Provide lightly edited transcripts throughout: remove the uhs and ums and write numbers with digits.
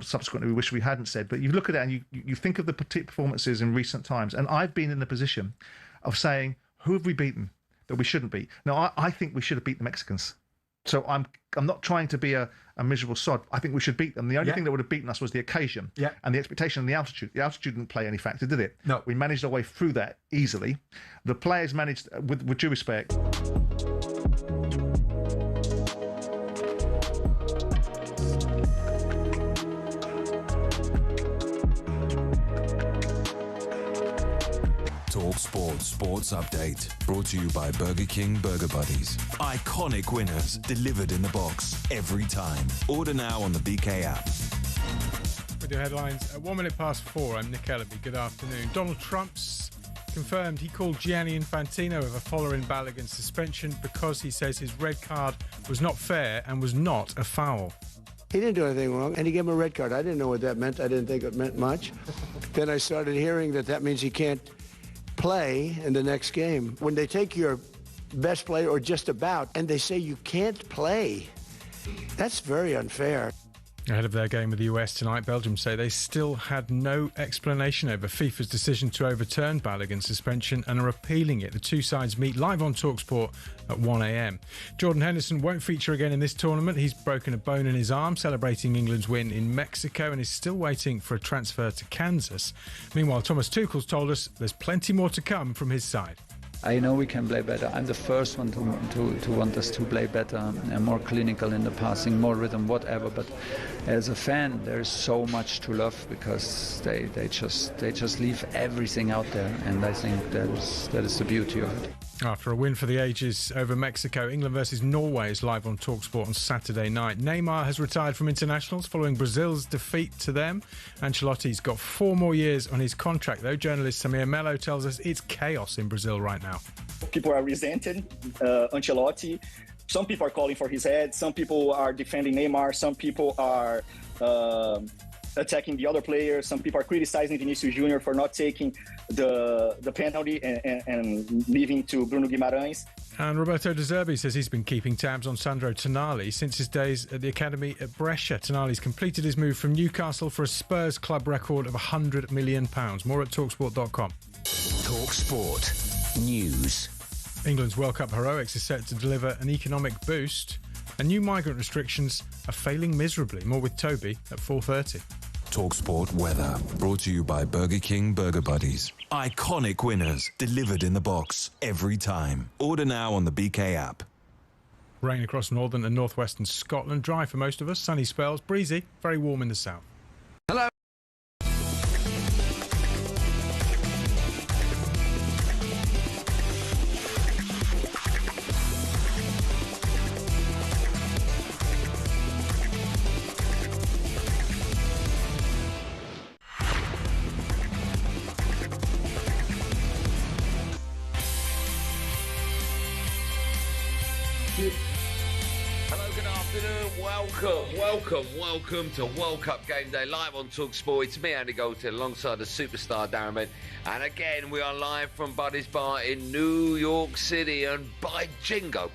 subsequently we wish we hadn't said, but you look at it and you think of the performances in recent times, and I've been in the position of saying, who have we beaten that we shouldn't beat? Now, I think we should have beat the Mexicans. So I'm not trying to be a miserable sod. I think we should beat them. The only thing that would have beaten us was the occasion and the expectation and the altitude. The altitude didn't play any factor, did it? No. We managed our way through that easily. The players managed, with due respect. talkSPORT Sports Update, brought to you by Burger King Burger Buddies. Iconic winners delivered in the box every time. Order now on the BK app. With your headlines at 4:01, I'm Nick Ellaby. Good afternoon. Donald Trump's confirmed he called Gianni Infantino over following Balogun's suspension because he says his red card was not fair and was not a foul. He didn't do anything wrong, and he gave him a red card. I didn't know what that meant. I didn't think it meant much. Then I started hearing that means he can't play in the next game. When they take your best player, or just about, and they say you can't play, that's very unfair. Ahead of their game with the US tonight, Belgium say they still had no explanation over FIFA's decision to overturn Balogun's suspension and are appealing it. The two sides meet live on talkSPORT at 1 a.m. Jordan Henderson won't feature again in this tournament. He's broken a bone in his arm, celebrating England's win in Mexico, and is still waiting for a transfer to Kansas. Meanwhile, Thomas Tuchel's told us there's plenty more to come from his side. I know we can play better. I'm the first one to want us to play better and more clinical in the passing, more rhythm, whatever. But as a fan, there is so much to love because they just leave everything out there, and I think that is the beauty of it. After a win for the ages over Mexico, England versus Norway is live on talkSPORT on Saturday night. Neymar has retired from internationals following Brazil's defeat to them. Ancelotti's got 4 more years on his contract, though. Journalist Samir Mello tells us it's chaos in Brazil right now. People are resenting Ancelotti. Some people are calling for his head. Some people are defending Neymar. Some people are attacking the other players. Some people are criticizing Vinicius Junior for not taking the penalty and leaving to Bruno Guimarães. And Roberto De Zerbi says he's been keeping tabs on Sandro Tonali since his days at the academy at Brescia. Tonali's completed his move from Newcastle for a Spurs club record of £100 million. More at talksport.com. talkSPORT News. England's World Cup heroics is set to deliver an economic boost, and new migrant restrictions are failing miserably. More with Toby at 4:30. talkSPORT Weather, brought to you by Burger King Burger Buddies. Iconic winners delivered in the box every time. Order now on the BK app. Rain across northern and northwestern Scotland. Dry for most of us. Sunny spells. Breezy. Very warm in the south. Hello. Hello, good afternoon. Welcome to World Cup Game Day live on talkSPORT. It's me, Andy Goldstein, alongside the superstar Darren Bent. And again, we are live from Buddy's Bar in New York City. And by jingo,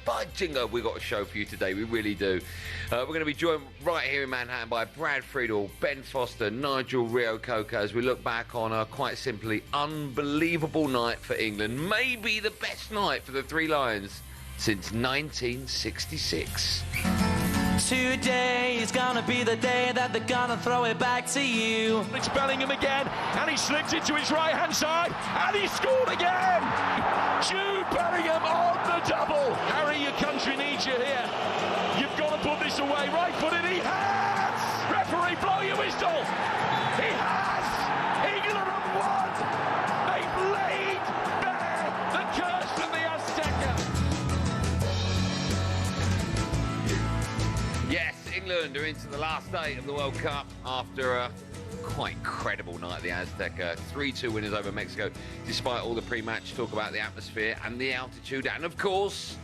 we've got a show for you today. We really do. We're going to be joined right here in Manhattan by Brad Friedel, Ben Foster, Nigel Rio-Coco, as we look back on a quite simply unbelievable night for England. Maybe the best night for the Three Lions since 1966. Today is gonna be the day that they're gonna throw it back to you. It's Bellingham again, and he slipped into his right-hand side, and he scored again! Jude Bellingham on the double! Harry, your country needs you here. You've got to put this away, right-footed, he has! Referee, blow your whistle! He has! England have won! They've laid bare the curse of the Azteca! Yes, England are into the last day of the World Cup after a quite incredible night at the Azteca. 3-2 winners over Mexico, despite all the pre-match talk about the atmosphere and the altitude. And of course,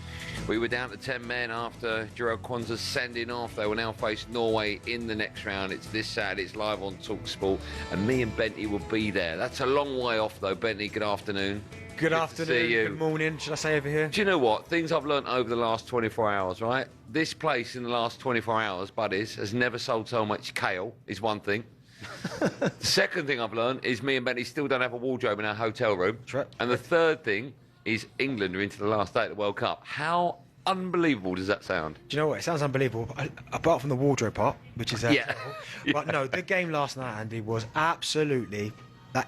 we were down to 10 men after Jurel Kwanzaa's sending off. They will now face Norway in the next round. It's this Saturday. It's live on talkSPORT, and me and Bentley will be there. That's a long way off, though. Bentley, good afternoon. Good afternoon, see you. good morning, should I say over here? Do you know what? Things I've learnt over the last 24 hours, right? This place in the last 24 hours, buddies, has never sold so much kale, is one thing. The second thing I've learned is me and Benny still don't have a wardrobe in our hotel room. That's right. And the third thing is England are into the last day of the World Cup. How unbelievable does that sound? Do you know what? It sounds unbelievable, apart from the wardrobe part, which is Yeah. But no, the game last night, Andy, was absolutely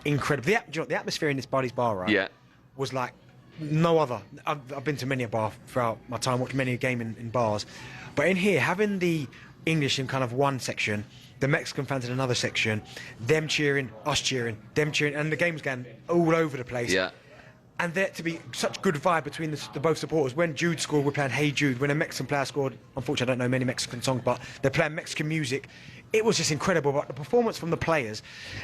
incredible. The atmosphere in this Buddy's bar, right? Yeah. Was like no other. I've been to many a bar throughout my time, watched many a game in bars. But in here, having the English in kind of one section, the Mexican fans in another section, them cheering, us cheering, them cheering, and the game was going all over the place. Yeah. And there to be such good vibe between the both supporters. When Jude scored, we're playing Hey Jude. When a Mexican player scored, unfortunately I don't know many Mexican songs, but they're playing Mexican music. It was just incredible. But the performance from the players,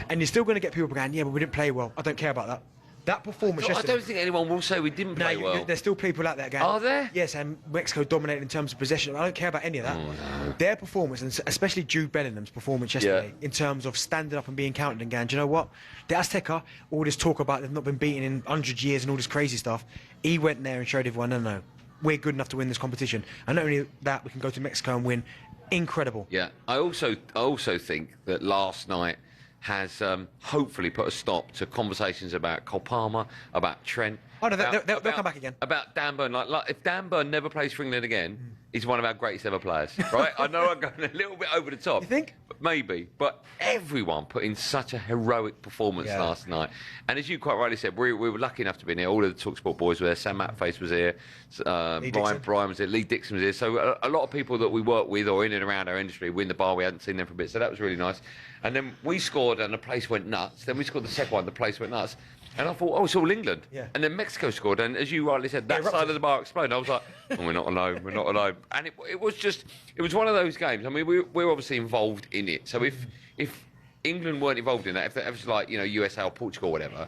and you're still going to get people going, yeah, but we didn't play well. I don't care about that. That performance I yesterday... don't think anyone will say we didn't play well. There's still people out there going... Are there? Yes, and Mexico dominated in terms of possession. I don't care about any of that. Oh, no. Their performance, and especially Jude Bellingham's performance yesterday, in terms of standing up and being counted and going, do you know what? The Azteca, all this talk about they've not been beaten in 100 years and all this crazy stuff, he went there and showed everyone, no, we're good enough to win this competition. And not only that, we can go to Mexico and win. Incredible. Yeah. I also think that last night has hopefully put a stop to conversations about Cole Palmer, about Trent. Oh, no, they'll come back again. About Dan Burn. Like if Dan Burn never plays for England again, he's one of our greatest ever players, right? I know I'm going a little bit over the top. You think? Maybe. But everyone put in such a heroic performance last night. And as you quite rightly said, we were lucky enough to be in here. All of the talkSPORT boys were there. Sam Matface was here. Brian was here. Lee Dixon was here. So a lot of people that we work with or in and around our industry were in the bar. We hadn't seen them for a bit. So that was really nice. And then we scored and the place went nuts. Then we scored the second one. The place went nuts. And I thought, it's all England. Yeah. And then Mexico scored. And as you rightly said, that side of the bar exploded. I was like, we're not alone. We're not alone. And it was one of those games. I mean, we're obviously involved in it. So if England weren't involved in that, if it was like, USA or Portugal or whatever,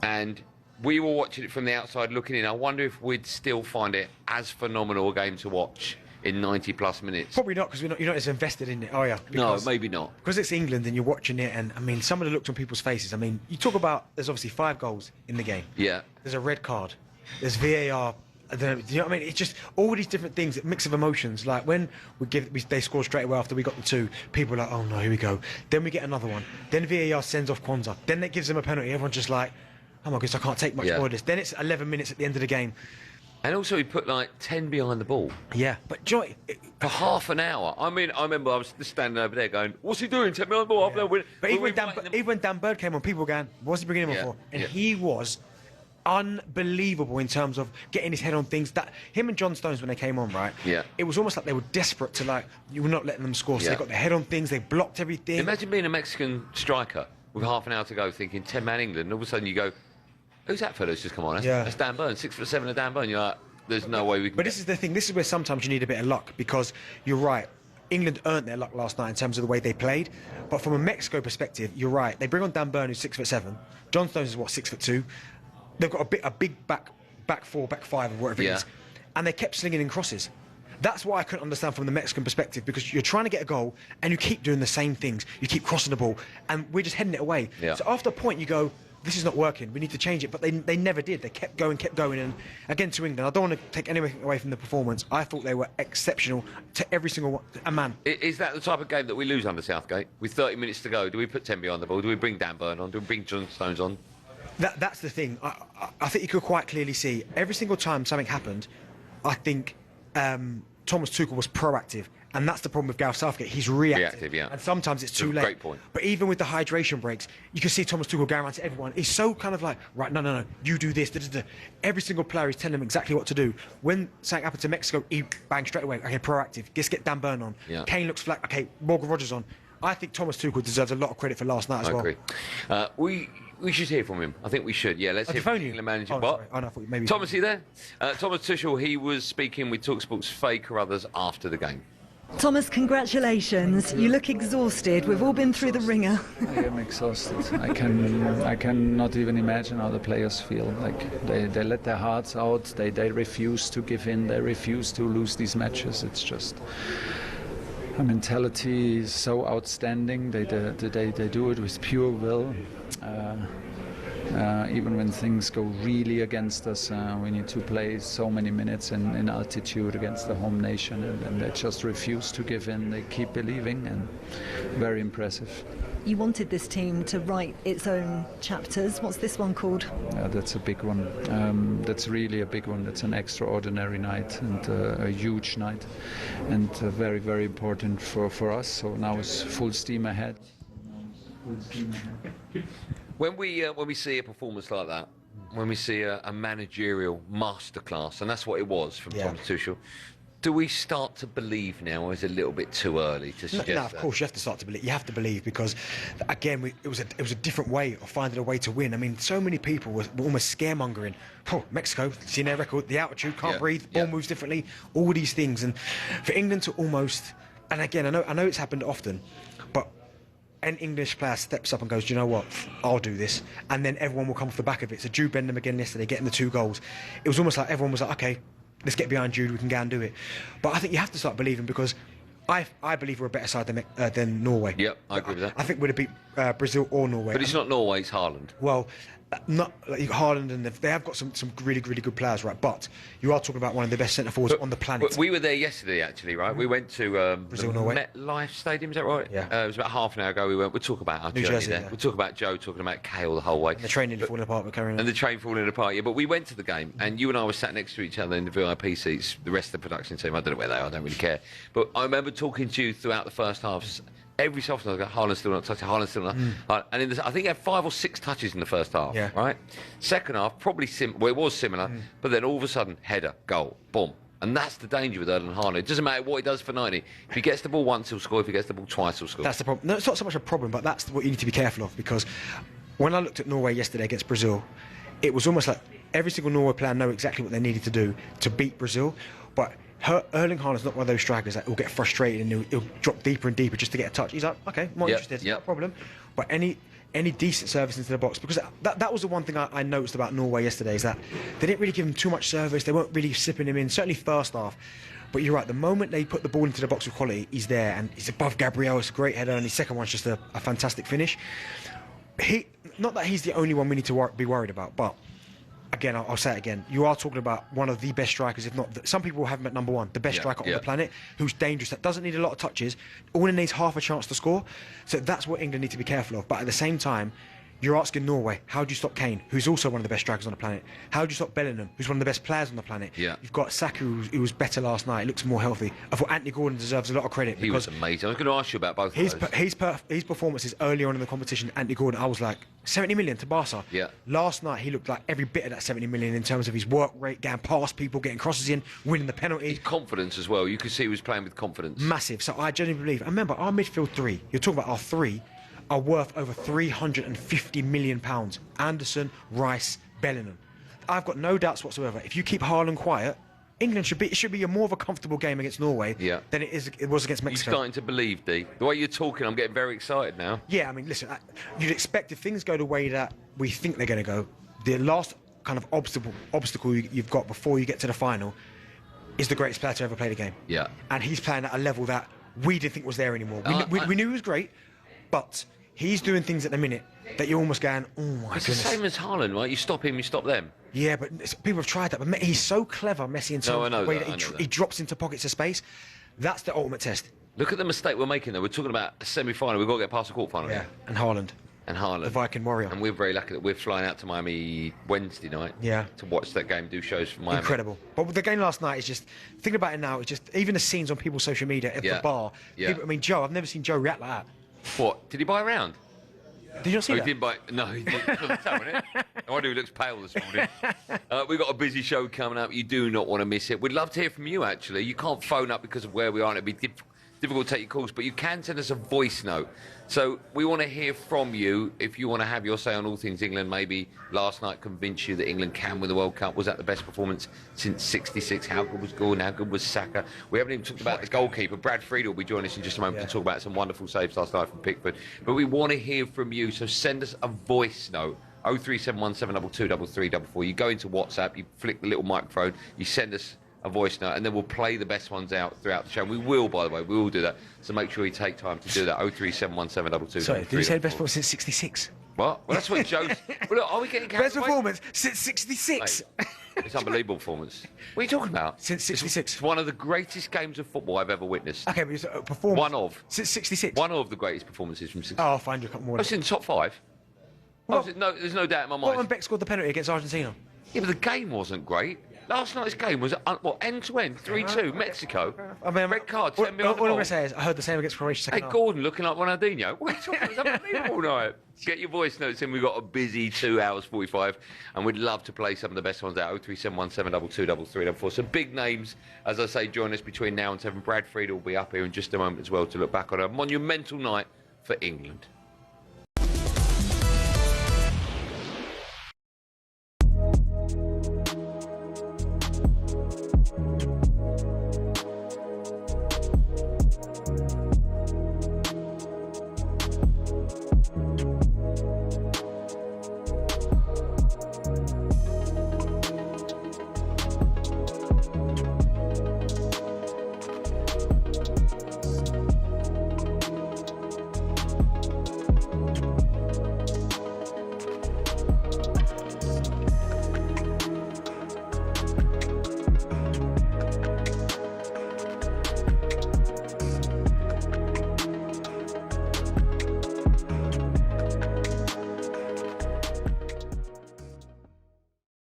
and we were watching it from the outside looking in, I wonder if we'd still find it as phenomenal a game to watch in 90-plus minutes. Probably not, because you're not as invested in it, are you? No, maybe not. Because it's England and you're watching it, and I mean, some of the looks on people's faces. I mean, you talk about there's obviously 5 goals in the game. Yeah. There's a red card. There's VAR. I don't know, do you know what I mean? It's just all these different things, a mix of emotions. Like when they score straight away after we got the 2, people are like, oh no, here we go. Then we get another one. Then VAR sends off Kwanzaa. Then that gives them a penalty. Everyone's just like, oh my goodness, I can't take much more of this. Then it's 11 minutes at the end of the game. And also he put like 10 behind the ball. Yeah, but Joy, for half an hour. I mean, I remember I was just standing over there going, what's he doing? 10 behind the ball. Yeah. But even when Dan Bird came on, people were going, what's he bringing him on for? And he was unbelievable in terms of getting his head on things. That him and John Stones, when they came on, right? Yeah. It was almost like they were desperate to, like, you were not letting them score. So they got their head on things. They blocked everything. Imagine being a Mexican striker with half an hour to go, thinking 10-man England, and all of a sudden you go, who's that fella who's just come on? That's Dan Burn, 6'7" of Dan Burn. You're like, there's no way we can. But this is the thing. This is where sometimes you need a bit of luck, because you're right. England earned their luck last night in terms of the way they played. But from a Mexico perspective, you're right. They bring on Dan Burn, who's 6'7". John Stones is 6'2". They've got a big back 4, back 5, or whatever it is, and they kept slinging in crosses. That's what I couldn't understand from the Mexican perspective, because you're trying to get a goal and you keep doing the same things. You keep crossing the ball, and we're just heading it away. Yeah. So after a point, you go, this is not working. We need to change it. But they never did. They kept going. And again, to England, I don't want to take anything away from the performance. I thought they were exceptional to every single one. A man. Is that the type of game that we lose under Southgate? With 30 minutes to go, do we put 10 behind the ball? Do we bring Dan Burn on? Do we bring John Stones on? That's the thing. I think you could quite clearly see every single time something happened, I think Thomas Tuchel was proactive. And that's the problem with Gareth Southgate. He's reactive. And sometimes it's too late. Great point. But even with the hydration breaks, you can see Thomas Tuchel going around to everyone. He's so kind of like, right, no, you do this. Every single player is telling him exactly what to do. When something happened to Mexico, he bang straight away. Okay, proactive. Just get Dan Burn on. Yeah. Kane looks flat. Okay, Morgan Rogers on. I think Thomas Tuchel deserves a lot of credit for last night as well. I agree. We should hear from him. I think we should. Yeah, let's hear from the manager. Thomas, are you there? Thomas Tuchel, he was speaking with talkSPORT's Faye Carruthers after the game. Thomas, congratulations. You look exhausted. We've all been through the ringer. I am exhausted. I cannot even imagine how the players feel. Like they let their hearts out. They refuse to give in. They refuse to lose these matches. It's just a mentality so outstanding. They do it with pure will. even when things go really against us, we need to play so many minutes in altitude against the home nation, and they just refuse to give in. They keep believing, and very impressive. You wanted this team to write its own chapters. What's this one called? That's a big one. That's really a big one. It's an extraordinary night and a huge night, and very, very important for us. So now it's full steam ahead. When we see a performance like that, when we see a managerial masterclass, and that's what it was from Thomas Tuchel, do we start to believe now, or is it a little bit too early to suggest No, of course you have to start to believe. You have to believe because, again, it was a different way of finding a way to win. I mean, so many people were almost scaremongering. Oh, Mexico, seen their record, the altitude, can't breathe, ball moves differently, all these things, and for England to almost, and again, I know it's happened often, but an English player steps up and goes, do you know what, I'll do this, and then everyone will come off the back of it. So Jude Bellingham again yesterday, getting the 2 goals. It was almost like everyone was like, okay, let's get behind Jude, we can go and do it. But I think you have to start believing because I believe we're a better side than Norway. Yep, I agree with that. I think we'd have beat Brazil or Norway. But it's not Norway, it's Haaland. Well, not like Haaland, and they have got some really, really good players, right? But you are talking about one of the best centre forwards on the planet. But we were there yesterday, actually, right? We went to Brazil, Norway. MetLife Stadium, is that right? Yeah. It was about half an hour ago. We'll talk about our New journey Jersey, there. yeah. We'll talk about Joe talking about Kale the whole way. And the train nearly falling apart with carrying on. And the train falling apart, yeah. But we went to the game, and you and I were sat next to each other in the VIP seats. The rest of the production team, I don't know where they are, I don't really care. But I remember talking to you throughout the first half. Every so often I go, Haaland's still not touching, Haaland's still not. And I think he had 5 or 6 touches in the first half, right? Second half, probably well, it was similar, but then all of a sudden, header, goal, boom. And that's the danger with Erling Haaland. It doesn't matter what he does for 90. If he gets the ball once, he'll score. If he gets the ball twice, he'll score. That's the problem. No, it's not so much a problem, but that's what you need to be careful of, because when I looked at Norway yesterday against Brazil, it was almost like every single Norway player knew exactly what they needed to do to beat Brazil, but Erling Haaland's not one of those strikers that will get frustrated and he'll drop deeper and deeper just to get a touch. He's like, okay, I'm not interested, no problem. But any decent service into the box, because that was the one thing I noticed about Norway yesterday, is that they didn't really give him too much service. They weren't really slipping him in, certainly first half. But you're right, the moment they put the ball into the box with quality, he's there, and he's above Gabriel. It's a great header, and his second one's just a fantastic finish. Not that he's the only one we need to be worried about, but again, I'll say it again. You are talking about one of the best strikers, if not... some people have him at number 1, the best striker on the planet, who's dangerous, that doesn't need a lot of touches, only needs half a chance to score. So that's what England need to be careful of. But at the same time, you're asking Norway, how do you stop Kane, who's also one of the best strikers on the planet? How do you stop Bellingham, who's one of the best players on the planet? Yeah. You've got Saka, who was better last night, looks more healthy. I thought Andy Gordon deserves a lot of credit. He was amazing. I was going to ask you about both of those. His performances early on in the competition, Andy Gordon, I was like, 70 million to Barca. Yeah. Last night, he looked like every bit of that 70 million in terms of his work rate, getting past people, getting crosses in, winning the penalty. His confidence as well. You could see he was playing with confidence. Massive. So I genuinely believe. And remember, our midfield 3, you're talking about our 3, are worth over £350 million. Anderson, Rice, Bellingham. I've got no doubts whatsoever. If you keep Haaland quiet, England should be a more of a comfortable game against Norway than it was against Mexico. You're starting to believe, D. The way you're talking, I'm getting very excited now. Yeah, I mean, listen, you'd expect if things go the way that we think they're going to go, the last kind of obstacle you've got before you get to the final is the greatest player to ever play the game. Yeah. And he's playing at a level that we didn't think was there anymore. We knew he was great, but he's doing things at the minute that you're almost going, oh my goodness. It's the same as Haaland, right? You stop him, you stop them. Yeah, but people have tried that. But he's so clever, Messi, in terms of the way that he drops into pockets of space. That's the ultimate test. Look at the mistake we're making, though. We're talking about a semi-final. We've got to get past the quarter-final. Yeah, and Haaland. The Viking warrior. And we're very lucky that we're flying out to Miami Wednesday night to watch that game, do shows from Miami. Incredible. But the game last night is just, thinking about it now, it's just, even the scenes on people's social media at the bar. People, I mean, Joe, I've never seen Joe react like that. What? Did he buy a round? Did you not see that? He didn't buy... No, he didn't. I wonder who looks pale this morning. We've got a busy show coming up. You do not want to miss it. We'd love to hear from you, actually. You can't phone up because of where we are, and it'd be difficult to take your calls, but you can send us a voice note. So we want to hear from you if you want to have your say on all things England. Maybe last night convinced you that England can win the World Cup. Was that the best performance since '66? How good was Gordon? How good was Saka? We haven't even talked about the goalkeeper. Brad Friedel will be joining us in just a moment to talk about some wonderful saves last night from Pickford. But we want to hear from you, so send us a voice note. 03717223344. You go into WhatsApp, you flick the little microphone, you send us a voice note, and then we'll play the best ones out throughout the show. We will, by the way, we will do that. So make sure you take time to do that. 0371722. Sorry, did you say best performance since '66? What? Well, that's what Joe's. Well, look, are we getting carried Best away? performance since '66. It's unbelievable performance. What are you talking about? Since '66. It's one of the greatest games of football I've ever witnessed. Okay, but it's a performance. One of. Since '66. One of the greatest performances from '66. Oh, I'll find you a couple more. It's in the top 5. No, there's no doubt in my mind. What when Beck scored the penalty against Argentina? Yeah, but the game wasn't great. Last night's game was, end to end, 3-2, Mexico. I mean, red card, 10 minutes. All I'm going to say is I heard the same against Croatia second half. Gordon looking like Ronaldinho. What are you talking about? It's unbelievable night. Get your voice notes in. We've got a busy 2 hours 45, and we'd love to play some of the best ones out. 03717223334. Some big names, as I say, join us between now and 7. Brad Fried will be up here in just a moment as well to look back on a monumental night for England.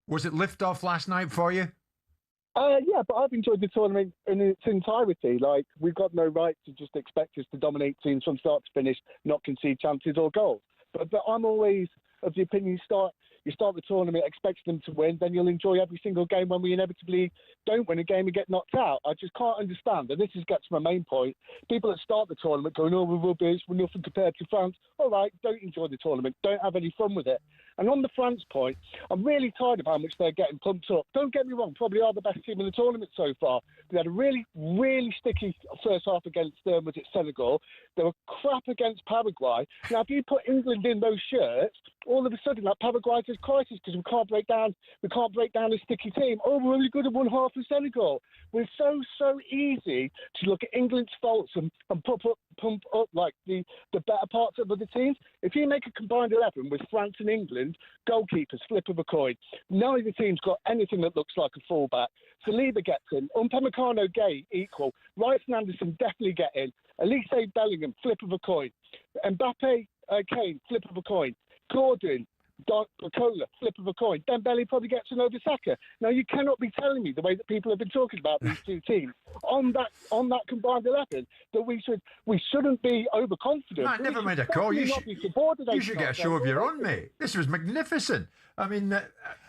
Was it lift-off last night for you? Yeah, but I've enjoyed the tournament in its entirety. Like, we've got no right to just expect us to dominate teams from start to finish, not concede chances or goals. But I'm always of the opinion you start the tournament expecting them to win, then you'll enjoy every single game when we inevitably don't win a game and get knocked out. I just can't understand, and this gets to my main point. People that start the tournament going, oh, we're rubbish, we're nothing compared to France. All right, don't enjoy the tournament, don't have any fun with it. And on the France point, I'm really tired of how much they're getting pumped up. Don't get me wrong, probably are the best team in the tournament so far. They had a really, really sticky first half against Senegal. They were crap against Paraguay. Now, if you put England in those shirts, all of a sudden, like, Paraguay's a crisis because we can't break down a sticky team. Oh, we're only good at one half of Senegal. We're so easy to look at England's faults and pump up like the better parts of other teams. If you make a combined 11 with France and England, goalkeepers, flip of a coin. Neither team's got anything that looks like a fullback. Saliba gets in. Upamecano, Gay, equal. Rice and Anderson definitely get in. Elise Bellingham, flip of a coin. Mbappe, Kane, flip of a coin. Gordon, Cola, flip of a coin. Dembele probably gets an over Saka. Now, you cannot be telling me the way that people have been talking about these two teams on that combined 11 that we shouldn't be overconfident. No, never mind a call. You should get a show of your own, mate. This was magnificent. I mean,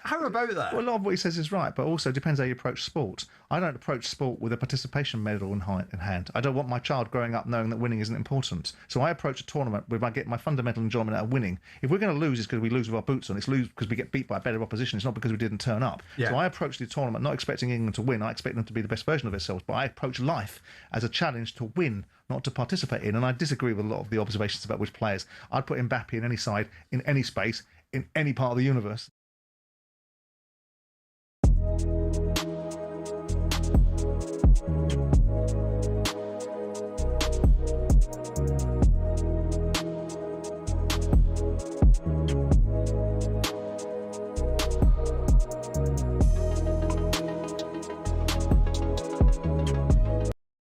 how about that? Well, a lot of what he says is right, but also depends how you approach sport. I don't approach sport with a participation medal in hand. I don't want my child growing up knowing that winning isn't important. So I approach a tournament where I get my fundamental enjoyment out of winning. If we're going to lose, it's because we lose with our boots on. It's lose because we get beat by a better opposition. It's not because we didn't turn up. Yeah. So I approach the tournament not expecting England to win. I expect them to be the best version of themselves. But I approach life as a challenge to win, not to participate in. And I disagree with a lot of the observations about which players. I'd put Mbappe in any side, in any space, in any part of the universe.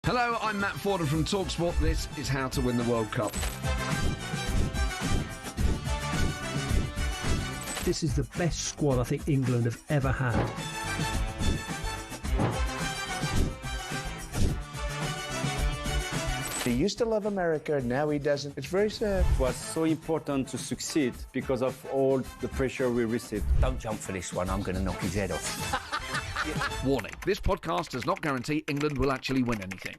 Hello, I'm Matt Forden from talkSPORT. This is How to Win the World Cup. This is the best squad I think England have ever had. He used to love America, now he doesn't. It's very sad. It was so important to succeed because of all the pressure we received. Don't jump for this one, I'm going to knock his head off. Warning, this podcast does not guarantee England will actually win anything.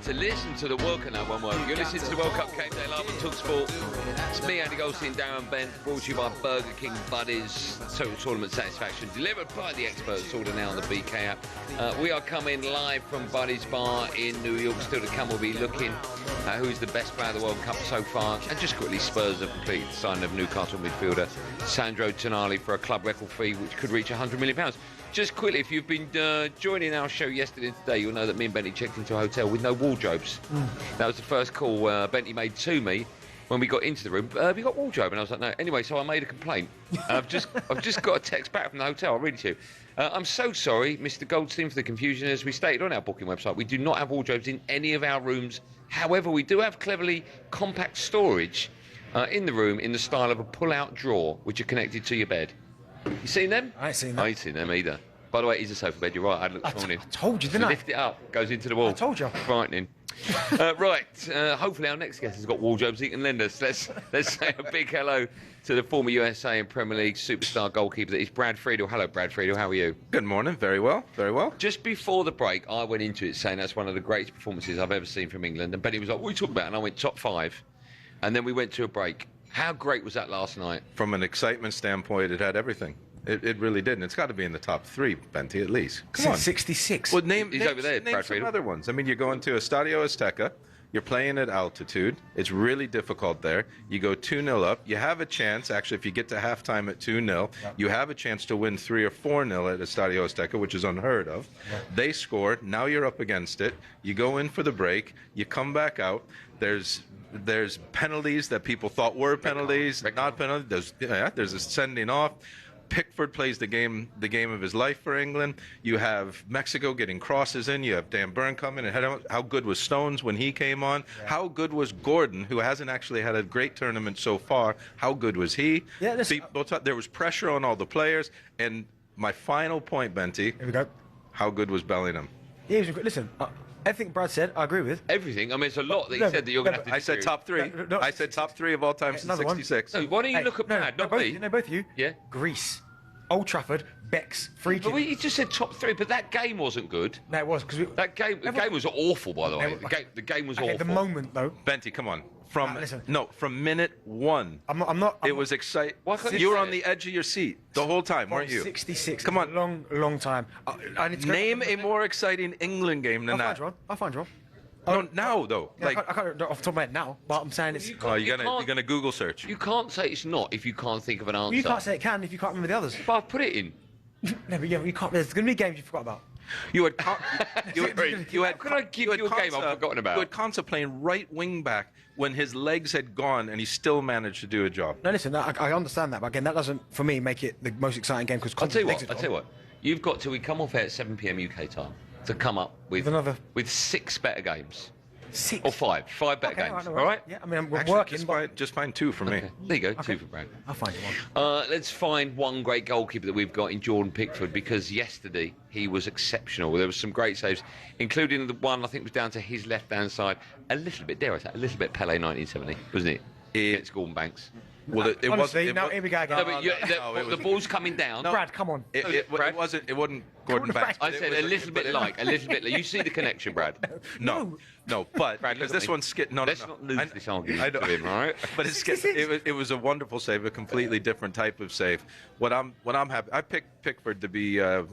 to listen to the World Cup. No, one word. You're listening to the World Cup Gameday live on talkSPORT. It's me, Andy Goldstein Darren Bent, brought to you by Burger King Buddies. Total tournament satisfaction delivered by the experts. Order now on the BK app. We are coming live from Buddies Bar in New York. Still to come, we'll be looking at who's the best player of the World Cup so far. And just quickly, Spurs have completed the signing of Newcastle midfielder Sandro Tonali for a club record fee which could reach £100 million. Just quickly, if you've been joining our show yesterday and today, you'll know that me and Benty checked into a hotel with no wardrobes. That was the first call Benty made to me when we got into the room. Have you got wardrobe? And I was like, no. Anyway, so I made a complaint. I've just got a text back from the hotel. I'll read it to you. I'm so sorry, Mr. Goldstein, for the confusion. As we stated on our booking website, we do not have wardrobes in any of our rooms. However, we do have cleverly compact storage in the room in the style of a pull-out drawer, which are connected to your bed. You seen them? I ain't seen them. I ain't seen them either. By the way, it is a sofa bed. You're right. I had a look this morning. I told you, didn't I? Lift it up. Goes into the wall. I told you. Frightening. Right. Hopefully our next guest has got wardrobes he can lend us. Let's say a big hello to the former USA and Premier League superstar goalkeeper that is Brad Friedel. Hello, Brad Friedel. How are you? Good morning. Very well. Very well. Just before the break, I went into it saying that's one of the greatest performances I've ever seen from England. And Benny was like, what are you talking about? And I went top 5. And then we went to a break. How great was that last night? From an excitement standpoint, it had everything. It really did, and it's got to be in the top 3, Benty, at least. Come on. 66. Well, He's over there, name Brad some Friedel. other ones. I mean, you're going to Estadio Azteca. You're playing at altitude. It's really difficult there. You go 2-0 up. You have a chance, actually, if you get to halftime at 2-0, you have a chance to win 3 or 4-0 at Estadio Azteca, which is unheard of. They score. Now you're up against it. You go in for the break. You come back out. There's penalties that people thought were penalties, not penalties. There's a sending off. Pickford plays the game of his life for England. You have Mexico getting crosses in. You have Dan Burn coming and head out. How good was Stones when he came on? Yeah. How good was Gordon, who hasn't actually had a great tournament so far? How good was he? Yeah, there was pressure on all the players. And my final point, Benty. Here we go. How good was Bellingham? Yeah, listen. Everything Brad said, I agree with. Everything? I mean, it's a lot that he said that you're going to have to I said top 3. I said top 3 of all time since 66. No, why don't you look at Brad, not me? No, both of you. Yeah. Greece. Old Trafford. Bex. Free kick. But you just said top 3, but that game wasn't good. No, it was. The game was awful, by the way. The game was awful. The moment, though. Benty, come on. From minute 1. It was exciting. You were on the edge of your seat the whole time, weren't you? 66. Come on. Long time. I need to name a more exciting England game than that. I'll find you one. No, now though. Yeah, I can't off the top of my head now, but I'm saying it's. You're gonna Google search. You can't say it's not if you can't think of an answer. Well, you can't say it can if you can't remember the others. But I've put it in. No, but you can't. There's going to be games you forgot about. You had. Could I give you a game I've forgotten about? You had Konsa playing right wing back when his legs had gone, and he still managed to do a job. No, listen, I understand that, but again, that doesn't, for me, make it the most exciting game because. I'll tell you what. You've got till we come off here at 7 p.m. UK time to come up with 6 better games. 6 or 5 better games. All right? Yeah, I mean, we're Actually, working. Just find 2 for me. Okay. There you go, 2 for Brad. I'll find you one. Let's find one great goalkeeper that we've got in Jordan Pickford, because yesterday he was exceptional. There was some great saves, including the one I think was down to his left-hand side. A little bit, dare I say, a little bit Pele 1970, wasn't it? Against Gordon Banks. Well, it Honestly, now here we go again. No, but the ball's coming down. No, Brad, come on. It wasn't Gordon Banks. I said a little bit like. You see the connection, Brad? No, but because this one's Let's not lose this argument to him, all right? But it was a wonderful save, a completely different type of save. What I'm happy. I picked Pickford to be the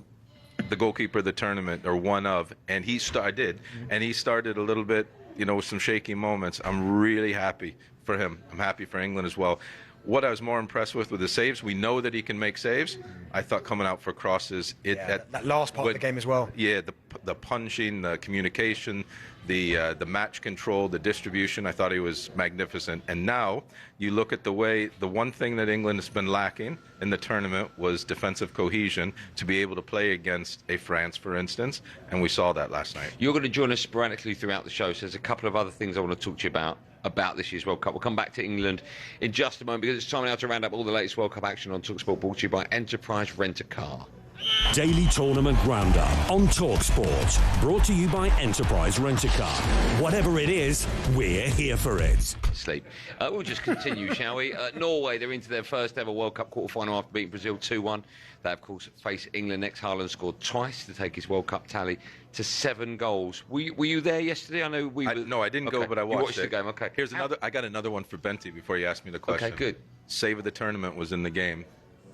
goalkeeper of the tournament, or one of, and he started a little bit, with some shaky moments. I'm really happy for him. I'm happy for England as well. What I was more impressed with the saves, we know that he can make saves. I thought coming out for crosses, that last part of the game as well. Yeah, the punching, the communication, the match control, the distribution. I thought he was magnificent. And now you look at the one thing that England has been lacking in the tournament was defensive cohesion, to be able to play against a France, for instance, and we saw that last night. You're going to join us sporadically throughout the show, so there's a couple of other things I want to talk to you about this year's World Cup. We'll come back to England in just a moment, because it's time now to round up all the latest World Cup action on talkSPORT, brought to you by Enterprise Rent-A-Car. Daily Tournament Roundup on talkSPORT. Brought to you by Enterprise Rent-A-Car. Whatever it is, we're here for it. Sleep. We'll just continue, shall we? Norway, they're into their first ever World Cup quarter-final after beating Brazil 2-1. They, of course, face England next. Haaland scored twice to take his World Cup tally to 7 goals. Were you there yesterday? I know we were... No, I didn't go, but I watched the game, okay. Here's another... I got another one for Benty before you ask me the question. Okay, good. Save of the tournament was in the game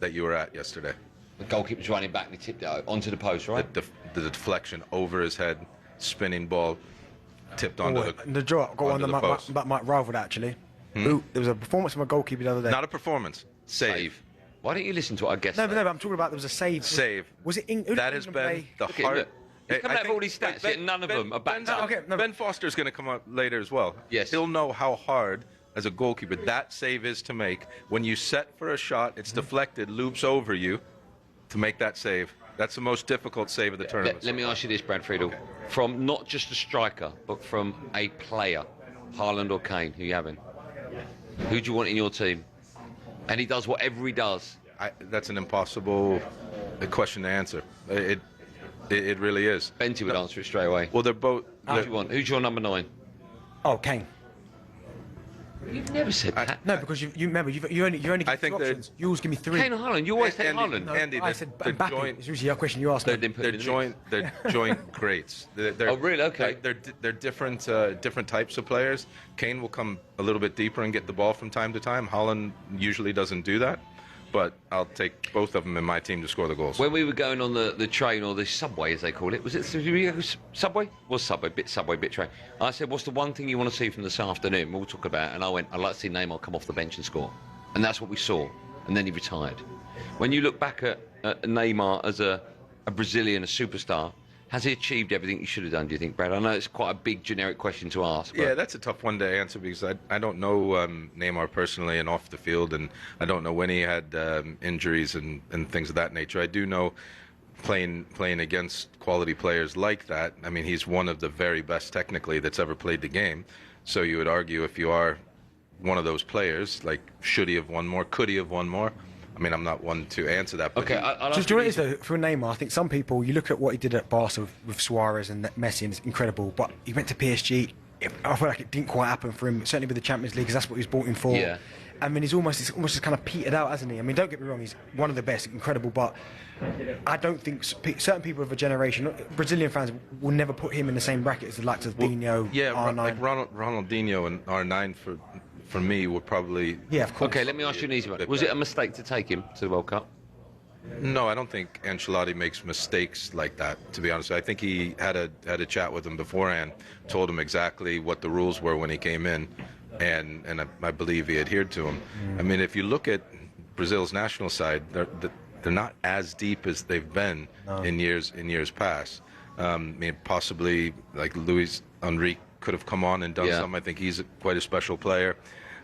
that you were at yesterday. The goalkeeper's running back and he tipped it onto the post, right? The deflection over his head, spinning ball, tipped onto the draw. Got one that might rival that, actually. There was a performance from a goalkeeper the other day. Not a performance. Save. Why don't you listen to what I guess? No, but I'm talking about there was a save. Save. Was it that has been the heart. He's coming out of all these stats, yet none of them are backed up. Ben Foster's going to come up later as well. Yes. He'll know how hard, as a goalkeeper, that save is to make. When you set for a shot, it's deflected, loops over you to make that save. That's the most difficult save of the tournament. Let me ask you this, Brad Friedel. Okay. From not just a striker, but from a player, Haaland or Kane, who you having? Who do you want in your team? And he does whatever he does. That's an impossible question to answer. It really is. Benty would answer it straight away. Well, they're both... Who do you want? Who's your number 9? Oh, Kane. You've never said that. No, because you remember, you only give 2 options. You always give me 3. Kane or Haaland? You always take Haaland. No, Andy, I said Mbappe. It's usually a question you ask. They're joint greats. Oh, really? Okay. They're different types of players. Kane will come a little bit deeper and get the ball from time to time. Haaland usually doesn't do that. But I'll take both of them in my team to score the goals. When we were going on the train, or the subway as they call it, was it subway? Was subway, bit train. I said, what's the one thing you want to see from this afternoon? We'll talk about it. And I went, I'd like to see Neymar come off the bench and score. And that's what we saw. And then he retired. When you look back at Neymar as a Brazilian, a superstar, has he achieved everything he should have done, do you think, Brad? I know it's quite a big, generic question to ask. Yeah, that's a tough one to answer because I don't know Neymar personally and off the field, and I don't know when he had injuries and things of that nature. I do know playing against quality players like that, I mean, he's one of the very best technically that's ever played the game. So you would argue if you are one of those players, like, should he have won more? Could he have won more? I mean, I'm not one to answer that. But okay, just do it is though for Neymar. I think some people, you look at what he did at Barca with Suarez and Messi, and it's incredible. But he went to PSG. I feel like it didn't quite happen for him. Certainly with the Champions League, because that's what he was brought in for. Yeah. I mean, he's almost just kind of petered out, hasn't he? I mean, don't get me wrong, he's one of the best, incredible. But I don't think certain people of a generation, Brazilian fans, will never put him in the same bracket as the likes of Dinho, R9. Like Ronaldinho and R9 for me would probably... Yeah, of course. Okay, let me ask you an easy one. Was it a mistake to take him to the World Cup? No, I don't think Ancelotti makes mistakes like that, to be honest. I think he had a chat with him beforehand, told him exactly what the rules were when he came in, and I believe he adhered to them. I mean, if you look at Brazil's national side, they're not as deep as they've been in years past. I mean, possibly like Luis Enrique could have come on and done something. I think he's quite a special player.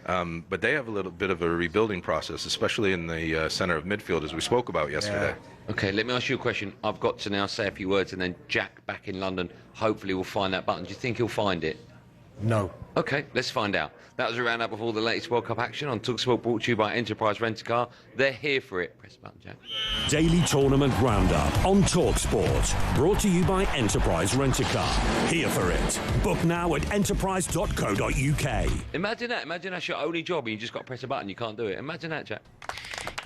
But they have a little bit of a rebuilding process, especially in the center of midfield, as we spoke about yesterday. Yeah. Okay, let me ask you a question. I've got to now say a few words, and then Jack, back in London, hopefully will find that button. Do you think he'll find it? No. Okay, let's find out. That was a roundup of all the latest World Cup action on talkSPORT, brought to you by Enterprise Rent-A-Car. They're here for it. Press the button, Jack. Daily Tournament Roundup on talkSPORT. Brought to you by Enterprise Rent-A-Car. Here for it. Book now at enterprise.co.uk. Imagine that. Imagine that's your only job and you just got to press a button. You can't do it. Imagine that, Jack.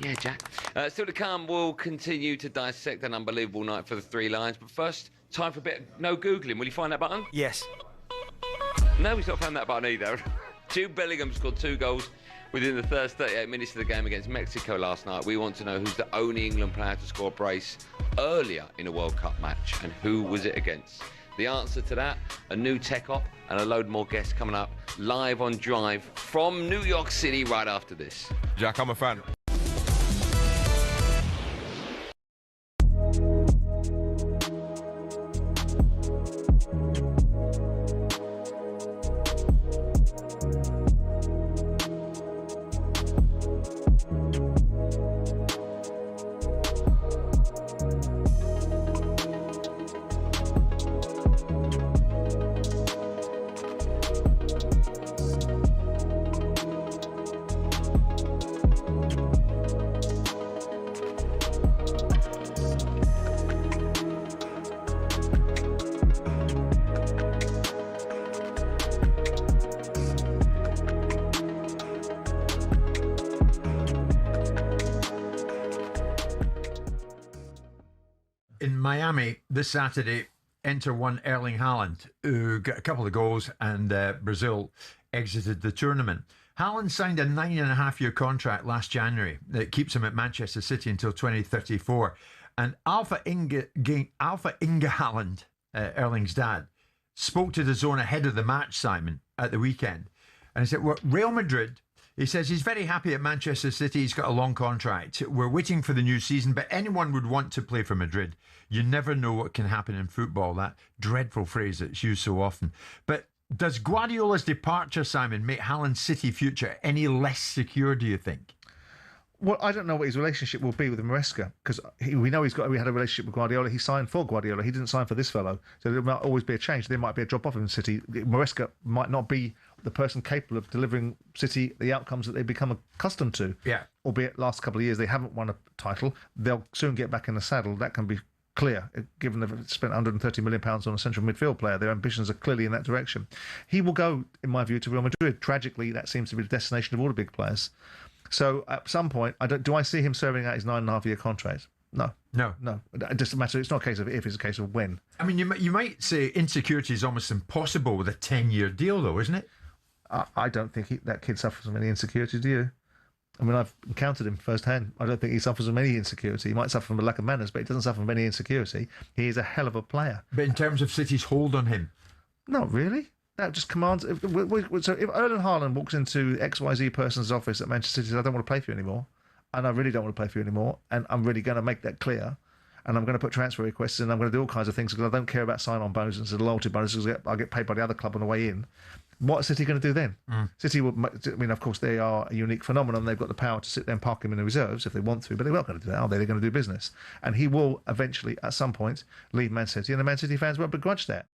Yeah, Jack. Still to come, we'll continue to dissect an unbelievable night for the Three Lions. But first, time for a bit of no Googling. Will you find that button? Yes. No, he's not found that button either. Jude Bellingham scored 2 goals within the first 38 minutes of the game against Mexico last night. We want to know who's the only England player to score a brace earlier in a World Cup match, and who was it against? The answer to that, a new tech op and a load more guests coming up live on Drive from New York City right after this. Jack, I'm a fan. in Miami this Saturday, Inter won Erling Haaland, who got a couple of goals, and Brazil exited the tournament. Haaland signed a 9.5-year contract last January that keeps him at Manchester City until 2034. And Alpha Inge Haaland, Erling's dad, spoke to the Zone ahead of the match, Simon, at the weekend. And he said, well, Real Madrid, he says he's very happy at Manchester City. He's got a long contract. We're waiting for the new season, but anyone would want to play for Madrid. You never know what can happen in football, that dreadful phrase that's used so often. But does Guardiola's departure, Simon, make Haaland's City future any less secure, do you think? Well, I don't know what his relationship will be with Maresca, because we know we had a relationship with Guardiola. He signed for Guardiola. He didn't sign for this fellow. So there might always be a change. There might be a drop-off in City. Maresca might not be the person capable of delivering City the outcomes that they've become accustomed to. Yeah. Albeit last couple of years they haven't won a title. They'll soon get back in the saddle. That can be clear, given they've spent £130 million on a central midfield player. Their ambitions are clearly in that direction. He will go, in my view, to Real Madrid. Tragically, that seems to be the destination of all the big players. So at some point, do I see him serving out his 9.5-year contract? No. It doesn't matter. It's not a case of if, it's a case of when. I mean, you might say insecurity is almost impossible with a 10-year deal, though, isn't it? I don't think that kid suffers from any insecurity, do you? I mean, I've encountered him firsthand. I don't think he suffers from any insecurity. He might suffer from a lack of manners, but he doesn't suffer from any insecurity. He is a hell of a player. But in terms of City's hold on him? Not really. That just commands... So if Erling Haaland walks into XYZ person's office at Manchester City and says, I don't want to play for you anymore, and I really don't want to play for you anymore, and I'm really going to make that clear, and I'm going to put transfer requests in, I'm going to do all kinds of things because I don't care about sign-on bonuses and loyalty bonuses because I get paid by the other club on the way in. What's City going to do then? City will... I mean, of course, they are a unique phenomenon. They've got the power to sit there and park him in the reserves if they want to, but they're not going to do that, are they? They're going to do business. And he will eventually, at some point, leave Man City, and the Man City fans won't begrudge that.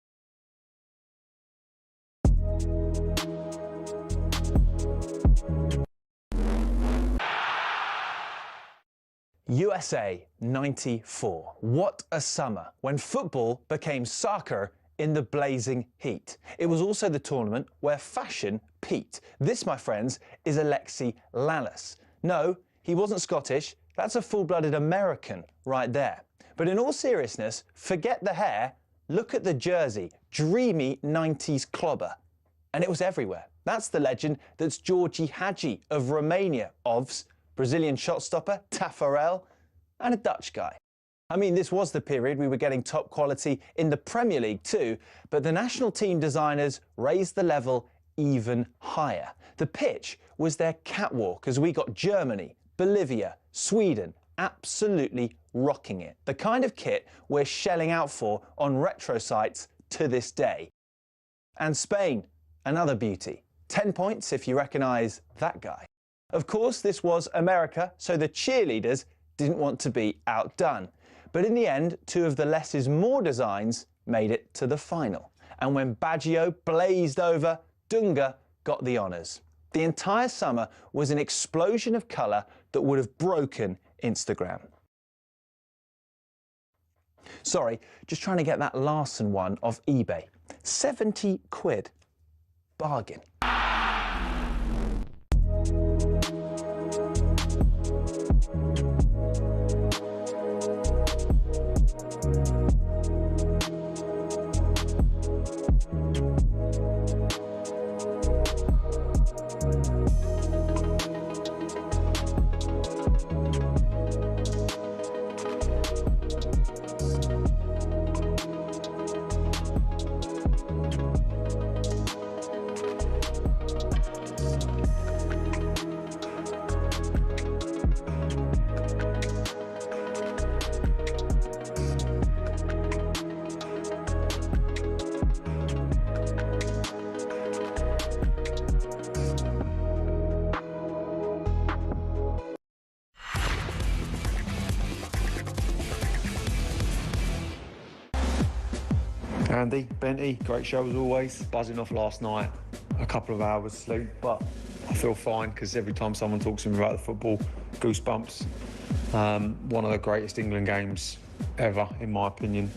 USA 94. What a summer when football became soccer in the blazing heat. It was also the tournament where fashion peaked. This, my friends, is Alexi Lalas. No, he wasn't Scottish. That's a full-blooded American right there. But in all seriousness, forget the hair. Look at the jersey. Dreamy 90s clobber. And it was everywhere. That's the legend that's Georgie Hagi of Romania, OVS, Brazilian shot stopper, Taffarel, and a Dutch guy. I mean, this was the period we were getting top quality in the Premier League too, but the national team designers raised the level even higher. The pitch was their catwalk as we got Germany, Bolivia, Sweden absolutely rocking it. The kind of kit we're shelling out for on retro sites to this day. And Spain, another beauty. 10 points if you recognise that guy. Of course, this was America, so the cheerleaders didn't want to be outdone. But in the end, two of the less is more designs made it to the final. And when Baggio blazed over, Dunga got the honours. The entire summer was an explosion of colour that would have broken Instagram. Sorry, just trying to get that Larson one off eBay. 70 quid. Bargain. Andy, Benty, great show as always. Buzzing off last night, a couple of hours sleep, but I feel fine because every time someone talks to me about the football, goosebumps. One of the greatest England games ever, in my opinion.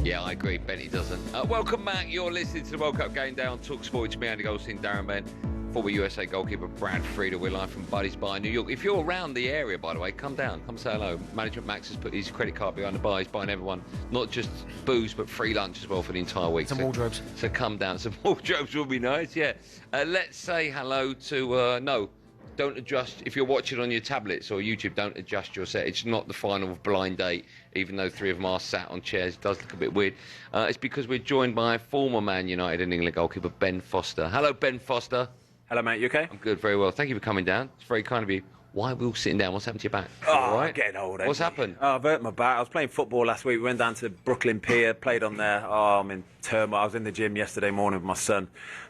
Yeah, I agree. Benty doesn't. Welcome back. You're listening to the World Cup Game Day on talkSPORT. It's me, Andy Goldstein Darren Bent. former USA goalkeeper Brad Friedel. We're live from Buddy's Bar in New York. If you're around the area, by the way, come down, come say hello. Management Max has put his credit card behind the bar. He's buying everyone not just booze but free lunch as well for the entire week. Some wardrobes. So come down. Some wardrobes will be nice. Yeah. Let's say hello to no. Don't adjust, if you're watching on your tablets or YouTube, don't adjust your set. It's not the final of Blind Date, even though three of them are sat on chairs. It does look a bit weird. It's because we're joined by former Man United and England goalkeeper Ben Foster. Hello, Ben Foster. Hello, mate. You okay? I'm good, very well. Thank you for coming down. It's very kind of you. Why are we all sitting down? What's happened to your back? Oh, I'm getting old. What's happened? Oh, I've hurt my back. I was playing football last week. We went down to Brooklyn Pier, played on there. Oh, I'm in turmoil. I was in the gym yesterday morning with my son.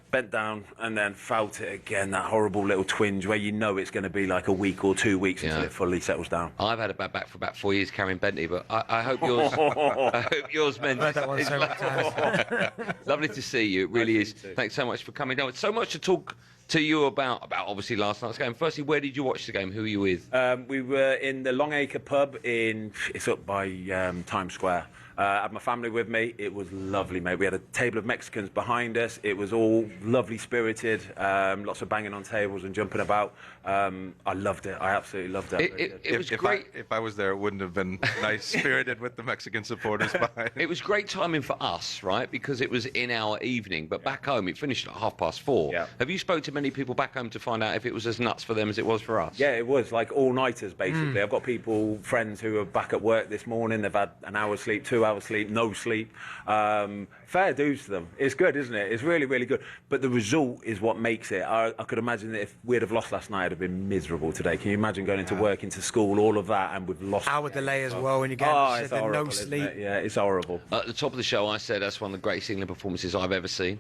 Bent down and then felt it again, that horrible little twinge where you know it's going to be like a week or 2 weeks until it fully settles down. I've had a bad back for about 4 years carrying Bentley, but I hope yours I hope yours meant I've heard that one so many times. Lovely to see you, it really is. Thanks so much for coming down. So much to talk to you about obviously last night's game. Firstly, where did you watch the game? Who were you with? We were in the Longacre pub it's up by Times Square. I had my family with me. It was lovely, mate. We had a table of Mexicans behind us. It was all lovely spirited, lots of banging on tables and jumping about. I loved it. I absolutely loved it. It was great. If I was there, it wouldn't have been nice spirited with the Mexican supporters behind. It was great timing for us, right? Because it was in our evening. But back home, it finished at 4:30. Yeah. Have you spoke to many people back home to find out if it was as nuts for them as it was for us? Yeah, it was like all-nighters, basically. I've got friends who are back at work this morning. They've had an hour's sleep, 2 hours sleep, no sleep. Fair dues to them. It's good, isn't it? It's really, really good. But the result is what makes it. I could imagine that if we'd have lost last night, I'd have been miserable today. Can you imagine going into work, into school, all of that, and we've lost? Hour delay as well when you get it's horrible, no sleep. Yeah, it's horrible. At the top of the show, I said that's one of the greatest England performances I've ever seen.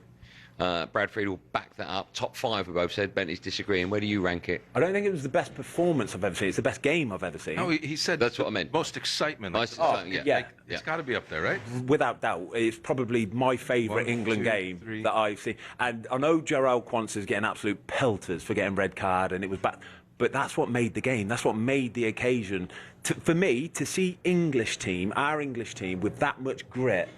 Brad Friedel backed that up. Top 5, we both said. Bentley's disagreeing. Where do you rank it? I don't think it was the best performance I've ever seen. It's the best game I've ever seen. No, he said that's what I meant. Most excitement. It's got to be up there, right? Without doubt. It's probably my favourite England game that I've seen. And I know Jarrell Quansah's getting absolute pelters for getting red card, and it was bad. But that's what made the game. That's what made the occasion. For me, to see our English team, with that much grit,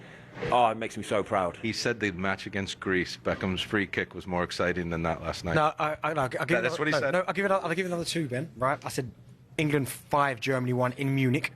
it makes me so proud. He said the match against Greece, Beckham's free kick was more exciting than that last night. No, I'll give That's what he said. No, I'll give you another 2, Ben. Right? I said England 5, Germany 1 in Munich.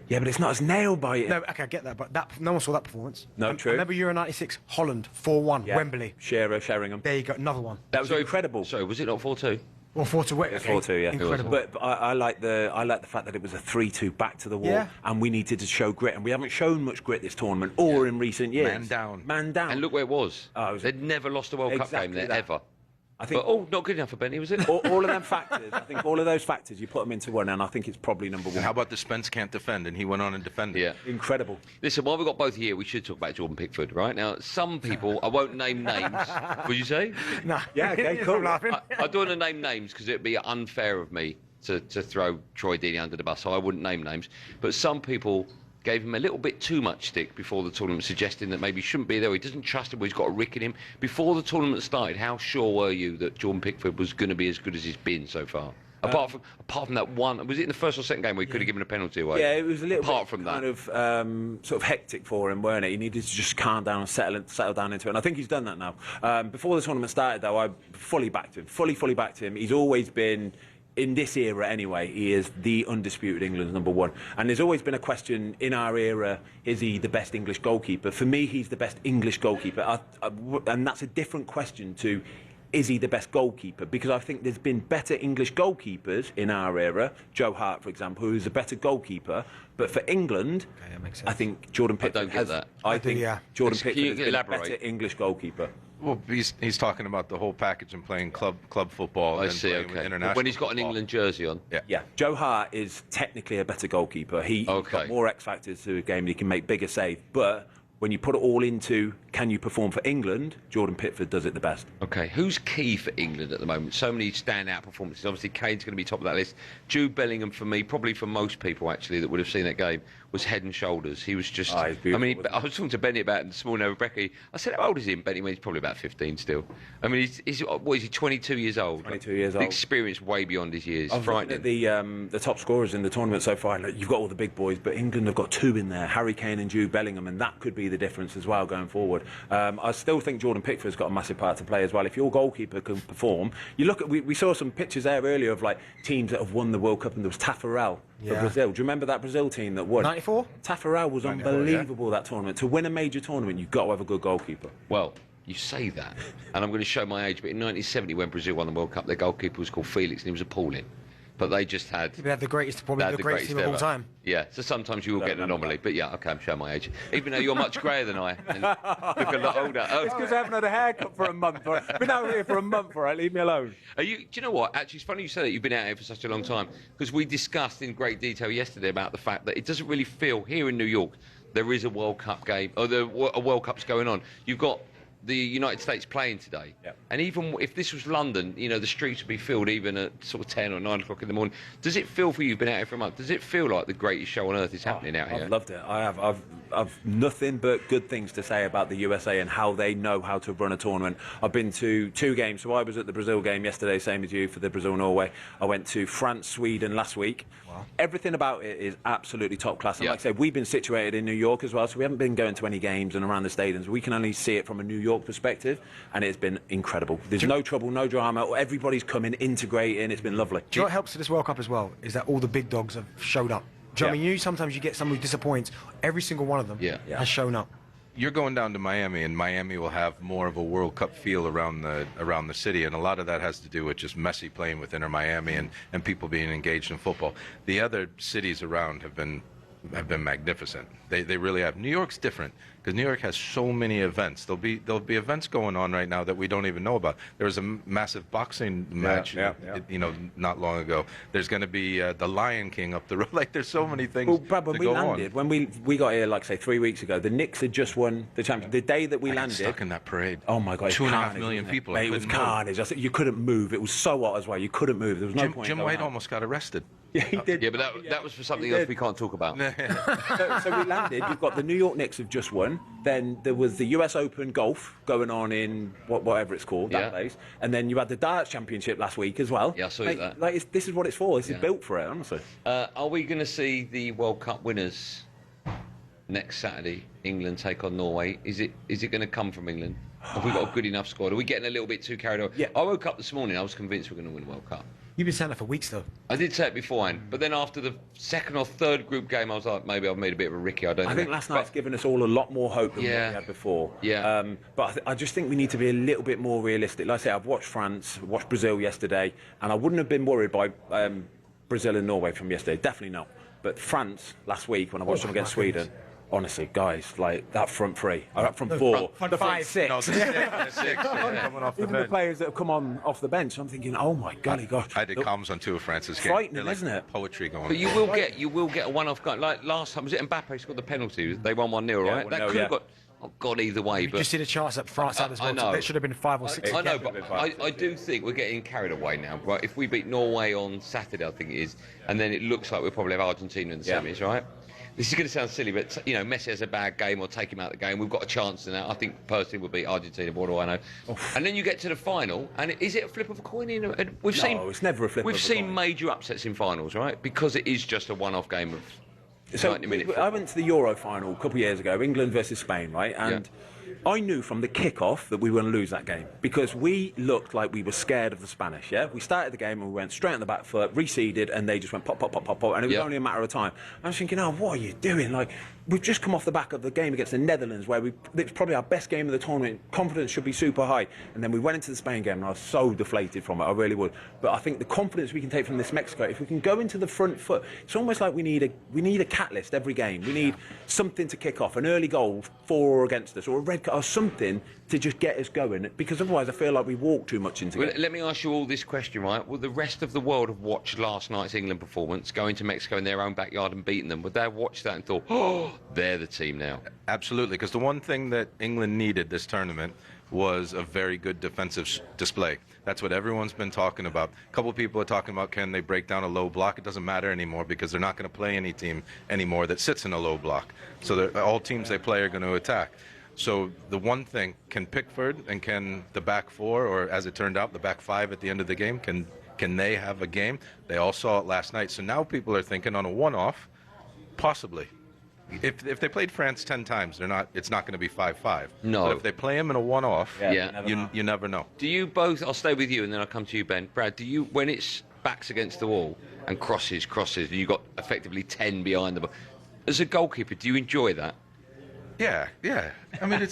Yeah, but it's not as nailed by it. No, okay, I get that, but no one saw that performance. No, true. Remember Euro 96, Holland 4-1, Wembley. Sheringham. There you go, another one. That was incredible. Sorry, was it not 4-2? Or 4-2, 4-2, yeah. Incredible. But I like the fact that it was a 3-2 back to the wall, and we needed to show grit, and we haven't shown much grit this tournament or in recent years. Man down. And look where it was. They'd never lost a World Cup game there ever. I think. But, not good enough for Benny, was it? all of them factors. I think all of those factors, you put them into one, and I think it's probably number one. And how about the Spence can't defend, and he went on and defended? Yeah, incredible. Listen, while we've got both here, we should talk about Jordan Pickford, right? Now, some people, I won't name names. Would you say? No. Yeah. Okay. Cool. I don't want to name names because it'd be unfair of me to throw Troy Deeney under the bus, so I wouldn't name names. But some people gave him a little bit too much stick before the tournament, suggesting that maybe he shouldn't be there. He doesn't trust him, or he's got a rick in him. Before the tournament started, how sure were you that Jordan Pickford was going to be as good as he's been so far? Apart from that one, was it in the first or second game where he could have given a penalty away? Yeah, it was a little apart bit from kind that. of sort of hectic for him, weren't it? He needed to just calm down and settle down into it. And I think he's done that now. Before the tournament started, though, I fully backed him. Fully backed him. He's always been, in this era anyway, he is the undisputed England's number one. And there's always been a question in our era, is he the best English goalkeeper? For me, he's the best English goalkeeper. And that's a different question to, is he the best goalkeeper? Because I think there's been better English goalkeepers in our era. Joe Hart, for example, who's a better goalkeeper. But for England, I think Jordan Pickford Jordan Pickford is a better English goalkeeper. Well, he's talking about the whole package and playing club football. I and see, playing okay. international When he's got an football. England jersey on. Yeah. Joe Hart is technically a better goalkeeper. He's got more X factors to the game. He can make bigger saves. But when you put it all into, can you perform for England? Jordan Pickford does it the best. Okay, who's key for England at the moment? So many standout performances. Obviously, Kane's going to be top of that list. Jude Bellingham for me, probably for most people actually that would have seen that game, was head and shoulders. He was just. Oh, he's beautiful, I mean, I was talking to Benny about it this morning over Becky. I said, "How old is he?" And Benny went, "He's probably about 15 still." I mean, he's what is he? 22 years old. 22 years The old. experience way beyond his years. I was looking Frightening. at the top scorers in the tournament so far. Look, you've got all the big boys, but England have got 2 in there: Harry Kane and Jude Bellingham, and that could be the difference as well going forward. I still think Jordan Pickford's got a massive part to play as well. If your goalkeeper can perform, you look at we saw some pictures there earlier of like teams that have won the World Cup, and there was Tafarel for Brazil. Do you remember that Brazil team that won? 94? Tafarel was unbelievable that tournament. To win a major tournament, you've got to have a good goalkeeper. Well, you say that, and I'm going to show my age, but in 1970 when Brazil won the World Cup, their goalkeeper was called Felix, and he was appalling. But they just had... They had the greatest, probably the greatest team of all time. Yeah, so sometimes you will get an anomaly. But yeah, okay, I'm showing my age. Even though you're much greyer than I and look a lot older. Oh. It's because I haven't had a haircut for a month. Been out here for a month, all right? Leave me alone. Do you know what? Actually, it's funny you say that. You've been out here for such a long time. Because we discussed in great detail yesterday about the fact that it doesn't really feel here in New York there is a World Cup game, or a World Cup's going on. You've got the United States playing today. Yep. And even if this was London, you know, the streets would be filled even at sort of 10 or 9 o'clock in the morning. Does it feel for you, you've been out here for a month, does it feel like the greatest show on earth is happening out here? I've loved it. I have. I've nothing but good things to say about the USA and how they know how to run a tournament. I've been to 2 games. So I was at the Brazil game yesterday, same as you, for the Brazil-Norway. I went to France-Sweden last week. Wow. Everything about it is absolutely top class. And like I said, we've been situated in New York as well, so we haven't been going to any games and around the stadiums. We can only see it from a New York perspective, and it's been incredible. There's no trouble, no drama. Everybody's coming, integrating. It's been lovely. Do you know what helps to this World Cup as well? Is that all the big dogs have showed up. Do you know what I mean? Sometimes you get someone who disappoints. Every single one of them has shown up. You're going down to Miami, and Miami will have more of a World Cup feel around the city, and a lot of that has to do with just Messi playing with Inter Miami and people being engaged in football. The other cities around have been magnificent. They really have. New York's different because New York has so many events. There'll be events going on right now that we don't even know about. There was a massive boxing match, you know, not long ago. There's going to be the Lion King up the road. Like there's so many things. Well, Brad, when to we go landed, on. when we got here, like say 3 weeks ago, the Knicks had just won the championship. The day that we landed, stuck in that parade. Oh my God, 2.5 million people. Mate, it was carnage. You couldn't move. It was so hot as well. You couldn't move. There was no point. Jim White almost got arrested. Yeah, he did. Yeah, but that was for something else we can't talk about. So we landed. You've got the New York Knicks have just won. Then there was the US Open golf going on in whatever it's called, that place. And then you had the darts championship last week as well. Yeah, I saw that. Like this is what it's for. This is built for it, honestly. Are we going to see the World Cup winners next Saturday? England take on Norway. Is it going to come from England? Have we got a good enough squad? Are we getting a little bit too carried away? Yeah. I woke up this morning. I was convinced we're going to win the World Cup. You've been saying that for weeks, though. I did say it beforehand, but then after the second or third group game, I was like, maybe I've made a bit of a Ricky. I think last night's given us all a lot more hope than what we had before. Yeah. But I just think we need to be a little bit more realistic. Like I say, I've watched France, watched Brazil yesterday, and I wouldn't have been worried by Brazil and Norway from yesterday. Definitely not. But France last week, when I watched them against Sweden. Honestly, guys, like that front three, that front four, front five, six. No, six. Coming off the Even bench. the players that have come on off the bench, I'm thinking, oh my golly gosh. I did comms on 2 of France's games. Frightening, Like isn't it? Poetry going. But you will get a one-off guy. Like last time, was it Mbappe scored the penalty? They won 1-0, right? That could have got either way. But you see the charts that France had as well. I know. It should have been 5 or 6. I know, but I do think we're getting carried away now. Right? If we beat Norway on Saturday, I think it is, and then it looks like we'll probably have Argentina in the semis, right? This is going to sound silly, but you know, Messi has a bad game or take him out of the game. We've got a chance in that. I think personally we'll beat Argentina. What do I know? And then you get to the final, and is it a flip of a coin? No, it's never a flip of a coin. We've seen major upsets in finals, right? Because it is just a one-off game of 90-minute football. I went to the Euro final a couple of years ago, England versus Spain, right? And I knew from the kick-off that we were going to lose that game because we looked like we were scared of the Spanish, We started the game and we went straight on the back foot, receded, and they just went pop, pop, pop, pop, pop, and it was only a matter of time. I was thinking, what are you doing? Like, we've just come off the back of the game against the Netherlands where it's probably our best game of the tournament. Confidence should be super high. And then we went into the Spain game and I was so deflated from it, I really would. But I think the confidence we can take from this Mexico, if we can go into the front foot, it's almost like we need a catalyst every game. We need something to kick off, an early goal for or against us, or a red card, or something to just get us going, because otherwise I feel like we walk too much into it. Let me ask you all this question, right? Will the rest of the world have watched last night's England performance, going to Mexico in their own backyard and beating them? Would they have watched that and thought, they're the team now? Absolutely, because the one thing that England needed this tournament was a very good defensive display. That's what everyone's been talking about. A couple people are talking about, can they break down a low block? It doesn't matter anymore because they're not going to play any team anymore that sits in a low block. So all teams they play are going to attack. So the one thing, can Pickford and can the back four, or as it turned out, the back five at the end of the game, can they have a game? They all saw it last night. So now people are thinking on a one-off, possibly. If they played France 10 times, it's not going to be 5-5. No. But if they play them in a one-off, Yeah. you never know. Do you both, I'll stay with you and then I'll come to you, Ben. Brad, do you, when it's backs against the wall and crosses, and you've got effectively 10 behind the ball, as a goalkeeper, do you enjoy that? Yeah. I mean,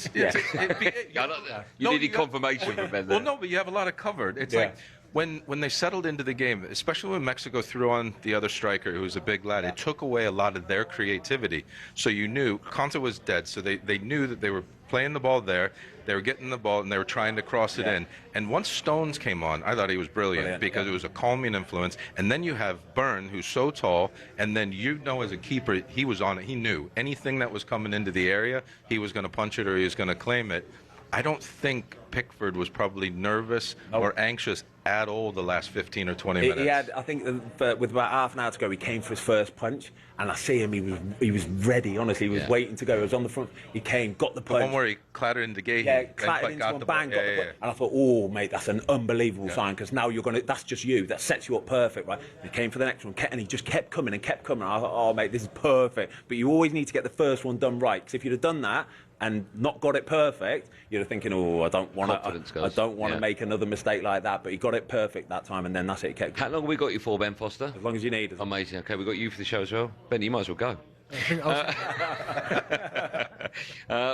you needed confirmation from Ben there. Well, no, but you have a lot of cover. It's like when they settled into the game, especially when Mexico threw on the other striker, who was a big lad, it took away a lot of their creativity. So you knew Conte was dead, so they knew that they were playing the ball there, they were getting the ball, and they were trying to cross it in. And once Stones came on, I thought he was brilliant because it was a calming influence. And then you have Byrne, who's so tall, and then as a keeper, he was on it. He knew anything that was coming into the area, he was going to punch it or he was going to claim it. I don't think Pickford was probably nervous or anxious at all the last 15 or 20 minutes. He had, I think, with about half an hour to go, he came for his first punch, and I see him. He was ready. Honestly, he was waiting to go. He was on the front. He came, got the punch. The one where he clattered into Gay. Yeah, clattered into him, bang, got the punch. And I thought, oh, mate, that's an unbelievable sign, because now that's just you. That sets you up perfect, right? He came for the next one, and he just kept coming and kept coming. I thought, oh, mate, this is perfect. But you always need to get the first one done right, because if you'd have done that and not got it perfect, you're thinking, oh, I don't want to make another mistake like that. But he got it perfect that time, and then that's it. He kept. How long have we got you for, Ben Foster? As long as you need. Amazing. Okay, we've got you for the show as well. Ben, you might as well go.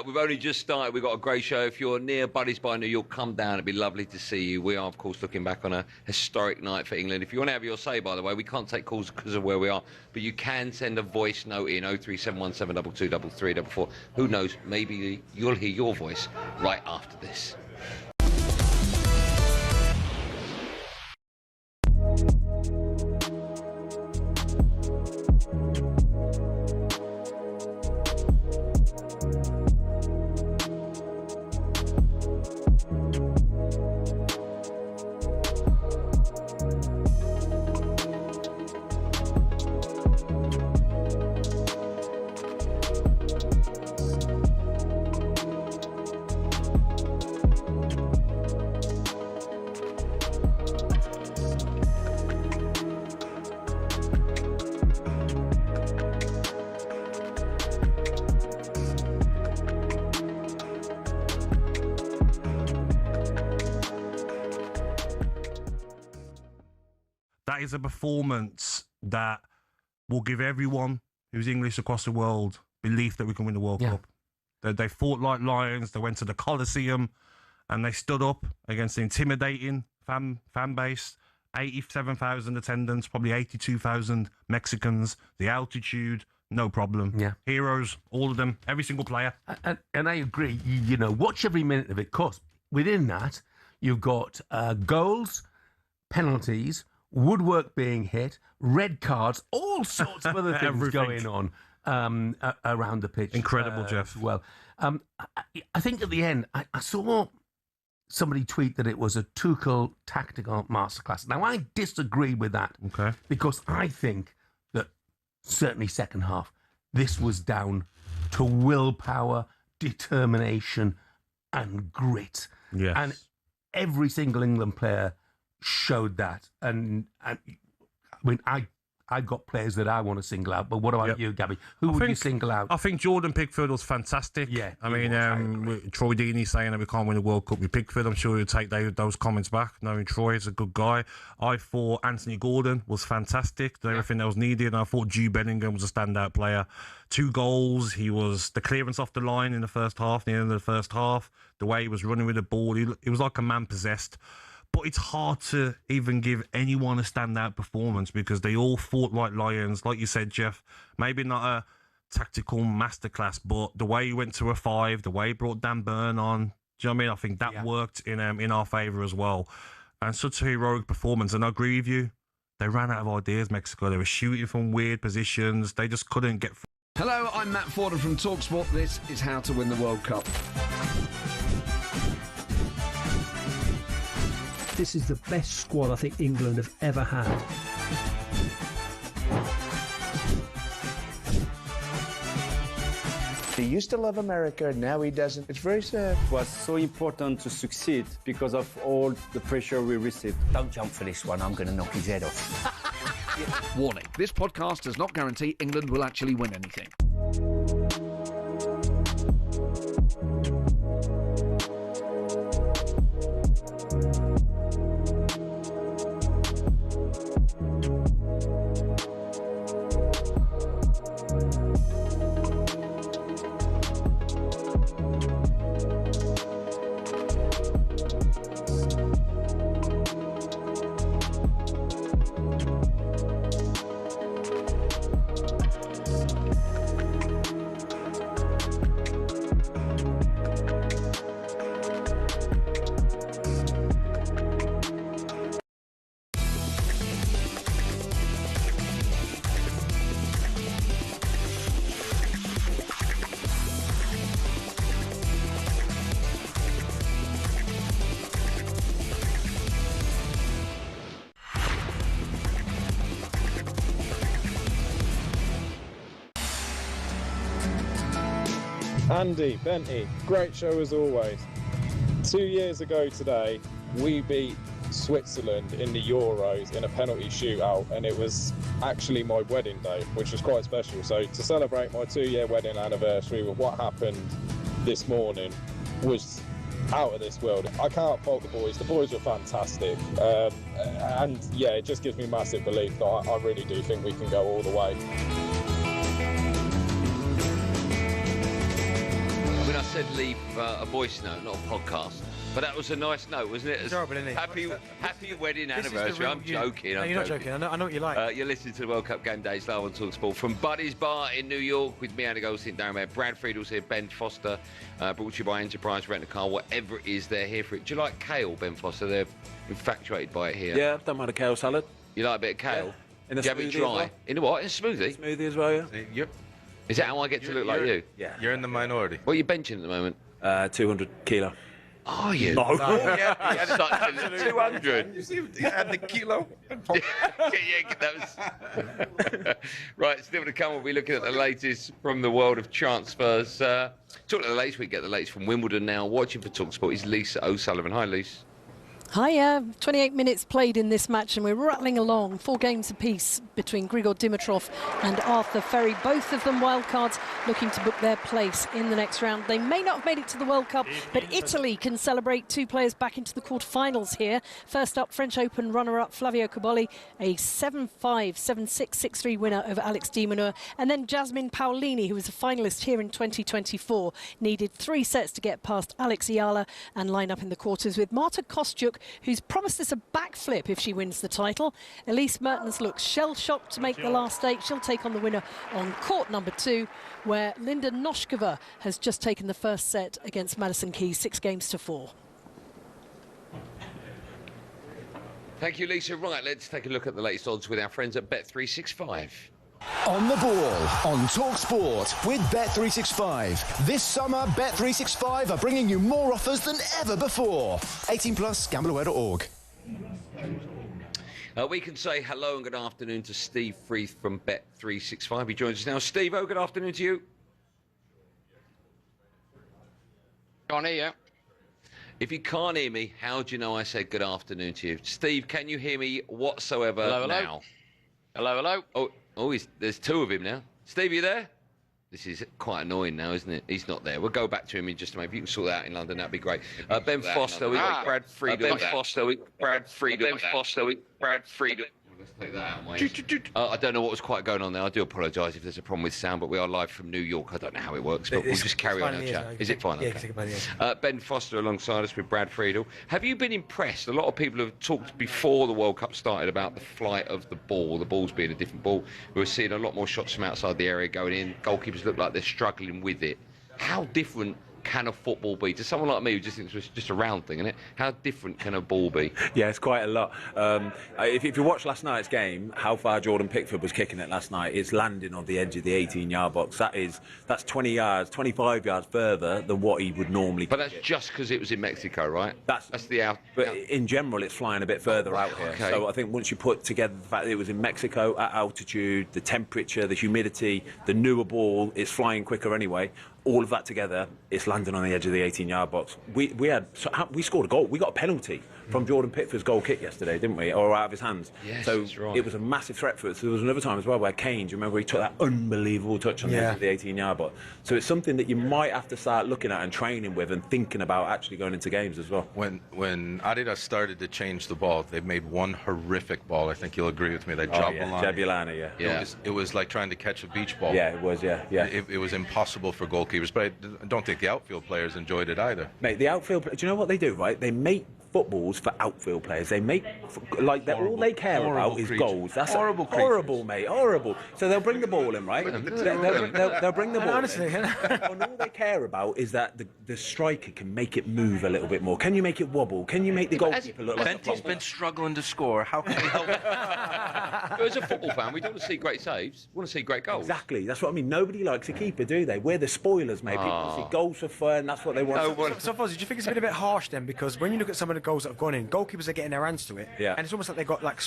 We've only just started. We've got a great show. If you're near Buddies by New York, come down. It'd be lovely to see you. We are, of course, looking back on a historic night for England. If you want to have your say, by the way, we can't take calls because of where we are, but you can send a voice note in 03717223344. Who knows? Maybe you'll hear your voice right after this. That is a performance that will give everyone who's English across the world belief that we can win the World Cup. They fought like lions. They went to the Coliseum and they stood up against the intimidating fan base. 87,000 attendants, probably 82,000 Mexicans. The altitude, no problem. Yeah. Heroes, all of them, every single player. And I agree. You know, watch every minute of it, because within that, you've got goals, penalties, woodwork being hit, red cards, all sorts of other things going on around the pitch. Incredible, Jeff. Well, I think at the end, I saw somebody tweet that it was a Tuchel tactical masterclass. Now, I disagree with that. Okay. Because I think that certainly second half, this was down to willpower, determination, and grit. Yes. And every single England player showed that. And I mean, I've got players that I want to single out, but what about you, Gabby? Who would you single out? I think Jordan Pickford was fantastic. Yeah, I mean, Troy Deeney saying that we can't win the World Cup with Pickford. I'm sure he'll take those comments back, knowing Troy is a good guy. I thought Anthony Gordon was fantastic, did everything that was needed. And I thought Jude Bellingham was a standout player. 2 goals. He was the clearance off the line in the first half, near the end of the first half. The way he was running with the ball, he was like a man possessed. But it's hard to even give anyone a standout performance because they all fought like lions. Like you said, Jeff, maybe not a tactical masterclass, but the way he went to a 5, the way he brought Dan Burn on, do you know what I mean? I think that worked in our favour as well. And such a heroic performance. And I agree with you, they ran out of ideas, Mexico. They were shooting from weird positions. They just couldn't get... Hello, I'm Matt Fordham from talkSPORT. This is How to Win the World Cup. This is the best squad I think England have ever had. He used to love America, now he doesn't. It's very sad. It was so important to succeed because of all the pressure we received. Don't jump for this one, I'm going to knock his head off. Warning, this podcast does not guarantee England will actually win anything. Andy, Benty, great show as always. 2 years ago today, we beat Switzerland in the Euros in a penalty shootout, and it was actually my wedding day, which was quite special. So to celebrate my 2-year wedding anniversary with what happened this morning was out of this world. I can't fault the boys. The boys were fantastic. And yeah, it just gives me massive belief that I really do think we can go all the way. I mean, I said leave a voice note, not a podcast. But that was a nice note, wasn't it? It's horrible, isn't it? Happy wedding anniversary. I'm joking. No, you're not joking. I know what you like. You're listening to the World Cup Game Days live on talkSPORT from Buddy's Bar in New York with me, Andy Goldstein Darren Bent. Brad Friedel's here, Ben Foster, brought to you by Enterprise Rent a Car. Whatever it is, they're here for it. Do you like kale, Ben Foster? They're infatuated by it here. Yeah, I've done my kale salad. You like a bit of kale? Yeah. In a Do you have it smoothie dry? as well? In a what? In a smoothie? Smoothie as well, yeah. Yep. Is that how I get to look like you? Yeah. You're in the minority. What are you benching at the moment? 200 kilo. Are you? No. Yeah, 200. You see, you had the kilo. That was... Right, still to come, we'll be looking at the latest from the world of transfers. Talking to the latest, we get the latest from Wimbledon now. Watching for talkSPORT is Lisa O'Sullivan. Hi, Lisa. Hi, 28 minutes played in this match and we're rattling along. 4 games apiece between Grigor Dimitrov and Arthur Ferry. Both of them wildcards looking to book their place in the next round. They may not have made it to the World Cup, but Italy can celebrate 2 players back into the quarterfinals here. First up, French Open runner-up Flavio Cobolli, a 7-5, 7-6, 6-3 winner over Alex de Minaur. And then Jasmine Paolini, who was a finalist here in 2024, needed 3 sets to get past Alex Ayala and line up in the quarters with Marta Kostyuk, who's promised us a backflip if she wins the title. Elise Mertens looks shell-shocked to make the last 8. She'll take on the winner on court number 2, where Linda Noskova has just taken the first set against Madison Keys, 6-4. Thank you, Lisa. Right, let's take a look at the latest odds with our friends at Bet365. On the ball on talkSPORT with Bet365. This summer, Bet365 are bringing you more offers than ever before. 18 plus, gambleaware.org. We can say hello and good afternoon to Steve Freeth from Bet365. He joins us now. Steve, good afternoon to you. Can't hear you. If you can't hear me, how do you know I said good afternoon to you? Steve, can you hear me whatsoever now? Hello. Oh, there's 2 of him now. Steve, you there? This is quite annoying now, isn't it? He's not there. We'll go back to him in just a moment. If you can sort that out in London, that'd be great. Ben Foster, we've got Brad Friedel. Brad Friedel. Let's take that out, mate. I don't know what was quite going on there. I do apologise if there's a problem with sound, but we are live from New York. I don't know how it works, but we'll just carry on our chat. Is it fine? Yeah, okay. Ben Foster alongside us with Brad Friedel. Have you been impressed? A lot of people have talked before the World Cup started about the flight of the balls being a different ball. We were seeing a lot more shots from outside the area going in. Goalkeepers look like they're struggling with it. How different can a football be? To someone like me who just thinks it's just a round thing, isn't it? How different can a ball be? Yeah, it's quite a lot. If you watch last night's game, how far Jordan Pickford was kicking it last night, it's landing on the edge of the 18-yard box. That's 20 yards, 25 yards further than what he would normally. But that's just because it was in Mexico, right? That's the out. But in general, it's flying a bit further out here. Okay. So I think once you put together the fact that it was in Mexico at altitude, the temperature, the humidity, the newer ball, it's flying quicker anyway. All of that together, it's landing on the edge of the 18-yard box. We scored a goal. We got a penalty from Jordan Pickford's goal kick yesterday, didn't we? Or out of his hands. Yes, so that's right. it was a massive threat for us. There was another time as well where Kane, do you remember he took that unbelievable touch on the edge of the 18-yard box? So it's something that you might have to start looking at and training with and thinking about actually going into games as well. When Adidas started to change the ball, they made one horrific ball. I think you'll agree with me. They dropped Jabulani, It was like trying to catch a beach ball. Yeah, it was, yeah. It was impossible for goalkeepers, but I don't think the outfield players enjoyed it either. Mate, the outfield, do you know what they do, right? They make footballs for outfield players. They make, like, all they care about is goals. That's horrible, mate, horrible. So they'll bring the ball in, right? They'll bring the ball honestly, in. And all they care about is that the striker can make it move a little bit more. Can you make it wobble? Can you make the goalkeeper look like a Bent has been struggling to score. How can we help? But as a football fan, we don't want to see great saves. We want to see great goals. Exactly. That's what I mean. Nobody likes a keeper, do they? We're the spoilers, mate. People see goals for fun. That's what they want. So Fozzie, do you think it's been a bit harsh then? Because when you look at some of the goals that have gone in, goalkeepers are getting their hands to it, and it's almost like they've got like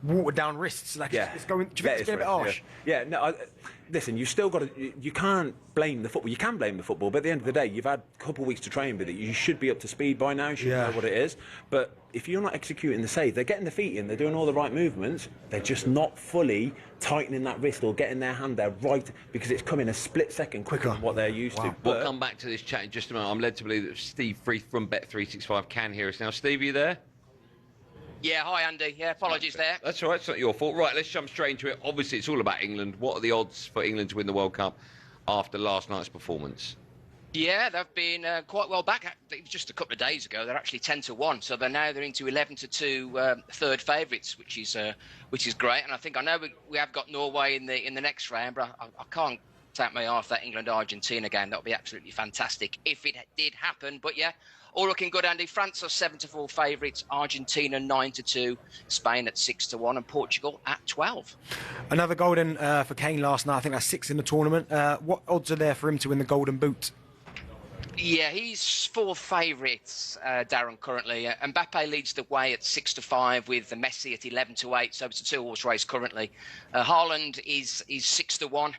watered down wrists. Like it's going. Do you think it's been a bit harsh? Yeah. No. Listen, you've still got to. You can't blame the football. You can blame the football, but at the end of the day, you've had a couple of weeks to train with it. You should be up to speed by now. You should know what it is. But if you're not executing the save, they're getting the feet in. They're doing all the right movements. They're just not fully tightening that wrist or getting their hand there right, because it's coming a split second quicker than what they're used to. We'll come back to this chat in just a moment. I'm led to believe that Steve Freeth from Bet365 can hear us now. Steve, are you there? Yeah, hi Andy. Yeah, apologies there. That's all right, it's not your fault. Right, let's jump straight into it. Obviously, it's all about England. What are the odds for England to win the World Cup after last night's performance? Yeah, they've been quite well back. Just a couple of days ago, they're actually 10-1, so they're into 11-2 third favourites, which is great. And I know we have got Norway in the next round, but I can't take my eye off that England-Argentina game. That would be absolutely fantastic if it did happen. But yeah, all looking good, Andy. France are 7-4 favourites, Argentina 9-2, Spain at 6-1, and Portugal at 12. Another golden for Kane last night. I think that's 6 in the tournament. What odds are there for him to win the Golden Boot? Yeah, he's fourth favourite, Darren, currently. Mbappe leads the way at 6-5 with Messi at 11-8, so it's a two-horse race currently. Haaland is 6-1,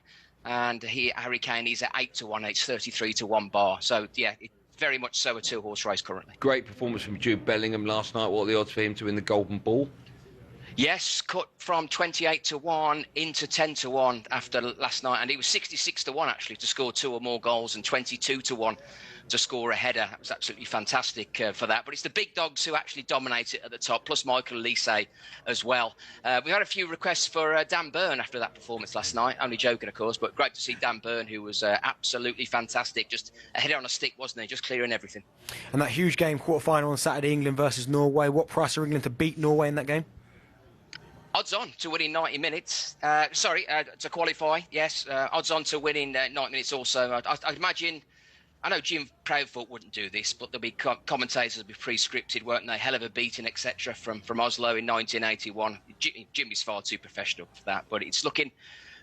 and Harry Kane is at 8-1. It's 33-1 bar. So yeah, very much so a two-horse race currently. Great performance from Jude Bellingham last night. What are the odds for him to win the Golden Ball? Yes, cut from 28-1 into 10-1 after last night, and it was 66-1 actually to score 2 or more goals, and 22-1 to score a header. That was absolutely fantastic for that. But it's the big dogs who actually dominate it at the top, plus Michael Olise as well. We had a few requests for Dan Burn after that performance last night. Only joking, of course, but great to see Dan Burn, who was absolutely fantastic. Just a header on a stick, wasn't he? Just clearing everything. And that huge game, quarter-final on Saturday, England versus Norway. What price are England to beat Norway in that game? Odds on to winning 90 minutes. To qualify, yes. Odds on to winning 90 minutes also. I'd imagine, I know Jim Proudfoot wouldn't do this, but there'll be commentators will be pre-scripted, weren't they? Hell of a beating, etc. from Oslo in 1981. Jim is far too professional for that, but it's looking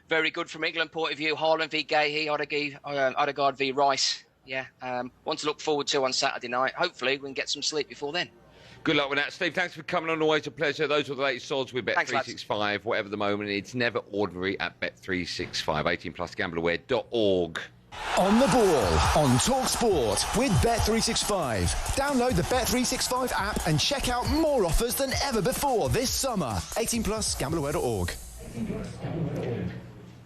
very good from England point of view. Haaland v Gahey, Odegaard v Rice. Yeah, one to look forward to on Saturday night. Hopefully we can get some sleep before then. Good luck with that, Steve. Thanks for coming on. Always a pleasure. Those were the latest odds with Bet365. Whatever the moment, it's never ordinary at Bet365. 18+ gambleaware.org. On the ball on talkSPORT with Bet365. Download the Bet365 app and check out more offers than ever before this summer. 18+ gambleaware.org.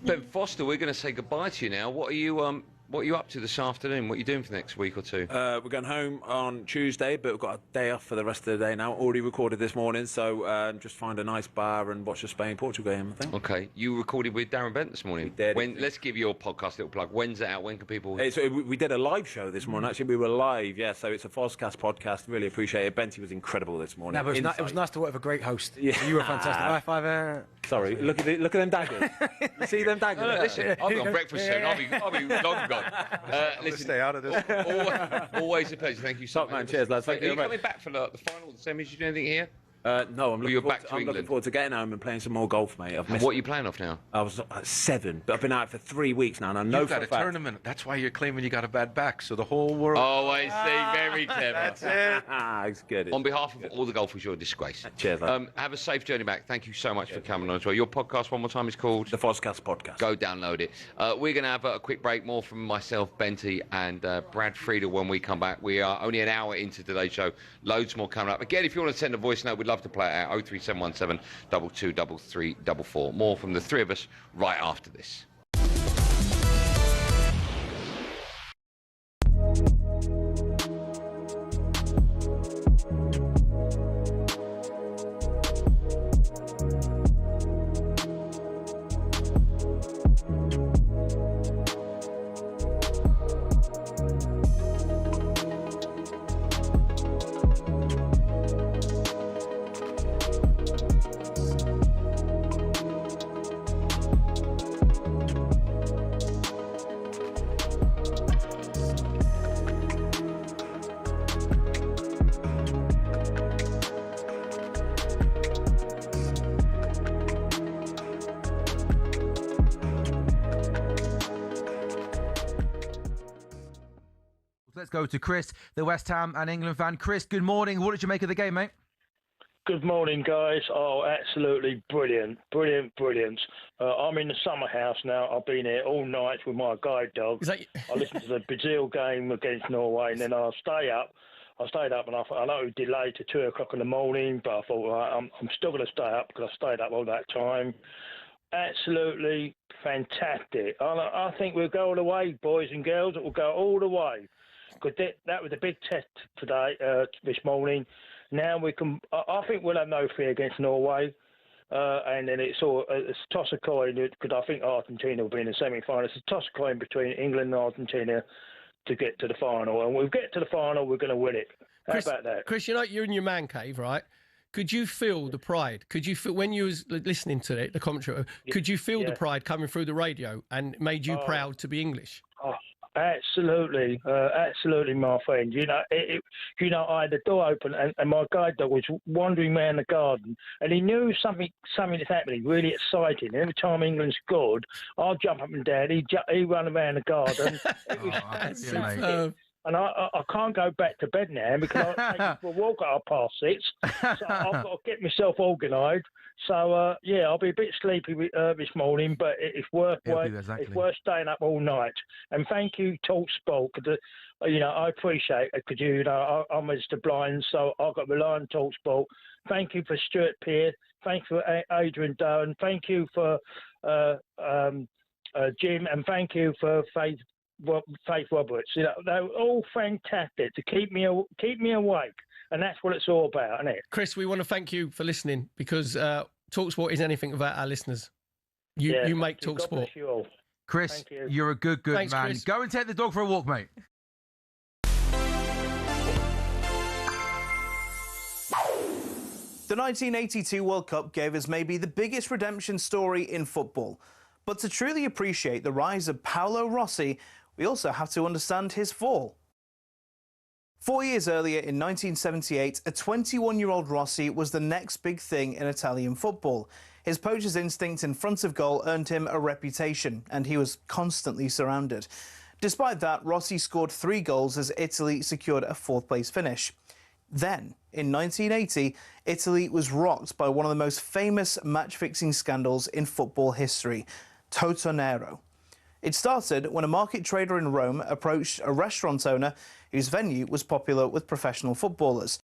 Ben Foster, we're going to say goodbye to you now. What are you up to this afternoon? What are you doing for the next week or two? We're going home on Tuesday, but we've got a day off for the rest of the day now. Already recorded this morning, so just find a nice bar and watch the Spain-Portugal game, I think. Okay. You recorded with Darren Bent this morning? We did. Let's give your podcast a little plug. When's it out? When can people... we did a live show this morning, actually. We were live, yeah, so it's a Fozcast podcast. Really appreciate it. Benty was incredible this morning. No, but it was nice to work with a great host. Yeah. You were fantastic. High five. Sorry, look at them daggers. You see them daggers? Listen, I'll be on breakfast soon. I'll be long gone. Listen, stay out of this. Always a pleasure. Thank you so much. Man, cheers, lads. Thank Are you you very coming back for the final, the semis? You do anything here? No, I'm you're back to I'm looking England. forward to getting home and playing some more golf, mate. I've missed What are you playing off now? I was at 7, but I've been out for 3 weeks now, and I know You've for got a a fact. tournament. That's why you're claiming you got a bad back. So the whole world. Oh, I see. Very clever. That's it. It's good. On behalf of all the golfers, you're a disgrace. Cheers, lad. Have a safe journey back. Thank you so much for coming on as well. Your podcast, one more time, is called? The Foscast Podcast. Go download it. We're going to have a quick break. More from myself, Benty, and Brad Friedel when we come back. We are only an hour into today's show. Loads more coming up. Again, if you want to send a voice note, we'd love to play it out. 03717 223344. More from the three of us right after this. Let's go to Chris, the West Ham and England fan. Chris, good morning. What did you make of the game, mate? Good morning, guys. Oh, absolutely brilliant. Brilliant. I'm in the summer house now. I've been here all night with my guide dog. I listened to the Brazil game against Norway, and then I stayed up and I thought, I know it was delayed to 2 o'clock in the morning, but I thought, right, I'm still going to stay up because I stayed up all that time. Absolutely fantastic. I think we'll go all the way, boys and girls. It will go all the way. Because that was a big test today, this morning. Now we can. I think we'll have no fear against Norway, and then it's a toss of coin because I think Argentina will be in the semi-final. It's a toss of coin between England and Argentina to get to the final, and when we get to the final, we're going to win it. How about that? Chris, you know you're in your man cave, right? Could you feel the pride? Could you feel when you was listening to it, the commentary? Could you feel the pride coming through the radio and made you proud to be English? Oh, absolutely, my friend. You know, I had the door open and my guide dog was wandering around the garden, and he knew something is happening, really exciting. Every time England scored, I'd jump up and down. He'd run around the garden. It was fantastic. And I can't go back to bed now because I take for a walk at 6:30. So I've got to get myself organised. So I'll be a bit sleepy this morning, but it's worth It's worth staying up all night. And thank you, talkSPORT, because I appreciate it because I'm Mr. Blind, so I've got to rely on talkSPORT. Thank you for Stuart Pearce. Thank you for Adrian Doan. Thank you for Jim, and thank you for Faith Roberts. They're all fantastic to keep me awake, and that's what it's all about, isn't it? Chris, we want to thank you for listening because talkSPORT is anything without our listeners. You make talkSPORT. God bless you all. Chris, you're a good Thanks, man. Chris. Go and take the dog for a walk, mate. The 1982 World Cup gave us maybe the biggest redemption story in football. But to truly appreciate the rise of Paolo Rossi, we also have to understand his fall. 4 years earlier, in 1978, a 21-year-old Rossi was the next big thing in Italian football. His poacher's instinct in front of goal earned him a reputation, and he was constantly surrounded. Despite that, Rossi scored 3 goals as Italy secured a 4th-place finish. Then, in 1980, Italy was rocked by one of the most famous match-fixing scandals in football history, Toto Nero. It started when a market trader in Rome approached a restaurant owner whose venue was popular with professional footballers.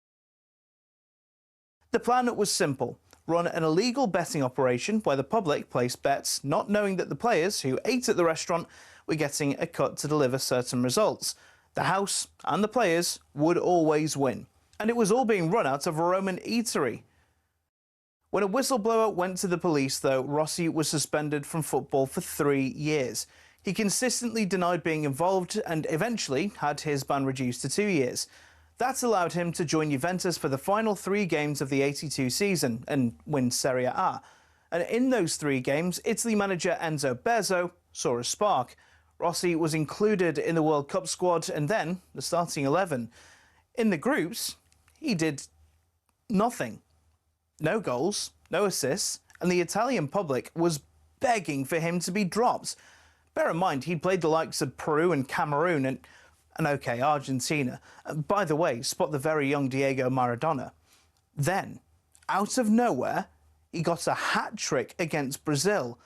The plan was simple: run an illegal betting operation where the public placed bets, not knowing that the players who ate at the restaurant were getting a cut to deliver certain results. The house and the players would always win. And it was all being run out of a Roman eatery. When a whistleblower went to the police, though, Rossi was suspended from football for 3 years. He consistently denied being involved and eventually had his ban reduced to 2 years. That allowed him to join Juventus for the final 3 games of the 82 season and win Serie A. And in those 3 games, Italy manager Enzo Bezzo saw a spark. Rossi was included in the World Cup squad and then the starting 11. In the groups, he did nothing. No goals, no assists, and the Italian public was begging for him to be dropped. Bear in mind, he'd played the likes of Peru and Cameroon and OK, Argentina. By the way, spot the very young Diego Maradona. Then, out of nowhere, he got a hat-trick against Brazil,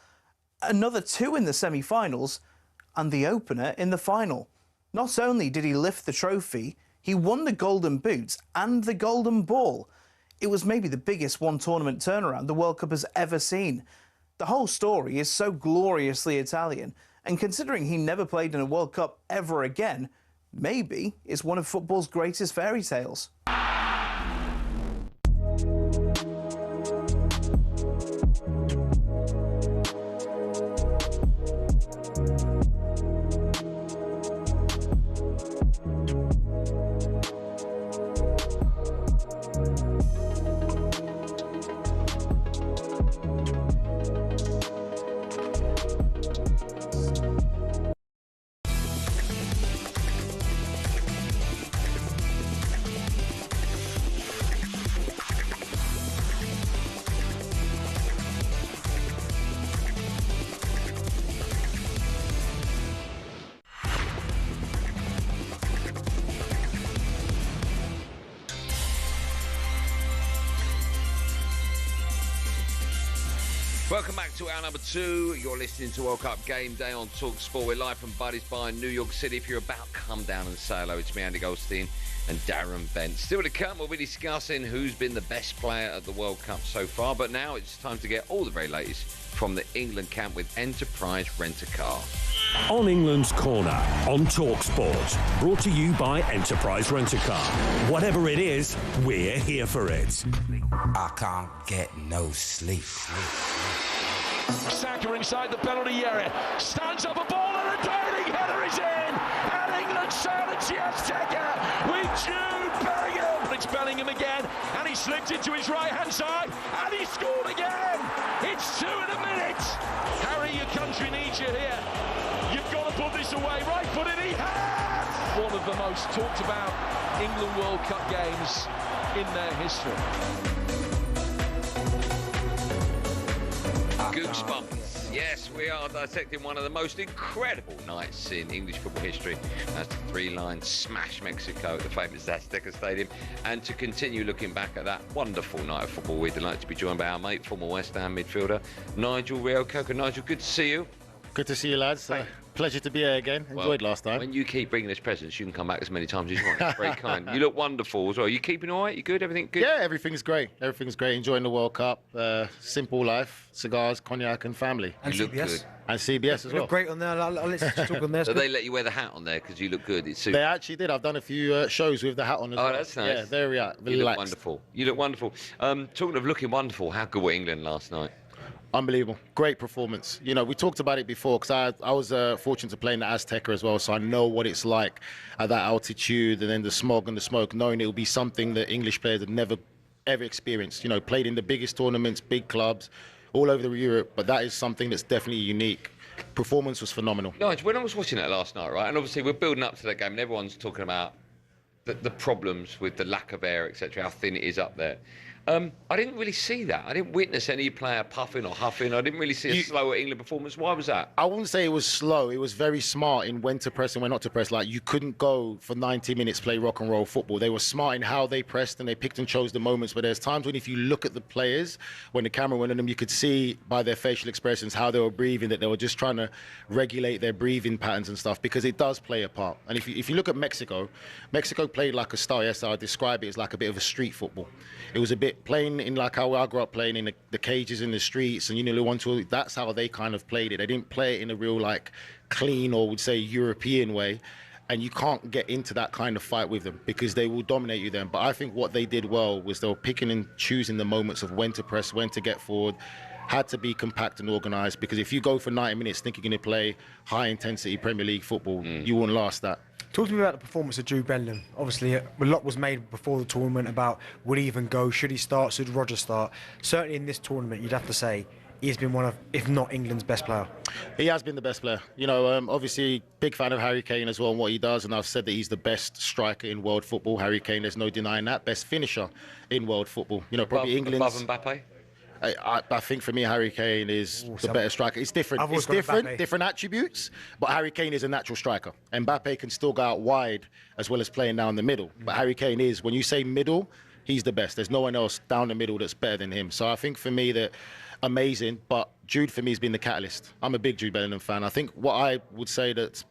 another 2 in the semi-finals, and the opener in the final. Not only did he lift the trophy, he won the Golden Boot and the Golden Ball. It was maybe the biggest one-tournament turnaround the World Cup has ever seen. The whole story is so gloriously Italian, and considering he never played in a World Cup ever again, maybe it's one of football's greatest fairy tales. Welcome back to hour number 2. You're listening to World Cup Game Day on talkSPORT. We're live from Buddy's Bar in New York City. If you're about, come down and say hello. It's me, Andy Goldstein, and Darren Bent. Still to come, we'll be discussing who's been the best player at the World Cup so far. But now it's time to get all the very latest from the England camp with Enterprise Rent-A-Car. On England's Corner on talkSPORT. Brought to you by Enterprise Rent-A-Car. Whatever it is, we're here for it. I can't get no sleep. Saka inside the penalty area, stands up a ball and a diving header is in, and England silence Azteca with Jude Bellingham. It's Bellingham again, and he slipped into his right-hand side, and he scored again. It's 2 in a minute. Harry, your country needs you here. You've got to put this away. Right foot, and he has. One of the most talked about England World Cup games in their history. Goosebumps. Yes, we are dissecting one of the most incredible nights in English football history. That's the 3-line smash Mexico at the famous Azteca Stadium. And to continue looking back at that wonderful night of football, we'd like to be joined by our mate, former West Ham midfielder, Nigel Reo-Coker. Nigel, good to see you. Good to see you, lads. Pleasure to be here again. Enjoyed last time. When you keep bringing us presents, you can come back as many times as you want. It's very kind. You look wonderful as well. You keeping all right? You good? Everything good? Yeah, everything's great. Everything's great. Enjoying the World Cup. Simple life, cigars, cognac and family. And you look CBS. good. And CBS as You well. look great on there. I'll let you talk on there. So they let you wear the hat on there because you look good. It's They actually did. I've done a few shows with the hat on as well. Oh, that's nice. Yeah, very relaxed. You look wonderful. You look wonderful. Talking of looking wonderful, how good were England last night? Unbelievable. Great performance. You know, we talked about it before because I was fortunate to play in the Azteca as well, so I know what it's like at that altitude and then the smog and the smoke, knowing it will be something that English players had never, ever experienced. You know, played in the biggest tournaments, big clubs, all over Europe, but that is something that's definitely unique. Performance was phenomenal. Nigel, when I was watching that last night, right, and obviously we're building up to that game and everyone's talking about the problems with the lack of air, etc., how thin it is up there. I didn't really see that. I didn't witness any player puffing or huffing. I didn't really see a slower England performance. Why was that? I wouldn't say it was slow. It was very smart in when to press and when not to press. Like, you couldn't go for 90 minutes play rock and roll football. They were smart in how they pressed and they picked and chose the moments. But there's times when if you look at the players, when the camera went on them, you could see by their facial expressions how they were breathing, that they were just trying to regulate their breathing patterns and stuff, because it does play a part. And if you look at Mexico, Mexico played like a style. Yes, I would describe it as like a bit of a street football. It was a bit playing in like how I grew up playing in the cages in the streets, and, you know, the 1-2. That's how they kind of played it. They didn't play it in a real like clean or would say European way, and you can't get into that kind of fight with them because they will dominate you then. But I think what they did well was they were picking and choosing the moments of when to press, when to get forward. Had to be compact and organised, because if you go for 90 minutes thinking you're going to play high intensity Premier League football, you won't last that. Talk to me about the performance of Jude Bellingham. Obviously, a lot was made before the tournament about would he even go, should he start, should Roger start. Certainly in this tournament, you'd have to say he's been one of, if not England's best player. He has been the best player. You know, obviously, big fan of Harry Kane as well and what he does. And I've said that he's the best striker in world football. Harry Kane, there's no denying that. Best finisher in world football. You know, probably England's... Above Mbappe? I think for me, Harry Kane is the better striker. It's different. It's different attributes, but Harry Kane is a natural striker. Mbappe can still go out wide as well as playing down the middle. But Harry Kane is, when you say middle, he's the best. There's no one else down the middle that's better than him. So I think for me that amazing, but Jude for me has been the catalyst. I'm a big Jude Bellingham fan. I think what I would say that's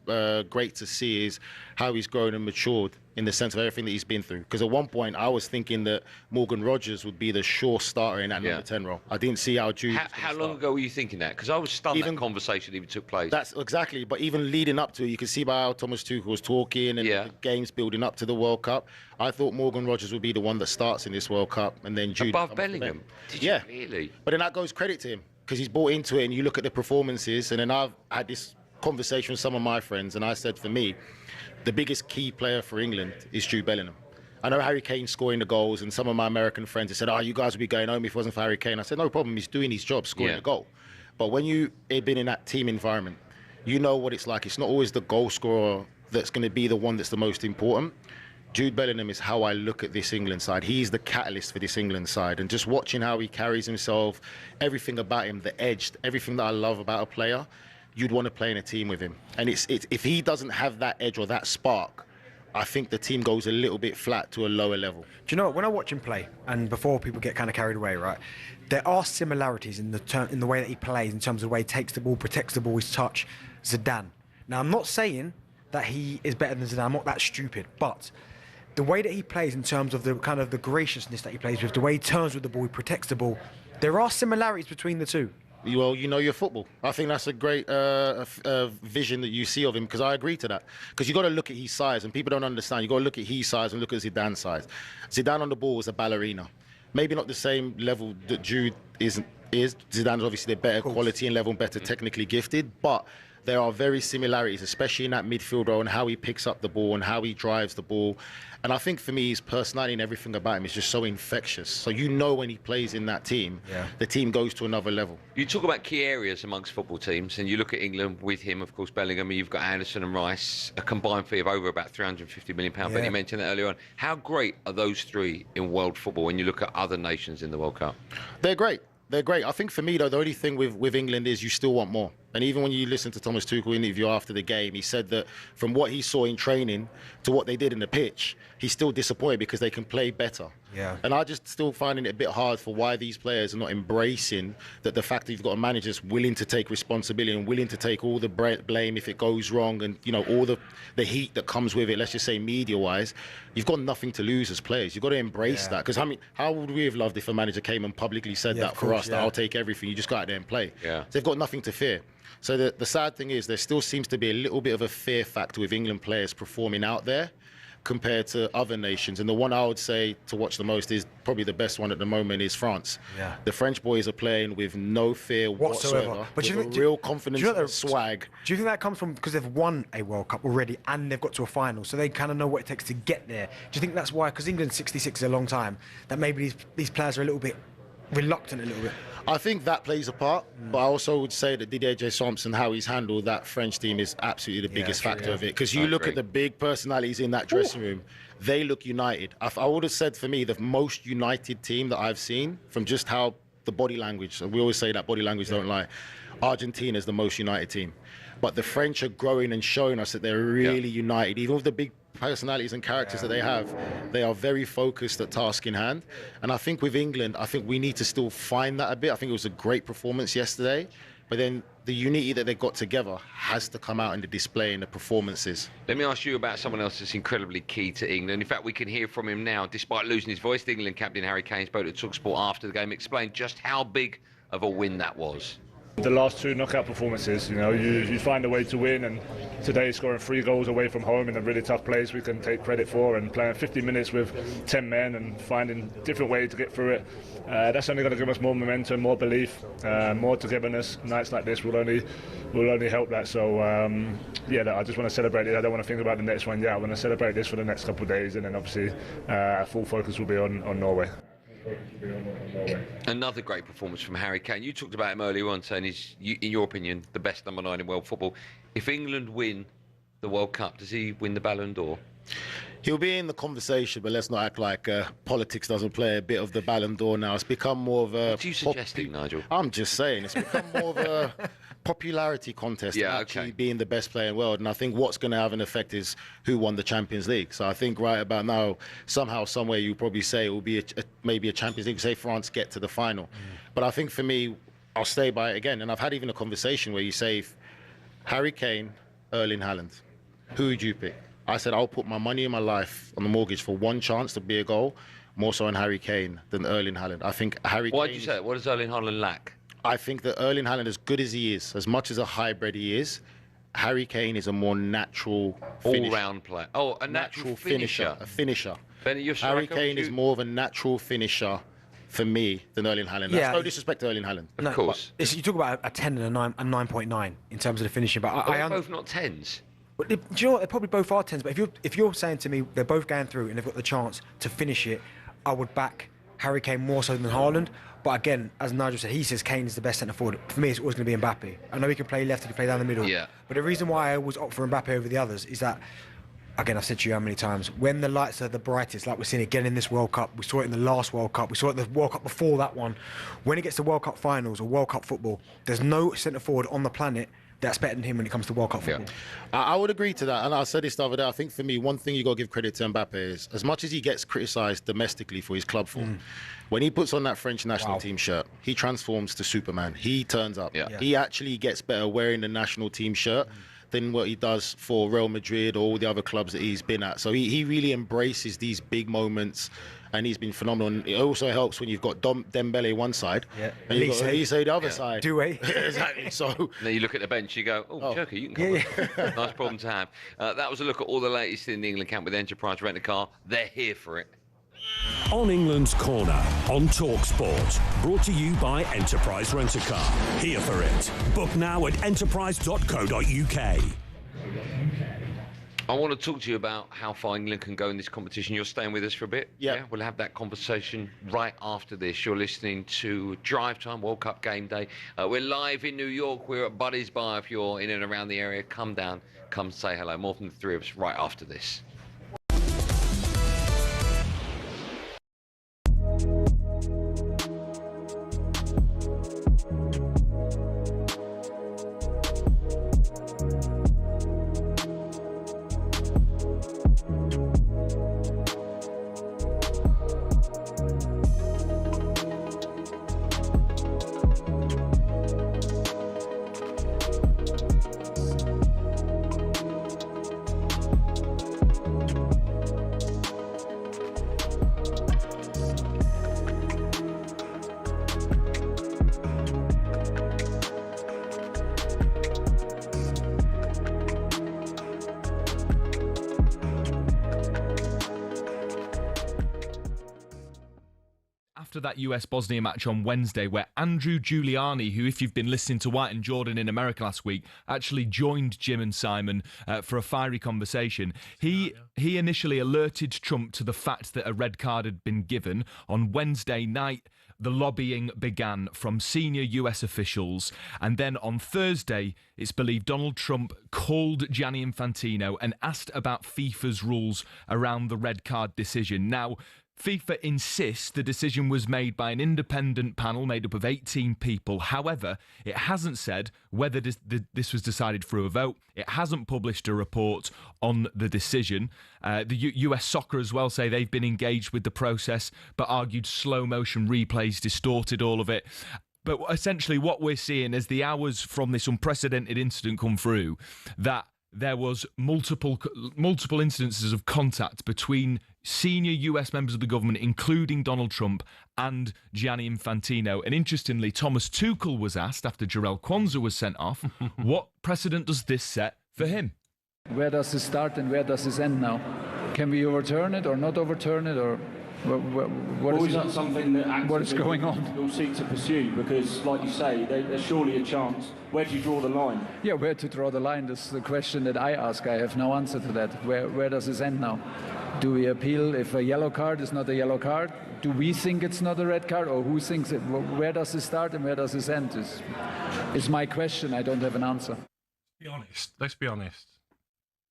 great to see is how he's grown and matured in the sense of everything that he's been through. Because at one point I was thinking that Morgan Rogers would be the sure starter in that number 10 role. I didn't see how Jude. How long ago were you thinking that? Because I was stunned that conversation even took place. That's exactly. But even leading up to it, you can see by how Thomas Tuchel was talking and the games building up to the World Cup. I thought Morgan Rogers would be the one that starts in this World Cup, and then Jude above Bellingham. Did you really? But then that goes credit to him because he's bought into it. And you look at the performances, and then I've had this conversation with some of my friends, and I said for me, the biggest key player for England is Jude Bellingham. I know Harry Kane scoring the goals, and some of my American friends have said, "Oh, you guys would be going home if it wasn't for Harry Kane." I said, "No problem. He's doing his job, scoring the goal." But when you've been in that team environment, you know what it's like. It's not always the goal scorer that's going to be the one that's the most important. Jude Bellingham is how I look at this England side. He's the catalyst for this England side. And just watching how he carries himself, everything about him, the edge, everything that I love about a player, you'd want to play in a team with him. And it's if he doesn't have that edge or that spark, I think the team goes a little bit flat to a lower level. Do you know what? When I watch him play, and before people get kind of carried away, right, there are similarities in the way that he plays, in terms of the way he takes the ball, protects the ball, his touch. Zidane. Now, I'm not saying that he is better than Zidane. I'm not that stupid, but the way that he plays in terms of the kind of the graciousness that he plays with, the way he turns with the ball, he protects the ball, there are similarities between the two. Well, you know your football. I think that's a great vision that you see of him, because I agree to that. Because you got to look at his size, and people don't understand. You got to look at his size and look at Zidane's size. Zidane on the ball is a ballerina. Maybe not the same level that Jude is. Zidane's obviously the better quality and level, better technically gifted, but there are very similarities, especially in that midfield role and how he picks up the ball and how he drives the ball. And I think for me, his personality and everything about him is just so infectious. So you know when he plays in that team, the team goes to another level. You talk about key areas amongst football teams, and you look at England with him, of course, Bellingham, you've got Anderson and Rice, a combined fee of over about £350 million. But you mentioned that earlier on. How great are those three in world football when you look at other nations in the World Cup? They're great. They're great. I think for me, though, the only thing with England is you still want more. And even when you listen to Thomas Tuchel interview after the game, he said that from what he saw in training to what they did in the pitch, he's still disappointed because they can play better. Yeah. And I just still finding it a bit hard for why these players are not embracing that the fact that you've got a manager that's willing to take responsibility and willing to take all the blame if it goes wrong, and you know all the heat that comes with it. Let's just say media-wise, you've got nothing to lose as players. You've got to embrace that, because I mean, how would we have loved if a manager came and publicly said that for us? That I'll take everything. You just go out there and play. Yeah. So they've got nothing to fear. So the sad thing is there still seems to be a little bit of a fear factor with England players performing out there compared to other nations. And the one I would say to watch the most is probably the best one at the moment is France. Yeah. The French boys are playing with no fear whatsoever. But with real confidence and swag. Do you think that comes from because they've won a World Cup already and they've got to a final, so they kind of know what it takes to get there? Do you think that's why, because England 66 is a long time, that maybe these players are a little bit reluctant a little bit? I think that plays a part, but I also would say that Didier Deschamps and how he's handled that French team is absolutely the biggest factor of it. Because you look at the big personalities in that dressing room, they look united. I would have said for me the most united team that I've seen, from just how the body language, we always say that body language don't lie, Argentina is the most united team. But the French are growing and showing us that they're really united, even with the big personalities and characters that they have. They are very focused at task in hand. And I think with England, I think we need to still find that a bit. I think it was a great performance yesterday, but then the unity that they got together has to come out in the display and the performances. Let me ask you about someone else that's incredibly key to England. In fact, we can hear from him now. Despite losing his voice, the England captain Harry Kane spoke to talkSPORT after the game, explained just how big of a win that was. The last two knockout performances, you know, you find a way to win, and today scoring 3 goals away from home in a really tough place we can take credit for, and playing 50 minutes with 10 men and finding different ways to get through it. That's only going to give us more momentum, more belief, more togetherness. Nights like this will only help that. So I just want to celebrate it. I don't want to think about the next one yet. I want to celebrate this for the next couple of days, and then obviously full focus will be on Norway. Another great performance from Harry Kane. You talked about him earlier on, saying he's, in your opinion, the best number 9 in world football. If England win the World Cup, does he win the Ballon d'Or? He'll be in the conversation, but let's not act like politics doesn't play a bit of the Ballon d'Or now. It's become more of a... What are you suggesting, Nigel? I'm just saying, it's become more of a popularity contest than actually being the best player in the world. And I think what's going to have an effect is who won the Champions League. So I think right about now, somehow, somewhere, you'll probably say it will be maybe a Champions League, say France get to the final. But I think for me, I'll stay by it again. And I've had even a conversation where you say, Harry Kane, Erling Haaland, who would you pick? I said, I'll put my money and my life on the mortgage for one chance to be a goal, more so on Harry Kane than Erling Haaland. I think Harry Kane... Why did you say that? What does Erling Haaland lack? I think that Erling Haaland, as good as he is, as much as a hybrid he is, Harry Kane is a more natural all-round player. Oh, a natural finisher. A finisher. Benny, Harry Kane is more of a natural finisher for me than Erling Haaland. That's no disrespect to Erling Haaland. Of course. You talk about a 10 and a 9.9 in terms of the finishing, but they're both not 10s. But do you know what? They probably both are 10s. But if you're saying to me they're both going through and they've got the chance to finish it, I would back Harry Kane more so than Haaland. But again, as Nigel said, he says Kane is the best centre forward. For me, it's always going to be Mbappe. I know he can play left, he can play down the middle. Yeah. But the reason why I always opt for Mbappe over the others is that, again, I've said to you how many times, when the lights are the brightest, like we're seeing again in this World Cup, we saw it in the last World Cup, we saw it in the World Cup before that one, when it gets to World Cup finals or World Cup football, there's no centre forward on the planet that's better than him when it comes to World Cup football. I would agree to that, and I said this the other day. I think for me, one thing you got to give credit to Mbappe is, as much as he gets criticised domestically for his club form, when he puts on that French national team shirt, he transforms to Superman. He turns up. He actually gets better wearing the national team shirt than what he does for Real Madrid or all the other clubs that he's been at. So he really embraces these big moments, and he's been phenomenal. And it also helps when you've got Dembele one side and you've got Elise the other side. Exactly. So then you look at the bench, you go, Jerky, you can come. Nice problem to have. That was a look at all the latest in the England camp with Enterprise Rent a Car. They're here for it. On England's Corner on talkSPORT, brought to you by Enterprise Rent a Car. Here for it. Book now at enterprise.co.uk. I want to talk to you about how far England can go in this competition. You're staying with us for a bit? Yeah. We'll have that conversation right after this. You're listening to Drive Time, World Cup Game Day. We're live in New York. We're at Buddy's Bar. If you're in and around the area, come down, come say hello. More than the three of us right after this. After that US-Bosnia match on Wednesday, where Andrew Giuliani, who, if you've been listening to White and Jordan in America last week, actually joined Jim and Simon for a fiery conversation. He initially alerted Trump to the fact that a red card had been given. On Wednesday night, the lobbying began from senior US officials. And then on Thursday, it's believed Donald Trump called Gianni Infantino and asked about FIFA's rules around the red card decision. Now, FIFA insists the decision was made by an independent panel made up of 18 people. However, it hasn't said whether this was decided through a vote. It hasn't published a report on the decision. The US Soccer as well say they've been engaged with the process, but argued slow motion replays distorted all of it. But essentially what we're seeing as the hours from this unprecedented incident come through, that there was multiple instances of contact between senior US members of the government, including Donald Trump and Gianni Infantino. And interestingly, Thomas Tuchel was asked after Jarell Quansah was sent off, what precedent does this set for him? Where does this start and where does this end now? Can we overturn it or not overturn it? Or What is that something that what is going on? You'll seek to pursue? Because, like you say, there's surely a chance. Where do you draw the line? Yeah, where to draw the line is the question that I ask. I have no answer to that. Where does this end now? Do we appeal if a yellow card is not a yellow card? Do we think it's not a red card, or who thinks it? Where does this start and where does this end? Is my question. I don't have an answer. Be honest. Let's be honest.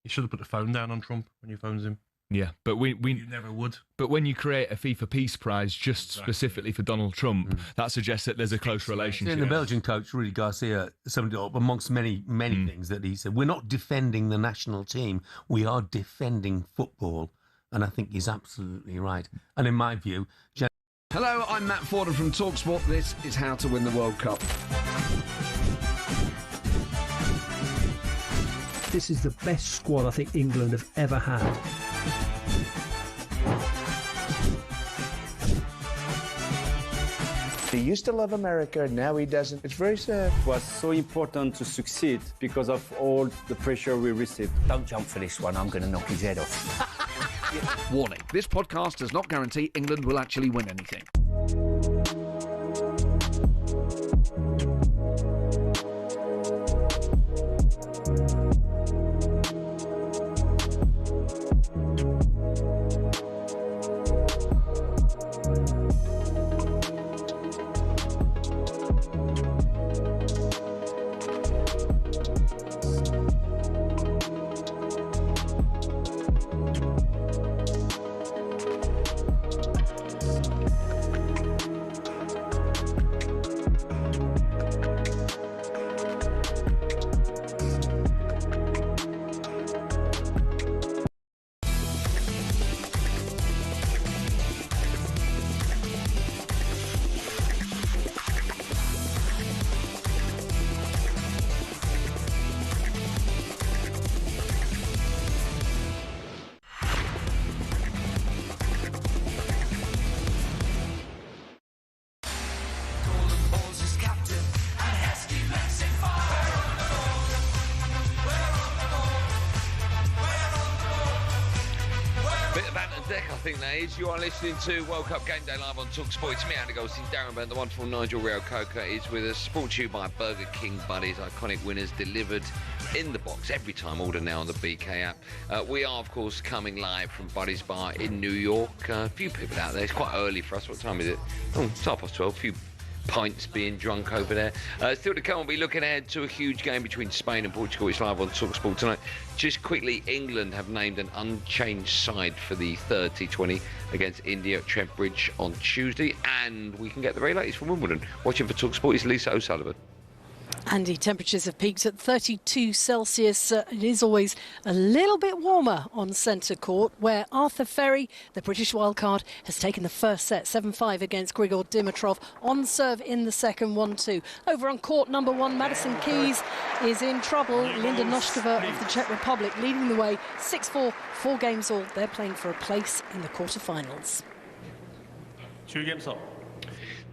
You should have put the phone down on Trump when you phones him. Yeah, but you never would. But when you create a FIFA Peace Prize just specifically for Donald Trump, that suggests that there's a close relationship. And the Belgian coach, Rudy Garcia, summed it up amongst many things that he said. We're not defending the national team. We are defending football. And I think he's absolutely right. And in my view... Hello, I'm Matt Forden from talkSPORT. This is How to Win the World Cup. This is the best squad I think England have ever had. He used to love America, now he doesn't. It's very sad. It was so important to succeed because of all the pressure we received. Don't jump for this one, I'm going to knock his head off. Warning, this podcast does not guarantee England will actually win anything. I think that is. You are listening to World Cup Game Day live on talkSPORT. It's me, Andy Goldstein Darren Bent. The wonderful Nigel Rio Coca is with us. Brought to you by Burger King Buddies. Iconic winners delivered in the box every time. Order now on the BK app. We are, of course, coming live from Buddies Bar in New York. A few people out there. It's quite early for us. What time is it? Oh, it's 12:30. A few pints being drunk over there. Still to come, we'll be looking ahead to a huge game between Spain and Portugal. It's live on talkSPORT tonight. Just quickly, England have named an unchanged side for the third T20 against India at Trent Bridge on Tuesday, and we can get the very latest from Wimbledon. Watching for talkSPORT is Lisa O'Sullivan. Andy, temperatures have peaked at 32 Celsius. It is always a little bit warmer on centre court, where Arthur Ferry, the British wildcard, has taken the first set, 7-5 against Grigor Dimitrov. On serve in the second, 1-2. Over on court number one, Madison Keys is in trouble. Linda Noskova of the Czech Republic leading the way, 6-4, 4 games all. They're playing for a place in the quarterfinals. 2 games up.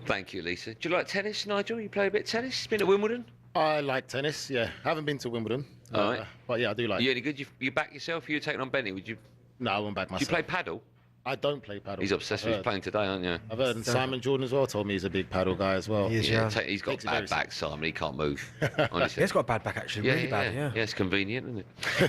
Thank you, Lisa. Do you like tennis, Nigel? You play a bit of tennis? Been at Wimbledon? I like tennis, yeah. Haven't been to Wimbledon. All right. But yeah, I do like it. You any good? You back yourself? You were taking on Benny, would you? No, I won't back myself. Do you play paddle? I don't play paddle. He's obsessed with playing today, aren't you? I've heard, and Simon Jordan as well told me he's a big paddle guy as well. He is, he's got a bad back, Simon. He can't move. Honestly. He's got a bad back, actually. Really bad, yeah. Yeah, it's convenient, isn't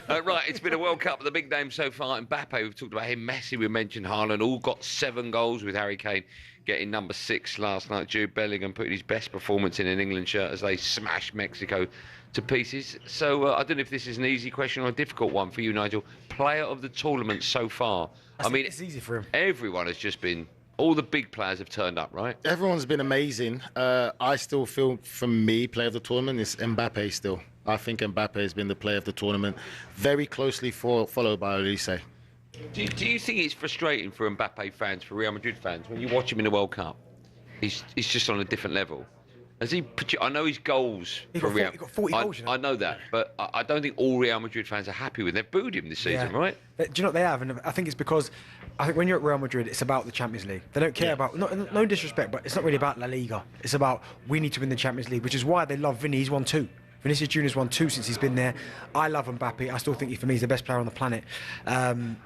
it? Right, it's been a World Cup. The big names so far. Mbappe, we've talked about him. Messi, we mentioned Haaland. All got 7 goals, with Harry Kane getting number 6 last night. Jude Bellingham putting his best performance in an England shirt as they smashed Mexico to pieces. So I don't know if this is an easy question or a difficult one for you, Nigel. Player of the tournament so far. I mean, it's easy for him. Everyone has just been... All the big players have turned up, right? Everyone's been amazing. I still feel, for me, player of the tournament is Mbappe still. I think Mbappe has been the player of the tournament, very closely followed by Olise. Do you think it's frustrating for Mbappe fans, for Real Madrid fans, when you watch him in the World Cup? He's just on a different level. Has he? I know his goals for Real. He got 40 goals. I know that, but I don't think all Real Madrid fans are happy with him. They've booed him this season, right? Do you know what they have? And I think it's because I think when you're at Real Madrid, it's about the Champions League. They don't care about, no disrespect, but it's not really about La Liga. It's about we need to win the Champions League, which is why they love Vinny. He's won 2. Vinicius Junior's won 2 since he's been there. I love Mbappe. I still think for me he's the best player on the planet. And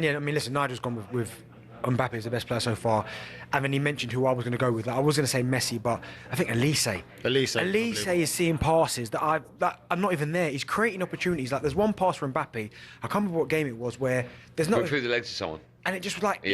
yeah, I mean, listen, Nigel's gone with Mbappe is the best player so far. And then he mentioned who I was going to go with. Like, I was going to say Messi, but I think Elise is seeing passes that I'm not even there. He's creating opportunities. Like, there's one pass from Mbappe. I can't remember what game it was where there's not through the legs of someone, and it just was like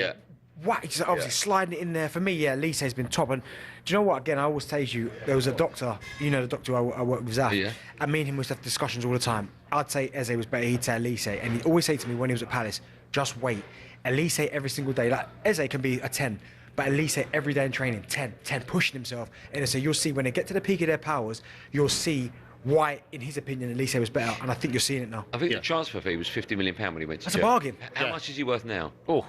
whack. He's obviously Yeah. sliding it in there. For me, yeah, Elise has been top. And do you know what? Again, I always tell you, there was a doctor. You know, the doctor I work with, Zaf. Yeah. And me and him used to have discussions all the time. I'd say Eze was better. He'd say Elise, and he'd always say to me when he was at Palace, just wait. Elise every single day. Like, Eze can be a 10, but Elise every day in training, 10, pushing himself. And so you'll see when they get to the peak of their powers, you'll see why, in his opinion, Elise was better. And I think you're seeing it now. I think the transfer fee was £50 million when he went to That's a Chelsea. bargain. How much is he worth now? Oh,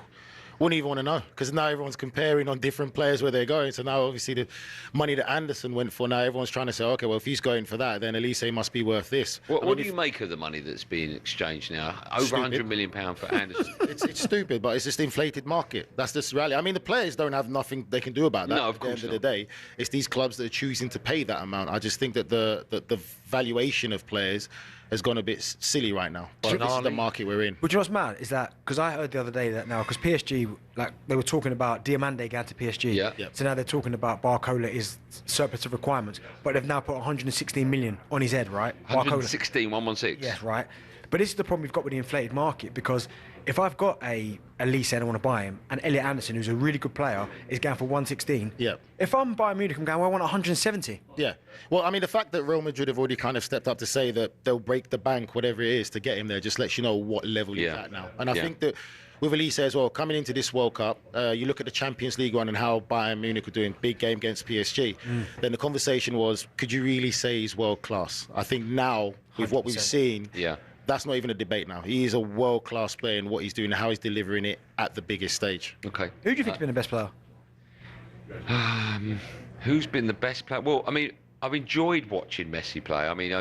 wouldn't even want to know, because now everyone's comparing on different players where they're going. So now obviously the money that Anderson went for, now everyone's trying to say, okay, well, if he's going for that, then Elise must be worth this. What do you make of the money that's being exchanged now? Over £100 million for Anderson. It's stupid, but it's just the inflated market. That's just reality. I mean, the players don't have nothing they can do about that. No, of course At the end of the day, it's these clubs that are choosing to pay that amount. I just think that the valuation of players has gone a bit silly right now. But this is the market we're in. But you know what's mad is that, because I heard the other day that now, because PSG, like, they were talking about Diamande going to PSG. Yeah. So now they're talking about Barcola is surplus of requirements, but they've now put 116 million on his head, right? 116, 116. Yes, right. But this is the problem we've got with the inflated market, because if I've got a Elise and I want to buy him, and Elliot Anderson, who's a really good player, is going for 116. Yeah. If I'm Bayern Munich, I'm going, well, I want 170. Yeah. Well, I mean, the fact that Real Madrid have already kind of stepped up to say that they'll break the bank, whatever it is, to get him there, just lets you know what level he's at now. And I think that with Elise as well, coming into this World Cup, you look at the Champions League one and how Bayern Munich were doing, big game against PSG. Then the conversation was, could you really say he's world class? I think now, with what we've seen, that's not even a debate now. He is a world-class player in what he's doing and how he's delivering it at the biggest stage. Okay. Who do you think's been the best player? Who's been the best player? Well, I mean, I've enjoyed watching Messi play. I mean,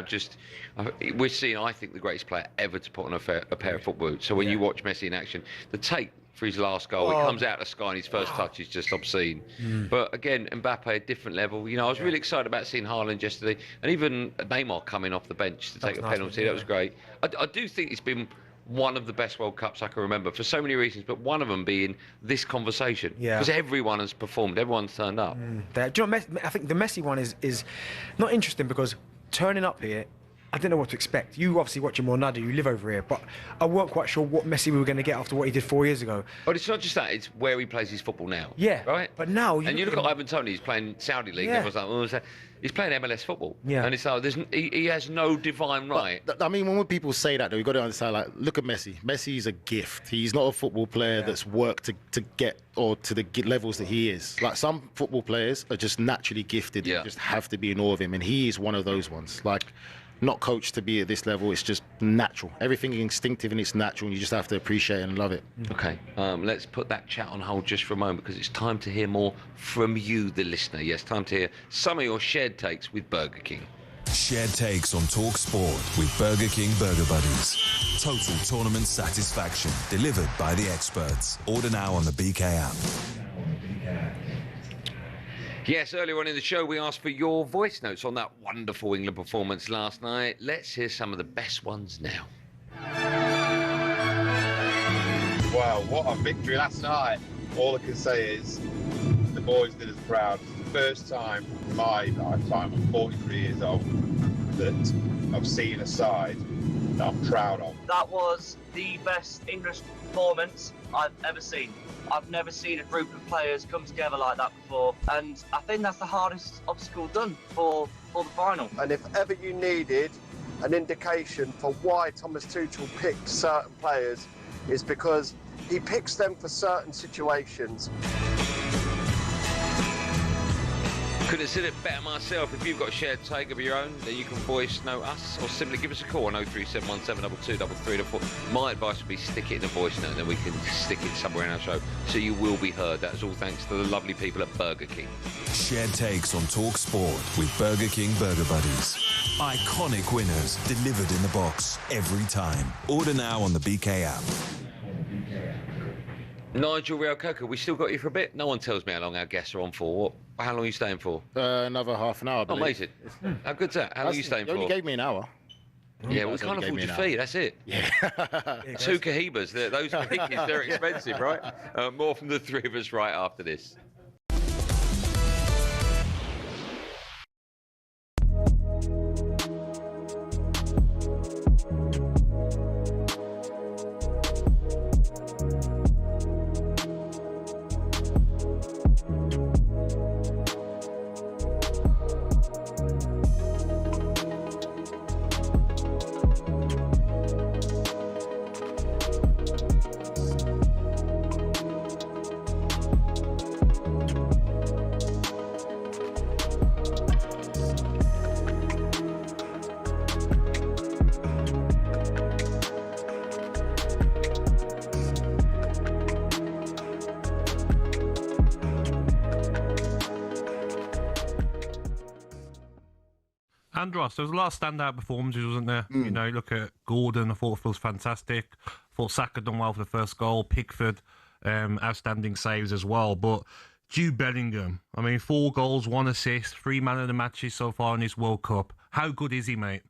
we're seeing, I think, the greatest player ever to put on a pair of foot boots. So when you watch Messi in action, the take for his last goal, he comes out of the sky and his first touch is just obscene. But again, Mbappe, a different level. You know, I was really excited about seeing Haaland yesterday, and even Neymar coming off the bench to take a penalty. That was great. I do think it's been one of the best World Cups I can remember for so many reasons, but one of them being this conversation. Because everyone has performed, everyone's turned up. Do you know, I think the Messi one is not interesting, because turning up here, I didn't know what to expect. You obviously watching more Nadu, you live over here, but I weren't quite sure what Messi we were going to get after what he did 4 years ago. But it's not just that, it's where he plays his football now. Yeah. Right? But now... You look at Ivan Toney, he's playing Saudi League, everyone's like, oh, he's playing MLS football. Yeah. And it's like, he has no divine right. But, I mean, when people say that, though, you've got to understand, like, look at Messi. Messi is a gift. He's not a football player that's worked to get, or to the levels that he is. Like, some football players are just naturally gifted. You just have to be in awe of him, and he is one of those ones. Like, not coached to be at this level. It's just natural. Everything is instinctive and it's natural, and you just have to appreciate it and love it. Okay, let's put that chat on hold just for a moment, because it's time to hear more from you, the listener. Yes, time to hear some of your shared takes with Burger King. Shared takes on talkSPORT with Burger King Burger Buddies. Total tournament satisfaction delivered by the experts. Order now on the BK app. Yes, earlier on in the show, we asked for your voice notes on that wonderful England performance last night. Let's hear some of the best ones now. Wow, what a victory last night. All I can say is the boys did us proud. It's the first time in my lifetime, I'm 43 years old, that I've seen a side that I'm proud of. That was the best English performance I've ever seen. I've never seen a group of players come together like that before, and I think that's the hardest obstacle done for the final. And if ever you needed an indication for why Thomas Tuchel picked certain players, is because he picks them for certain situations. Couldn't have said it better myself. If you've got a shared take of your own, then you can voice note us, or simply give us a call on 03717222324. My advice would be stick it in a voice note, and then we can stick it somewhere in our show, so you will be heard. That is all thanks to the lovely people at Burger King. Shared takes on talkSPORT with Burger King Burger Buddies. Iconic winners delivered in the box every time. Order now on the BK app. Nigel Real Coco, we still got you for a bit. No one tells me how long our guests are on for. How long are you staying for? Another half an hour, I believe. Amazing. How good's that? How long are you staying for? You only gave me an hour. Yeah, we can't afford your fee, that's it. Yeah. 2 Cohibas, those Cohibas, they're expensive, right? More from the three of us right after this. Andros, there was a lot of standout performances, wasn't there? You know, look at Gordon, I thought was fantastic. I thought Saka done well for the first goal. Pickford, outstanding saves as well. But Jude Bellingham, I mean, 4 goals, 1 assist, 3 man of the matches so far in this World Cup. How good is he, mate?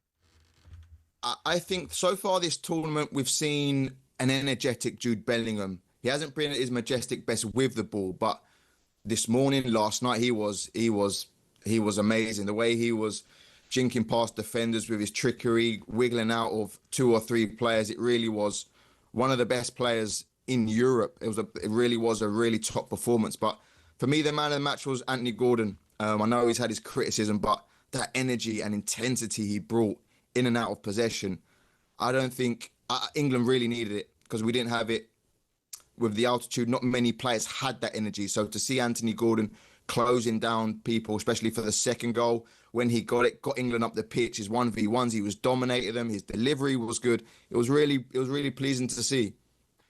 I think so far this tournament we've seen an energetic Jude Bellingham. He hasn't been at his majestic best with the ball, but this morning, last night, he was amazing. The way he was jinking past defenders with his trickery, wiggling out of 2 or 3 players. It really was one of the best players in Europe. It really was a really top performance. But for me, the man of the match was Anthony Gordon. I know he's had his criticism, but that energy and intensity he brought in and out of possession, I don't think England really needed it because we didn't have it with the altitude. Not many players had that energy. So to see Anthony Gordon closing down people, especially for the second goal, when he got England up the pitch, his 1v1s, he was dominating them. His delivery was good. It was really pleasing to see.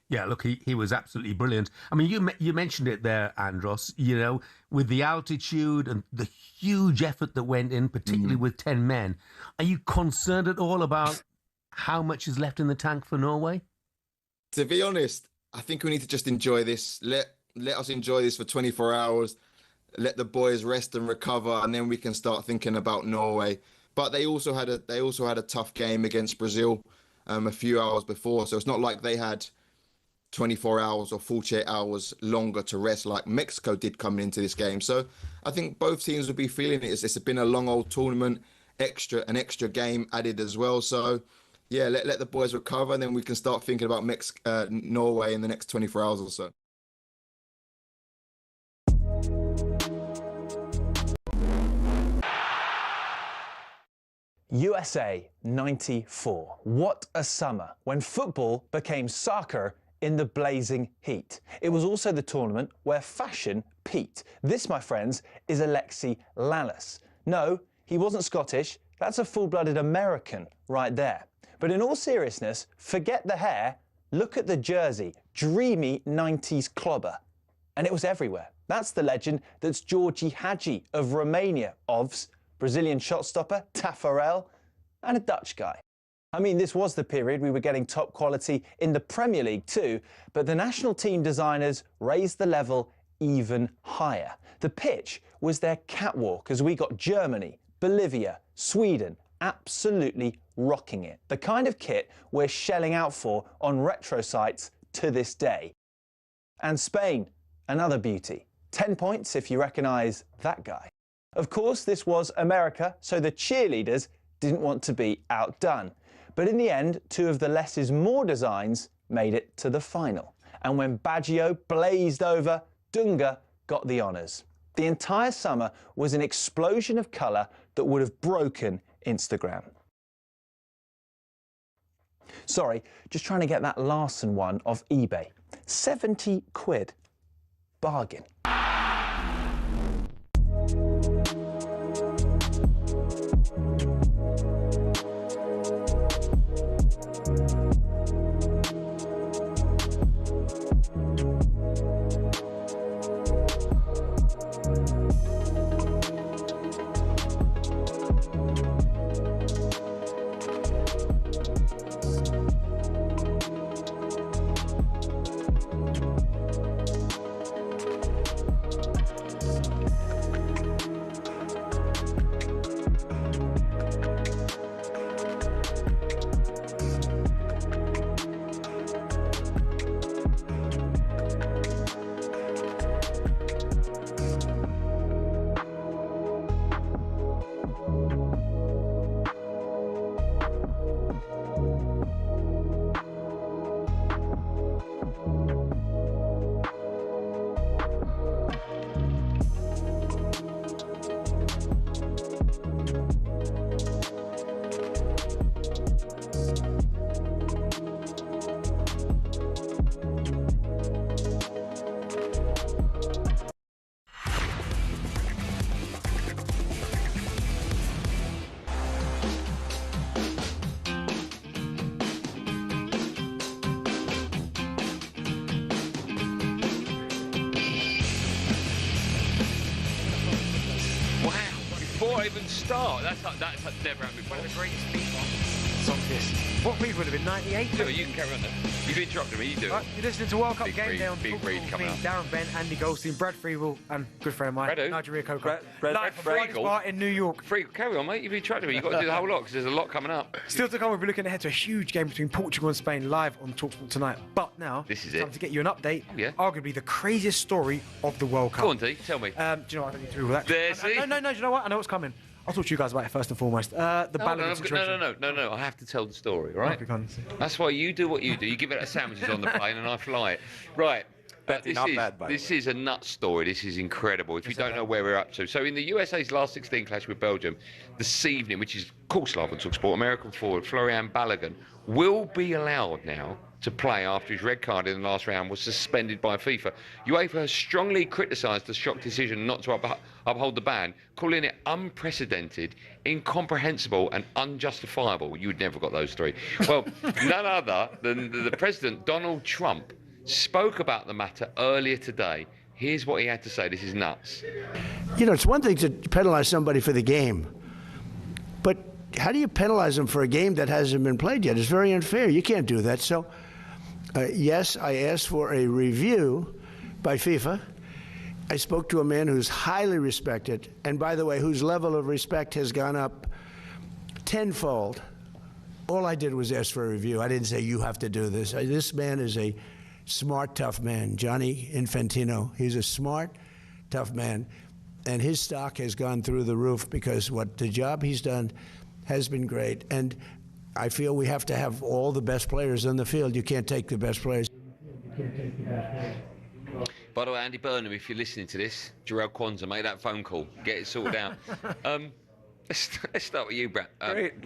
Yeah, look, he was absolutely brilliant. I mean, you mentioned it there, Andros, you know, with the altitude and the huge effort that went in, particularly with 10 men. Are you concerned at all about how much is left in the tank for Norway? To be honest, I think we need to just enjoy this. Let us enjoy this for 24 hours. Let the boys rest and recover, and then we can start thinking about Norway. But they also had a tough game against Brazil a few hours before, so it's not like they had 24 hours or 48 hours longer to rest like Mexico did coming into this game. So I think both teams will be feeling it. It's been a long old tournament, an extra game added as well. So yeah, let the boys recover, and then we can start thinking about Norway in the next 24 hours or so. USA 94. What a summer when football became soccer in the blazing heat. It was also the tournament where fashion peaked. This, my friends, is Alexi Lalas. No, he wasn't Scottish. That's a full-blooded American right there. But in all seriousness, forget the hair. Look at the jersey. Dreamy 90s clobber. And it was everywhere. That's the legend that's Georgie Hagi of Romania, OVS, Brazilian shot stopper, Taffarel, and a Dutch guy. I mean, this was the period we were getting top quality in the Premier League too, but the national team designers raised the level even higher. The pitch was their catwalk as we got Germany, Bolivia, Sweden absolutely rocking it. The kind of kit we're shelling out for on retro sites to this day. And Spain, another beauty. 10 points if you recognise that guy. Of course, this was America, so the cheerleaders didn't want to be outdone. But in the end, 2 of the less is more designs made it to the final. And when Baggio blazed over, Dunga got the honours. The entire summer was an explosion of colour that would have broken Instagram. Sorry, just trying to get that Larson one off eBay. 70 quid. Bargain. before I even start. That's never happened before. One of the greatest FIFA songs this. What FIFA would have been, 98? Do it, you can carry on then. You've interrupted me, you do it. You're listening to World Cup Big Game Reed, Day on Big Talk Reed Sport coming with me, Darren Bent, Andy Goldstein, Brad Friedel, and good friend of mine, Nigeria Coco. Live from Brad Bar in New York. Carry on, mate. You've interrupted me. You've got to do the whole lot because there's a lot coming up. Still to come, we'll be looking ahead to a huge game between Portugal and Spain live on TalkSport tonight. But now, this is time to get you an update. Yeah. Arguably the craziest story of the World Cup. Go on, D. Tell me. Do you know what? I don't need to read all that. There, see? No, do you know what? I know what's coming. I'll talk to you guys about it first and foremost. The Balogun situation. No. I have to tell the story, right? That's why you do what you do. You give it out sandwiches on the plane and I fly it. Right. But this is a nuts story. This is incredible. If you don't know where we're up to. So in the USA's last 16 clash with Belgium, this evening, which is, of course, live on talkSPORT, American forward Florian Balogun will be allowed now to play after his red card in the last round was suspended by FIFA. UEFA has strongly criticised the shock decision not to uphold the ban, calling it unprecedented, incomprehensible and unjustifiable. You'd never got those three. Well, none other than the President, Donald Trump, spoke about the matter earlier today. Here's what he had to say. This is nuts. You know, it's one thing to penalize somebody for the game, but how do you penalize them for a game that hasn't been played yet? It's very unfair. You can't do that. So, yes, I asked for a review by FIFA. I spoke to a man who's highly respected, and by the way, whose level of respect has gone up tenfold. All I did was ask for a review. I didn't say, you have to do this. This man is a smart, tough man. Gianni Infantino, he's a smart, tough man, and his stock has gone through the roof because the job he's done has been great. And I feel we have to have all the best players on the field. You can't take the best players. By the way, Andy Burnham, if you're listening to this, Jarrell Kwanzaa, make that phone call. Get it sorted out. Let's start with you, Brad.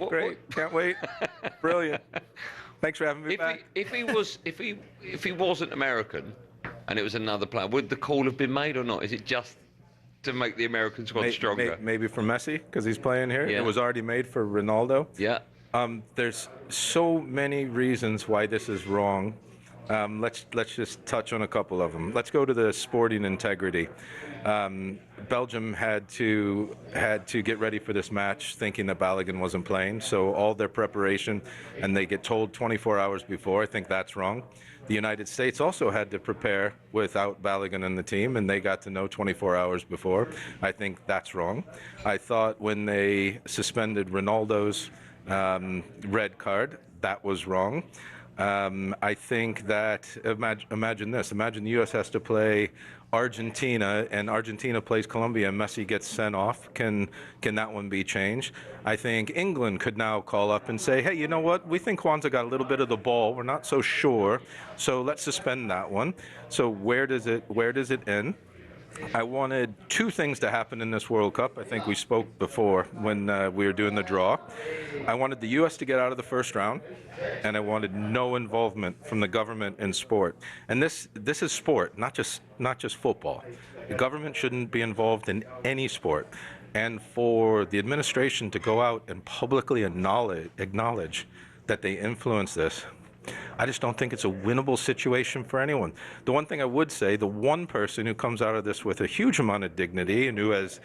Great. Can't wait. Brilliant. Thanks for having me back. If he wasn't American and it was another player, would the call have been made or not? Is it just to make the American squad stronger? Maybe for Messi, because he's playing here. Yeah. It was already made for Ronaldo. Yeah. There's so many reasons why this is wrong. Let's just touch on a couple of them. Let's go to the sporting integrity. Belgium had to get ready for this match thinking that Balogun wasn't playing, so all their preparation, and they get told 24 hours before. I think that's wrong. The United States also had to prepare without Balogun in the team, and they got to know 24 hours before. I think that's wrong. I thought when they suspended Ronaldo's red card, that was wrong. I think that, imagine this, imagine the U.S. has to play Argentina, and Argentina plays Colombia, and Messi gets sent off. Can that one be changed? I think England could now call up and say, hey, you know what? We think Kwanzaa got a little bit of the ball. We're not so sure, so let's suspend that one. So where does it end? I wanted two things to happen in this World Cup. I think we spoke before when we were doing the draw. I wanted the U.S. to get out of the first round, and I wanted no involvement from the government in sport. And this is sport, not just football. The government shouldn't be involved in any sport. And for the administration to go out and publicly acknowledge that they influence this, I just don't think it's a winnable situation for anyone. The one thing I would say, the one person who comes out of this with a huge amount of dignity and who has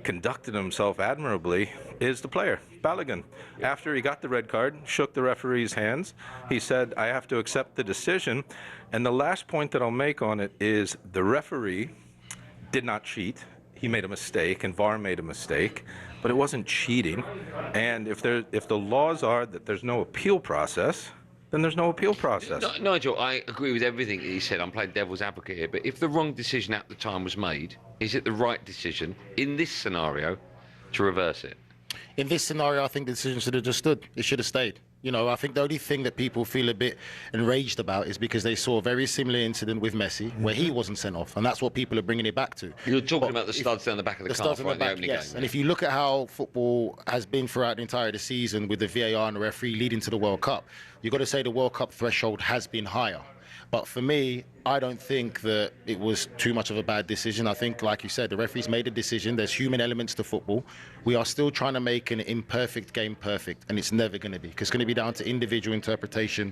conducted himself admirably is the player, Balogun. After he got the red card, shook the referee's hands, he said, I have to accept the decision. And the last point that I'll make on it is the referee did not cheat. He made a mistake, and VAR made a mistake, but it wasn't cheating. And if the laws are that there's no appeal process, then there's no appeal process. Nigel, I agree with everything that he said. I'm playing devil's advocate here, but if the wrong decision at the time was made, is it the right decision in this scenario to reverse it? In this scenario, I think the decision should have just stood. It should have stayed. You know, I think the only thing that people feel a bit enraged about is because they saw a very similar incident with Messi where he wasn't sent off, and that's what people are bringing it back to. You're talking about the studs down the back of the car right in the opening game. And if you look at how football has been throughout the entire season with the VAR and the referee leading to the World Cup, you've got to say the World Cup threshold has been higher. But for me, I don't think that it was too much of a bad decision. I think, like you said, the referees made a decision. There's human elements to football. We are still trying to make an imperfect game perfect, and it's never going to be, because it's going to be down to individual interpretation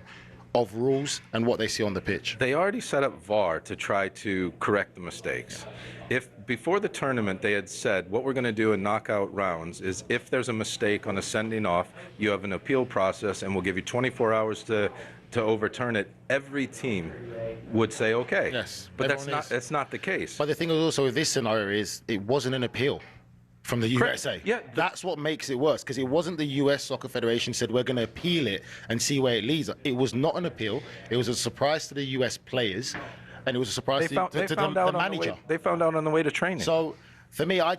of rules and what they see on the pitch. They already set up VAR to try to correct the mistakes. If before the tournament they had said what we're going to do in knockout rounds is if there's a mistake on a sending off, you have an appeal process and we'll give you 24 hours to overturn it, every team would say okay. Yes, but that's not the case. But the thing also with this scenario is it wasn't an appeal from the USA. Yeah, that's what makes it worse, because it wasn't the US Soccer Federation said we're going to appeal it and see where it leads. It was not an appeal. It was a surprise to the US players, and it was a surprise to the manager. They found out on the way to training. So for me, I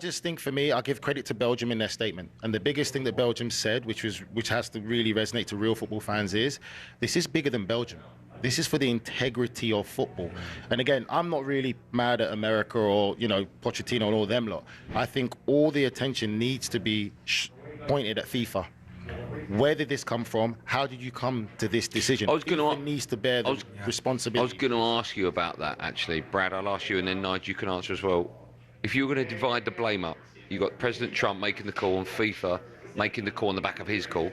give credit to Belgium in their statement. And the biggest thing that Belgium said, which has to really resonate to real football fans, is this is bigger than Belgium. This is for the integrity of football. And again, I'm not really mad at America or, Pochettino and all them lot. I think all the attention needs to be pointed at FIFA. Where did this come from? How did you come to this decision? FIFA needs to bear the responsibility. I was going to ask you about that, actually. Brad, I'll ask you, and then Nigel, you can answer as well. If you were going to divide the blame up, you've got President Trump making the call and FIFA making the call on the back of his call.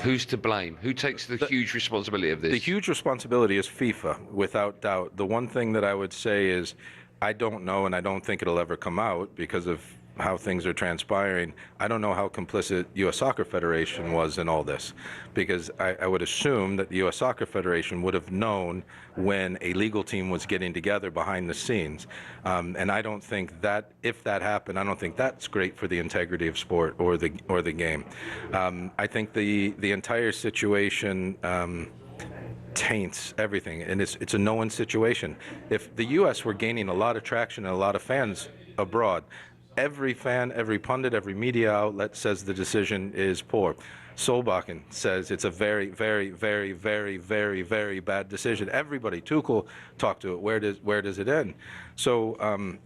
Who's to blame? Who takes the huge responsibility of this? The huge responsibility is FIFA, without doubt. The one thing that I would say is I don't know, and I don't think it'll ever come out because of how things are transpiring. I don't know how complicit U.S. Soccer Federation was in all this, because I would assume that the U.S. Soccer Federation would have known when a legal team was getting together behind the scenes. And I don't think that, if that happened, I don't think that's great for the integrity of sport or the game. I think the entire situation taints everything, and it's a no-win situation. If the U.S. were gaining a lot of traction and a lot of fans abroad, every fan, every pundit, every media outlet says the decision is poor. Solbakken says it's a very, very, very, very, very, very bad decision. Everybody, Tuchel, talked to it. Where does it end? So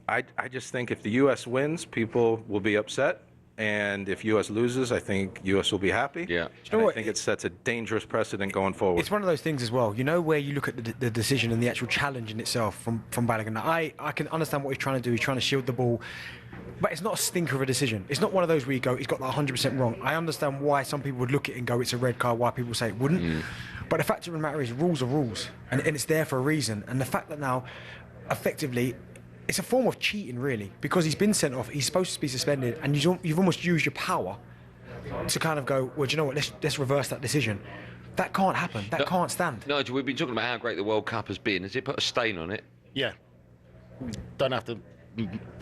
I just think if the U.S. wins, people will be upset. And if U.S. loses, I think U.S. will be happy. Yeah. I think it sets a dangerous precedent going forward. It's one of those things as well, where you look at the decision and the actual challenge in itself from Balogun. I can understand what he's trying to do. He's trying to shield the ball. But it's not a stinker of a decision. It's not one of those where you go, he's got that 100% wrong. I understand why some people would look at it and go, it's a red card, why people say it wouldn't. But the fact of the matter is, rules are rules. And it's there for a reason. And the fact that now, effectively, it's a form of cheating, really, because he's been sent off, he's supposed to be suspended, and you've almost used your power to kind of go, well, do you know what, let's reverse that decision. That can't happen. That can't stand. Nigel, we've been talking about how great the World Cup has been. Has it put a stain on it? Yeah. Don't have to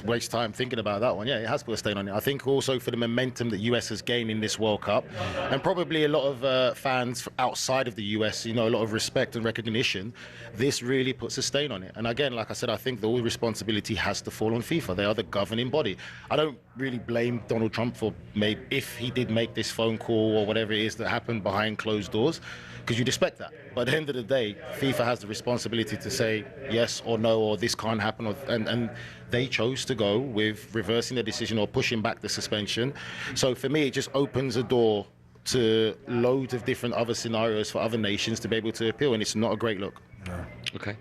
waste time thinking about that one. Yeah, it has put a stain on it. I think also for the momentum that US has gained in this World Cup, and probably a lot of fans outside of the US, a lot of respect and recognition, this really puts a stain on it. And again, like I said, I think the all responsibility has to fall on FIFA. They are the governing body. I don't really blame Donald Trump for maybe if he did make this phone call or whatever it is that happened behind closed doors, because you'd expect that. But at the end of the day, FIFA has the responsibility to say yes or no, or this can't happen, and they chose to go with reversing the decision or pushing back the suspension. So for me, it just opens a door to loads of different other scenarios for other nations to be able to appeal, and it's not a great look. No. Okay.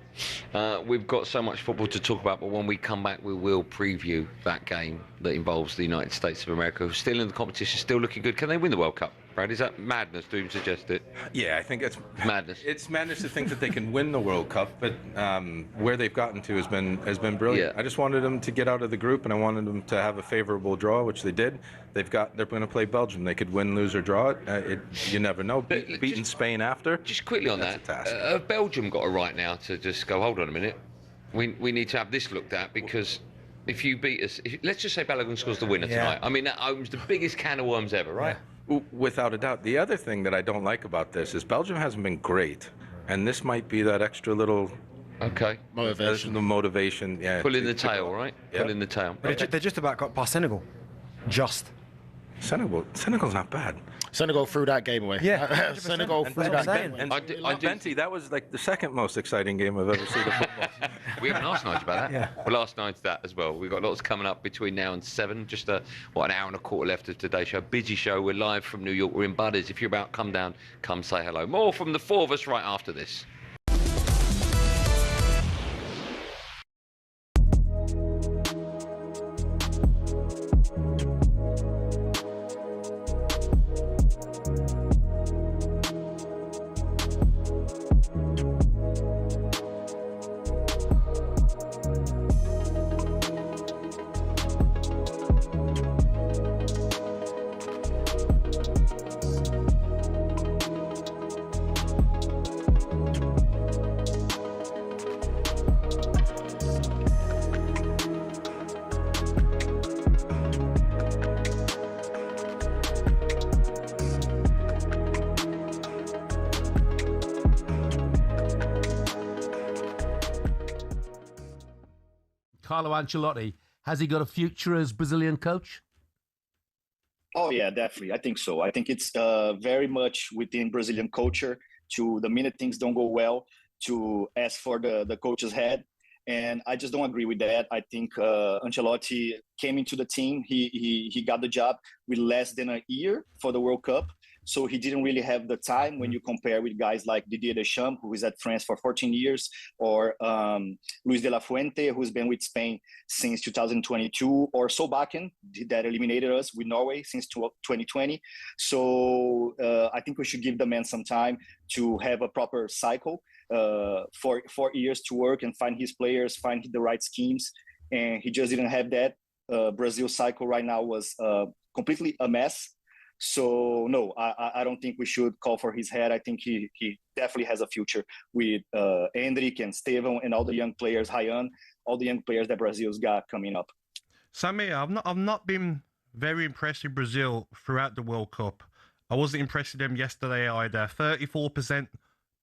We've got so much football to talk about, but when we come back, we will preview that game that involves the United States of America, who's still in the competition, still looking good. Can they win the World Cup, Brad? Is that madness to even suggest it? Yeah, I think it's madness. It's madness to think that they can win the World Cup, but where they've gotten to has been brilliant. Yeah. I just wanted them to get out of the group, and I wanted them to have a favourable draw, which they did. They're going to play Belgium. They could win, lose, or draw it. You never know. Beating Spain after. Just quickly on that, have Belgium got a right now to just go, hold on a minute, we need to have this looked at, because if you beat us, let's just say Balogun scores the winner tonight. I mean, that opens the biggest can of worms ever, right? Yeah. Without a doubt. The other thing that I don't like about this is Belgium hasn't been great, and this might be that extra little motivation. The motivation, yeah. Pulling the tail, right? Yeah. Pulling the tail. But they just about got past Senegal. Senegal's not bad. Senegal threw that game away. Yeah, Senegal threw that game away. And Benty, that was like the second most exciting game I've ever seen of football. We haven't asked Nigel about that. Yeah. We'll ask Nigel that as well. We've got lots coming up between now and 7. Just an hour and a quarter left of today's show. Busy show. We're live from New York. We're in Buddies. If you're about, come down, come say hello. More from the four of us right after this. Carlo Ancelotti, has he got a future as Brazilian coach? Oh, yeah, definitely. I think so. I think it's very much within Brazilian culture to the minute things don't go well, to ask for the coach's head. And I just don't agree with that. I think Ancelotti came into the team. He got the job with less than a year for the World Cup. So he didn't really have the time when you compare with guys like Didier Deschamps, who is at France for 14 years, or Luis de la Fuente, who's been with Spain since 2022, or Solbakken, that eliminated us with Norway since 2020. So I think we should give the man some time to have a proper cycle, for 4 years to work and find his players, find the right schemes. And he just didn't have that. Brazil's cycle right now was completely a mess. So no, I don't think we should call for his head. I think he definitely has a future with Endrick and Estevão and all the young players, Ryan, all the young players that Brazil's got coming up. Samir, I've not been very impressed with Brazil throughout the World Cup. I wasn't impressed with them yesterday either. 34%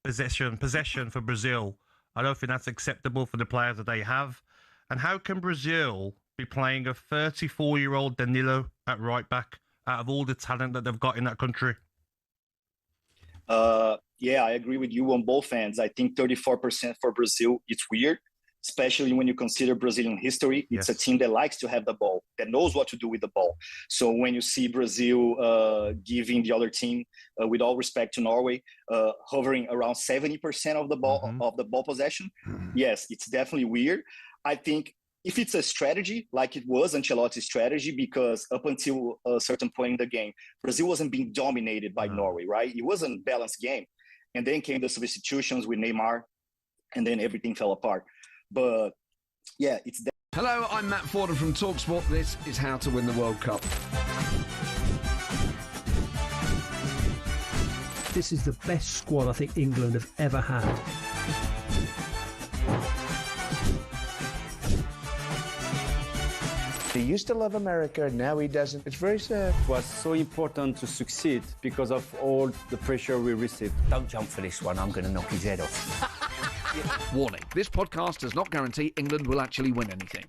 possession for Brazil. I don't think that's acceptable for the players that they have. And how can Brazil be playing a 34-year-old Danilo at right back out of all the talent that they've got in that country? Yeah, I agree with you on both ends. I think 34% for Brazil, it's weird, especially when you consider Brazilian history. It's a team that likes to have the ball, that knows what to do with the ball. So when you see Brazil giving the other team, with all respect to Norway, hovering around 70% of the ball possession, yes, it's definitely weird. I think if it's a strategy, like it was Ancelotti's strategy, because up until a certain point in the game, Brazil wasn't being dominated by Norway, right? It wasn't a balanced game. And then came the substitutions with Neymar, and then everything fell apart. But yeah, it's... Hello, I'm Matt Forden from talkSPORT. This is How to Win the World Cup. This is the best squad I think England have ever had. He used to love America, now he doesn't. It's very sad. It was so important to succeed because of all the pressure we received. Don't jump for this one, I'm going to knock his head off. Warning, this podcast does not guarantee England will actually win anything.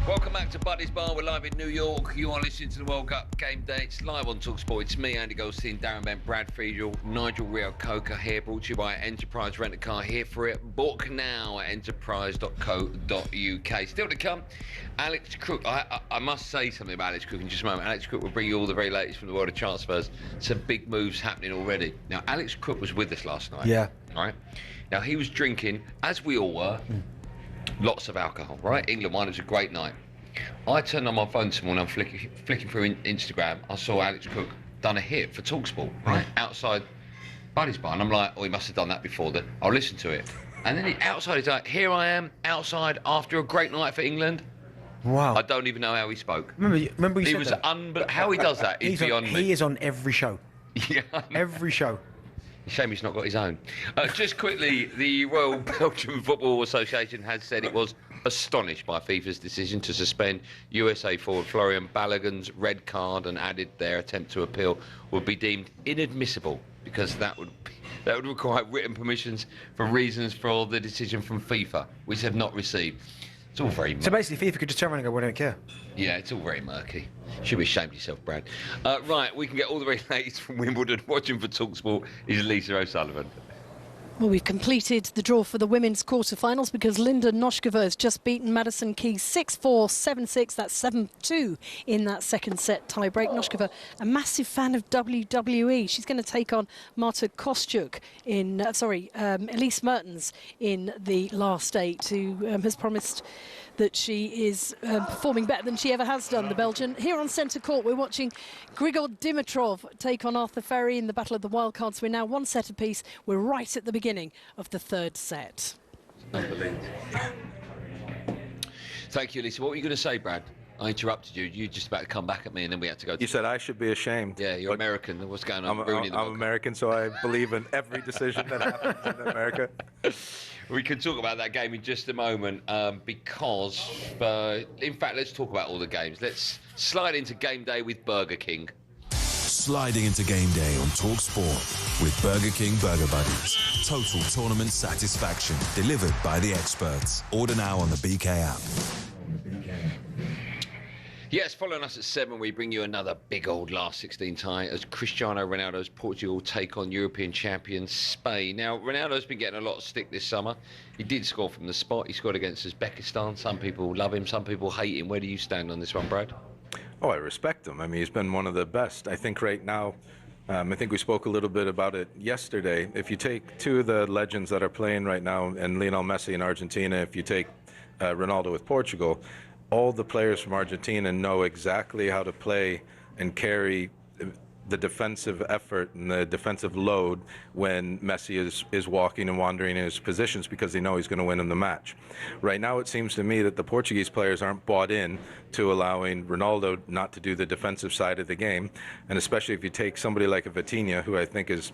Welcome back to Buddy's Bar. We're live in New York. You are listening to the World Cup Game Day. It's live on talkSPORT. It's me, Andy Goldstein, Darren Bent, Brad Friedel, Nigel Rio Coca here, brought to you by Enterprise Rent a Car. Here for it. Book now at enterprise.co.uk. Still to come, Alex Crook. I must say something about Alex Crook in just a moment. Alex Crook will bring you all the very latest from the world of transfers. Some big moves happening already. Now, Alex Crook was with us last night. Yeah. All right. Now, he was drinking, as we all were, lots of alcohol, right? England won. It was a great night. I turned on my phone this morning, I'm flicking through Instagram. I saw Alex Crook done a hit for talkSPORT, right? Outside Buddy's Bar. And I'm like, oh, he must have done that before then. I'll listen to it. And then outside, he's like, here I am, outside, after a great night for England. Wow. I don't even know how he spoke. Remember you said that? How he does that is beyond me. He is on every show. Yeah. Every show. Shame he's not got his own. Just quickly, the Royal Belgian Football Association has said it was astonished by FIFA's decision to suspend USA forward Florian Balogun's red card, and added their attempt to appeal would be deemed inadmissible because that would require written permissions for reasons for the decision from FIFA, which they've not received. It's all very murky. So basically, FIFA could just turn around and go, we don't care. Yeah, it's all very murky. Should be ashamed of yourself, Brad. Right, we can get all the very latest from Wimbledon. Watching for talkSPORT is Lisa O'Sullivan. Well, we've completed the draw for the women's quarterfinals because Linda Noskova has just beaten Madison Keys 6-4, 7-6. That's 7-2 in that second set tiebreak. Noskova, a massive fan of WWE. She's going to take on Marta Kostyuk in, Elise Mertens in the last 8, who has promised that she is performing better than she ever has done, the Belgian. Here on centre court, we're watching Grigor Dimitrov take on Arthur Ferry in the Battle of the Wildcards. We're now 1 set apiece. We're right at the beginning of the 3rd set. Thank you, Lisa. What were you going to say, Brad? I interrupted you. You just about to come back at me, and then we had to go. You said I should be ashamed. Yeah, you're American. What's going on? I'm American, so I believe in every decision that happens in America. We can talk about that game in just a moment because, in fact, let's talk about all the games. Let's slide into Game Day with Burger King. Sliding into Game Day on talkSPORT with Burger King Burger Buddies. Total tournament satisfaction delivered by the experts. Order now on the BK app. Yes, following us at 7, we bring you another big old last 16 tie as Cristiano Ronaldo's Portugal take on European champion Spain. Now, Ronaldo's been getting a lot of stick this summer. He did score from the spot. He scored against Uzbekistan. Some people love him, some people hate him. Where do you stand on this one, Brad? Oh, I respect him. I mean, he's been one of the best. I think right now, I think we spoke a little bit about it yesterday. If you take 2 of the legends that are playing right now, and Lionel Messi in Argentina, if you take Ronaldo with Portugal, all the players from Argentina know exactly how to play and carry the defensive effort and the defensive load when Messi is walking and wandering in his positions because they know he's going to win in the match. Right now, it seems to me that the Portuguese players aren't bought in to allowing Ronaldo not to do the defensive side of the game, and especially if you take somebody like a Vitinha, who I think is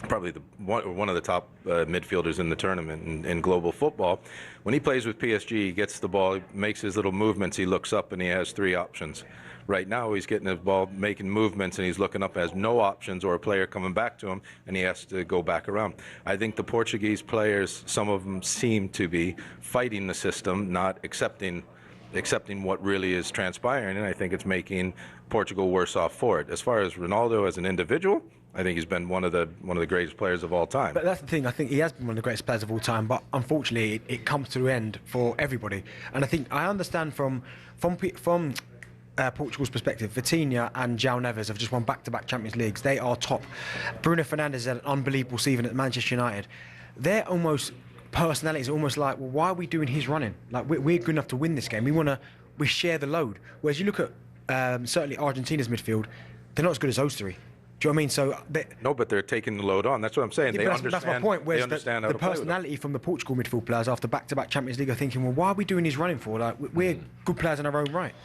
probably one of the top midfielders in the tournament in global football. When he plays with PSG, he gets the ball, he makes his little movements, he looks up and he has 3 options. Right now, he's getting his ball, making movements, and he's looking up, has no options or a player coming back to him, and he has to go back around. I think the Portuguese players, some of them seem to be fighting the system, not accepting what really is transpiring, and I think it's making Portugal worse off for it. As far as Ronaldo as an individual, I think he's been one of the greatest players of all time. But that's the thing. I think he has been one of the greatest players of all time. But unfortunately, it comes to an end for everybody. And I think I understand from Portugal's perspective, Vitinha and João Neves have just won back-to-back Champions Leagues. They are top. Bruno Fernandes had an unbelievable season at Manchester United. Their almost personalities are almost like, well, why are we doing his running? Like we're good enough to win this game. We share the load. Whereas you look at certainly Argentina's midfield, they're not as good as those 3. Do you know what I mean? So no, but they're taking the load on. That's what I'm saying. Yeah, that's my point. Whereas the personality from the Portugal midfield players after back-to-back Champions League are thinking, well, why are we doing his running for? Like we're good players in our own right.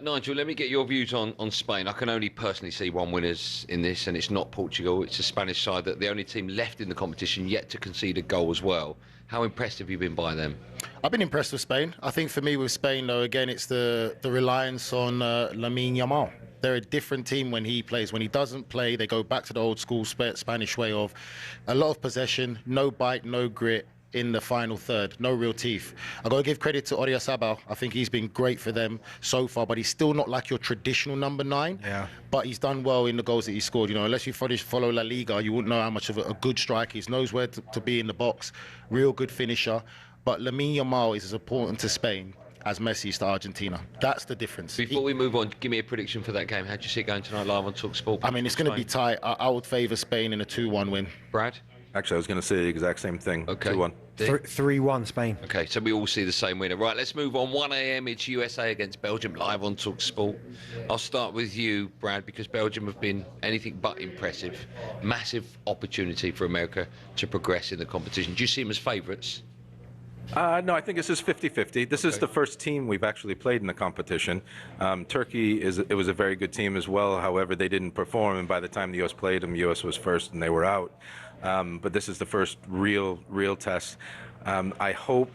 Nigel, let me get your views on Spain. I can only personally see one winners in this, and it's not Portugal. It's the Spanish side, that the only team left in the competition yet to concede a goal as well. How impressed have you been by them? I've been impressed with Spain. I think for me with Spain, though, again, it's the reliance on Lamine Yamal. They're a different team when he plays. When he doesn't play, they go back to the old school Spanish way of a lot of possession, no bite, no grit in the final third, no real teeth. I've got to give credit to Oyarzabal. I think he's been great for them so far, but he's still not like your traditional number 9. Yeah. But he's done well in the goals that he scored. You know, unless you follow La Liga, you wouldn't know how much of a good striker. He knows where to be in the box. Real good finisher. But Lamine Yamal is as important to Spain as Messi is to Argentina. That's the difference. Before we move on, give me a prediction for that game. How do you see it going tonight live on talkSPORT? I mean, it's going to be tight. I would favour Spain in a 2-1 win. Brad? Actually, I was going to say the exact same thing. Okay. 2-1. 3-1 Spain. Okay, so we all see the same winner. Right, let's move on. 1 a.m. It's USA against Belgium live on talkSPORT. I'll start with you, Brad, because Belgium have been anything but impressive. Massive opportunity for America to progress in the competition. Do you see them as favourites? No, I think this is 50-50. This is the first team we've actually played in the competition. Turkey, it was a very good team as well. However, they didn't perform, and by the time the U.S. played them, U.S. was first and they were out. But this is the first real test. I hope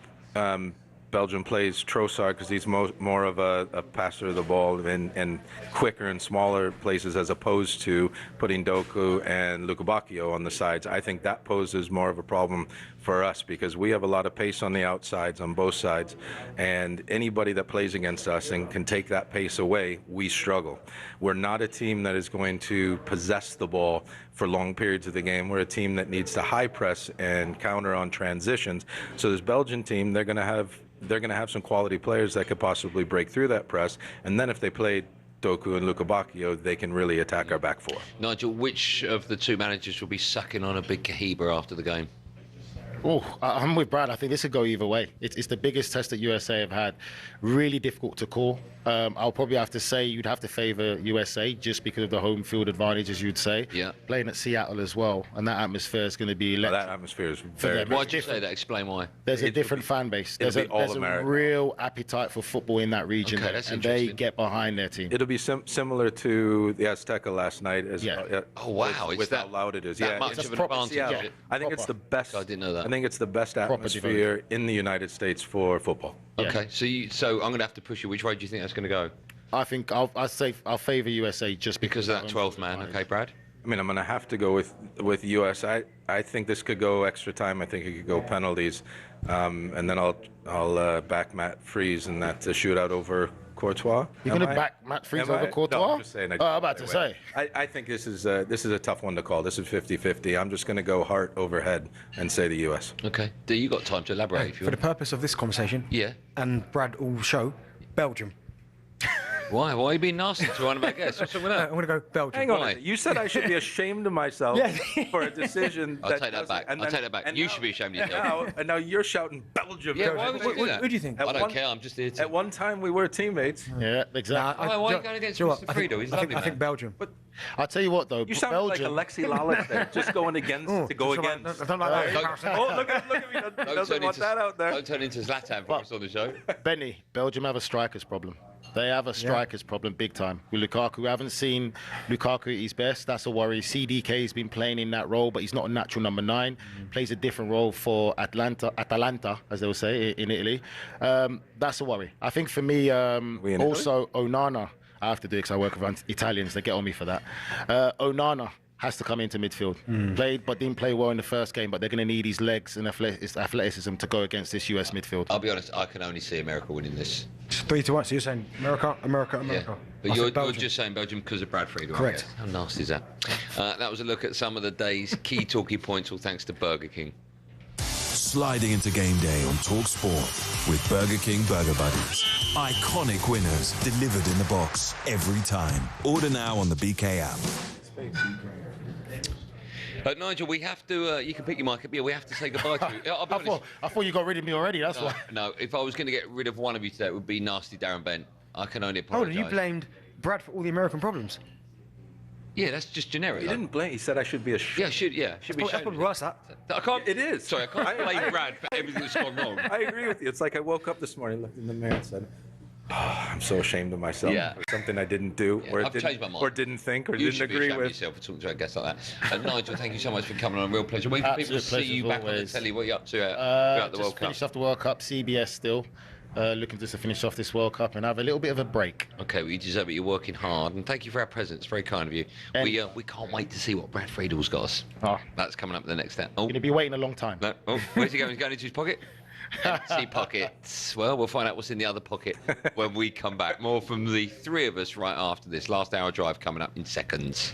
Belgium plays Trossard because he's more of a passer of the ball and quicker in smaller places as opposed to putting Doku and Luka Bacchio on the sides. I think that poses more of a problem for us because we have a lot of pace on the outsides on both sides, and anybody that plays against us and can take that pace away, we struggle. We're not a team that is going to possess the ball for long periods of the game. We're a team that needs to high press and counter on transitions. So this Belgian team, they're going to have some quality players that could possibly break through that press, and then if they played Doku and Luka Bacchio, they can really attack our back four. Nigel, which of the two managers will be sucking on a big Kahiba after the game? Oh, I'm with Brad. I think this could go either way. It's the biggest test that USA have had. Really difficult to call. I'll probably have to say you'd have to favour USA just because of the home field advantage, as you'd say. Yeah. Playing at Seattle as well, and that atmosphere is going to be electric. That atmosphere is very. Why'd you say that? Explain why. There's a different fan base. There's a real appetite for football in that region, Okay, that's and they interesting. get behind their team. It'll be similar to the Azteca last night. Oh wow! With how loud it is. That much of an advantage. Seattle. Yeah. I think it's the best. I didn't know that. I think it's the best atmosphere in the United States for football. Okay, so I'm going to have to push you. Which way do you think that's going to go? I think I'll favour USA just because of that 12th man. Okay, Brad. I mean, I'm going to have to go with US. I think this could go extra time. I think it could go penalties, and then I'll back Matt Freeze in that shootout over Courtois. You're going to back Matt Freeze over Courtois? No, I'm just saying. I'm about to say. I think this is a tough one to call. This is 50-50. I'm just going to go heart over head and say the US. Okay. Do you got time to elaborate? If you For the purpose of this conversation, and Brad will show, Belgium. Why? Why are you being nasty to one of my guests? What's wrong with that? I'm going to go Belgium. Hang on a second. You said I should be ashamed of myself for a decision. I'll take that back. I'll take that back. You should be ashamed of yourself. And now you're shouting Belgium. Yeah, why would you do that? Who do you think? I don't care. I'm just here to. At one time, we were teammates. Yeah, exactly. Why are you going against Mr. Friedo? He's lovely, I think man. Belgium. But I'll tell you what, though. You sound like Alexi Lalas there, just going against to go against. I don't like that. Oh, look at me. Doesn't want that out there. Don't turn into Zlatan for us on the show. Benny, Belgium have a strikers problem. They have a strikers problem big time. With Lukaku, we haven't seen Lukaku at his best. That's a worry. CDK has been playing in that role, but he's not a natural number 9. Plays a different role for Atalanta, as they will say in Italy. That's a worry. I think for me, also Onana. I have to do it because I work with Italians. They get on me for that. Onana has to come into midfield. Played, but didn't play well in the first game. But they're going to need his legs and athleticism to go against this US midfield. I'll be honest. I can only see America winning this. 3-1. So you're saying America. Yeah. But you're just saying Belgium because of Brad Friedel. Correct. How nasty is that? That was a look at some of the day's key talking points, all thanks to Burger King. Sliding into game day on talkSPORT with Burger King Burger Buddies. Iconic winners delivered in the box every time. Order now on the BK app. Nigel, we have to. You can pick your mic up. Yeah, we have to say goodbye to you. I'll be honest. I thought you got rid of me already. That's why. No, if I was going to get rid of one of you today, it would be nasty Darren Bent. I can only apologise. Oh, you blamed Brad for all the American problems. Yeah, that's just generic. He didn't blame. He said I should be ashamed. Should be ashamed. That's probably worse. That. I can't. It is. Sorry, I can't blame Brad for everything that's gone wrong. I agree with you. It's like I woke up this morning, looked in the mirror, and said, oh, "I'm so ashamed of myself for something I didn't do, I've changed my mind. or didn't think, or You didn't should be agree ashamed of with." yourself for talking to a guest like that. Nigel, thank you so much for coming on. A real pleasure. Where can people see you back on the telly? What are you up to throughout the World Cup? Finished off the World Cup, CBS still. Looking just to finish off this World Cup and have a little bit of a break. Okay, well, you deserve it. You're working hard, and thank you for our presence. Very kind of you. We can't wait to see what Brad Friedel's got us. That's coming up in the next step. You're going to be waiting a long time. No. Oh, where's he going? He's going into his pocket? Empty pockets. Well, we'll find out what's in the other pocket when we come back. More from the three of us right after this. Last hour drive coming up in seconds.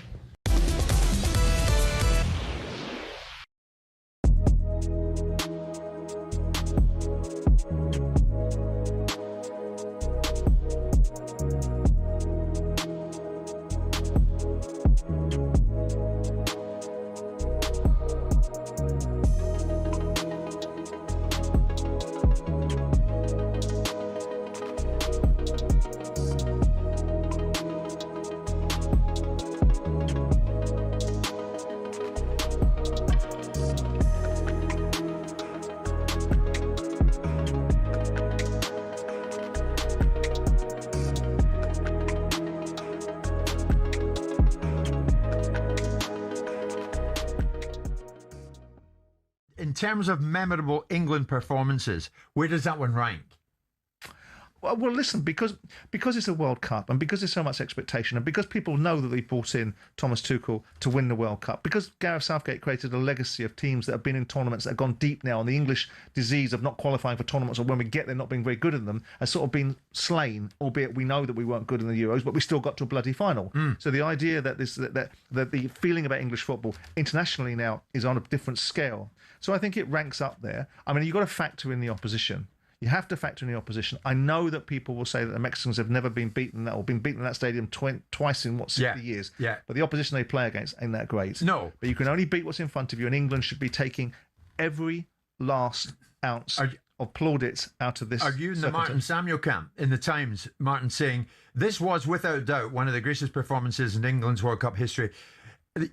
In terms of memorable England performances, where does that one rank? Well, listen, because it's a World Cup and because there's so much expectation and because people know that they brought in Thomas Tuchel to win the World Cup, because Gareth Southgate created a legacy of teams that have been in tournaments that have gone deep now, and the English disease of not qualifying for tournaments, or when we get there not being very good in them, has sort of been slain, albeit we know that we weren't good in the Euros, but we still got to a bloody final. So the idea that the feeling about English football internationally now is on a different scale. So I think it ranks up there. I mean, you've got to factor in the opposition. You have to factor in the opposition. I know that people will say that the Mexicans have never been beaten or been beaten in that stadium twice in 60 years. Yeah. But the opposition they play against ain't that great. No. But you can only beat what's in front of you, and England should be taking every last ounce of plaudits out of this. Are you in the Martin Samuel camp in the Times? Martin saying this was without doubt one of the greatest performances in England's World Cup history.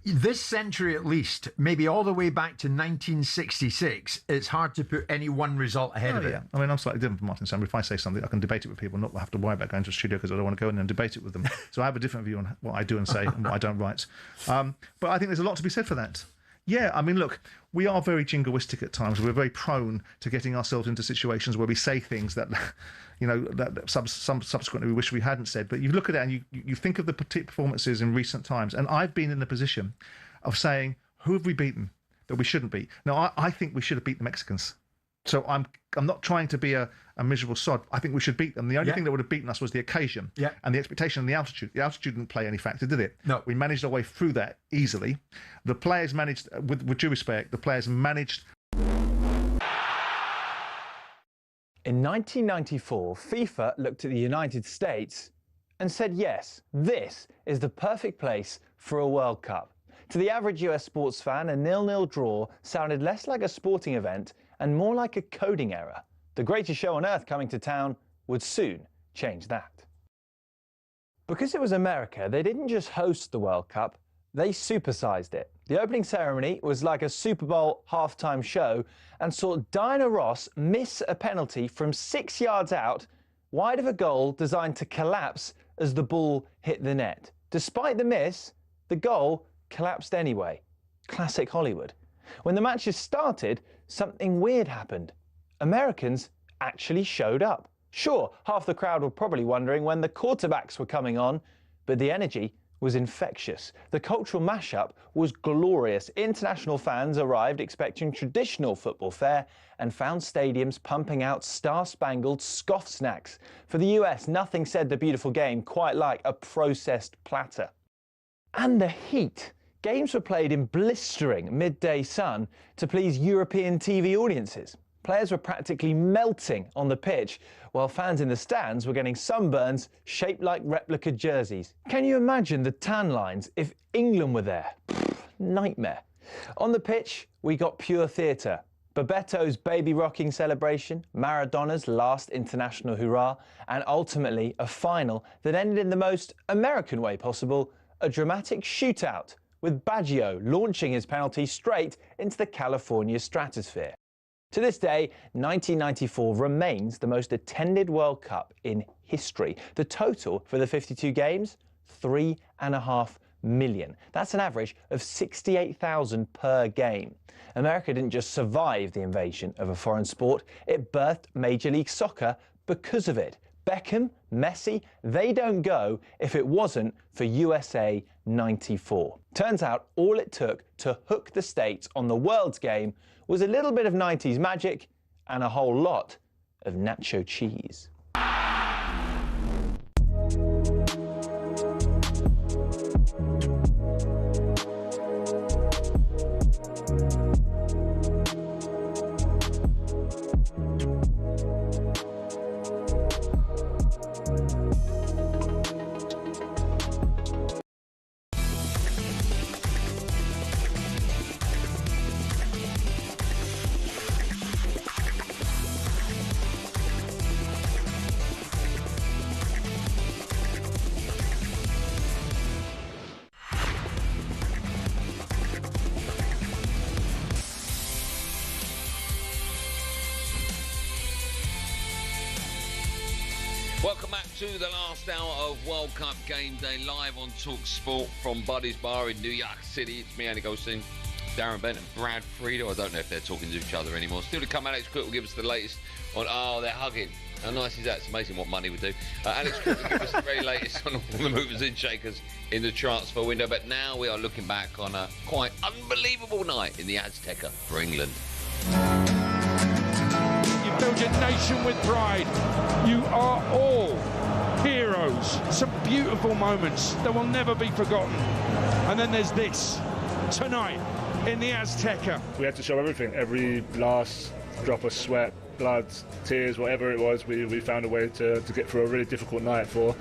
This century, at least, maybe all the way back to 1966, it's hard to put any one result ahead of it. I mean, I'm slightly different from Martin Samuel. If I say something, I can debate it with people, not have to worry about going to a studio because I don't want to go in and debate it with them. So I have a different view on what I do and say and what I don't write. But I think there's a lot to be said for that. Yeah, I mean, look, we are very jingoistic at times. We're very prone to getting ourselves into situations where we say things that, that subsequently we wish we hadn't said. But you look at it and you think of the performances in recent times, and I've been in the position of saying, who have we beaten that we shouldn't beat? Now, I think we should have beat the Mexicans. So I'm not trying to be a miserable sod. I think we should beat them. The only thing that would have beaten us was the occasion and the expectation and the altitude. The altitude didn't play any factor, did it? No. We managed our way through that easily. The players managed, with due respect, the players managed. In 1994, FIFA looked at the United States and said, yes, this is the perfect place for a World Cup. To the average US sports fan, a 0-0 draw sounded less like a sporting event and more like a coding error. The greatest show on earth coming to town would soon change that. Because it was America, they didn't just host the World Cup, they supersized it. The opening ceremony was like a Super Bowl halftime show and saw Diana Ross miss a penalty from 6 yards out, wide of a goal designed to collapse as the ball hit the net. Despite the miss, the goal collapsed anyway. Classic Hollywood. When the matches started, something weird happened. Americans actually showed up. Sure, half the crowd were probably wondering when the quarterbacks were coming on, but the energy was infectious. The cultural mashup was glorious. International fans arrived expecting traditional football fare and found stadiums pumping out star-spangled scoff snacks. For the US, nothing said the beautiful game quite like a processed platter. And the heat. Games were played in blistering midday sun to please European TV audiences. Players were practically melting on the pitch, while fans in the stands were getting sunburns shaped like replica jerseys. Can you imagine the tan lines if England were there? Nightmare. On the pitch, we got pure theatre. Babetto's baby rocking celebration, Maradona's last international hurrah, and ultimately a final that ended in the most American way possible, a dramatic shootout, with Baggio launching his penalty straight into the California stratosphere. To this day, 1994 remains the most attended World Cup in history. The total for the 52 games, 3.5 million. That's an average of 68,000 per game. America didn't just survive the invasion of a foreign sport, it birthed Major League Soccer because of it. Beckham, Messi, they don't go if it wasn't for USA 94. Turns out all it took to hook the States on the world's game was a little bit of 90s magic and a whole lot of nacho cheese. Welcome back to the last hour of World Cup Game Day, live on talkSPORT from Buddy's Bar in New York City. It's me, Andy Goldstein, Darren Bent and Brad Friedel. I don't know if they're talking to each other anymore. Still to come, Alex Cook will give us the latest on, oh, they're hugging. How nice is that? It's amazing what money would do. Alex, give us the very latest on all the movers and shakers in the transfer window. But now we are looking back on a quite unbelievable night in the Azteca for England. You build your nation with pride. You are all heroes. Some beautiful moments that will never be forgotten. And then there's this tonight in the Azteca. We had to show everything, every last drop of sweat, blood, tears, whatever it was. We found a way to get through a really difficult night for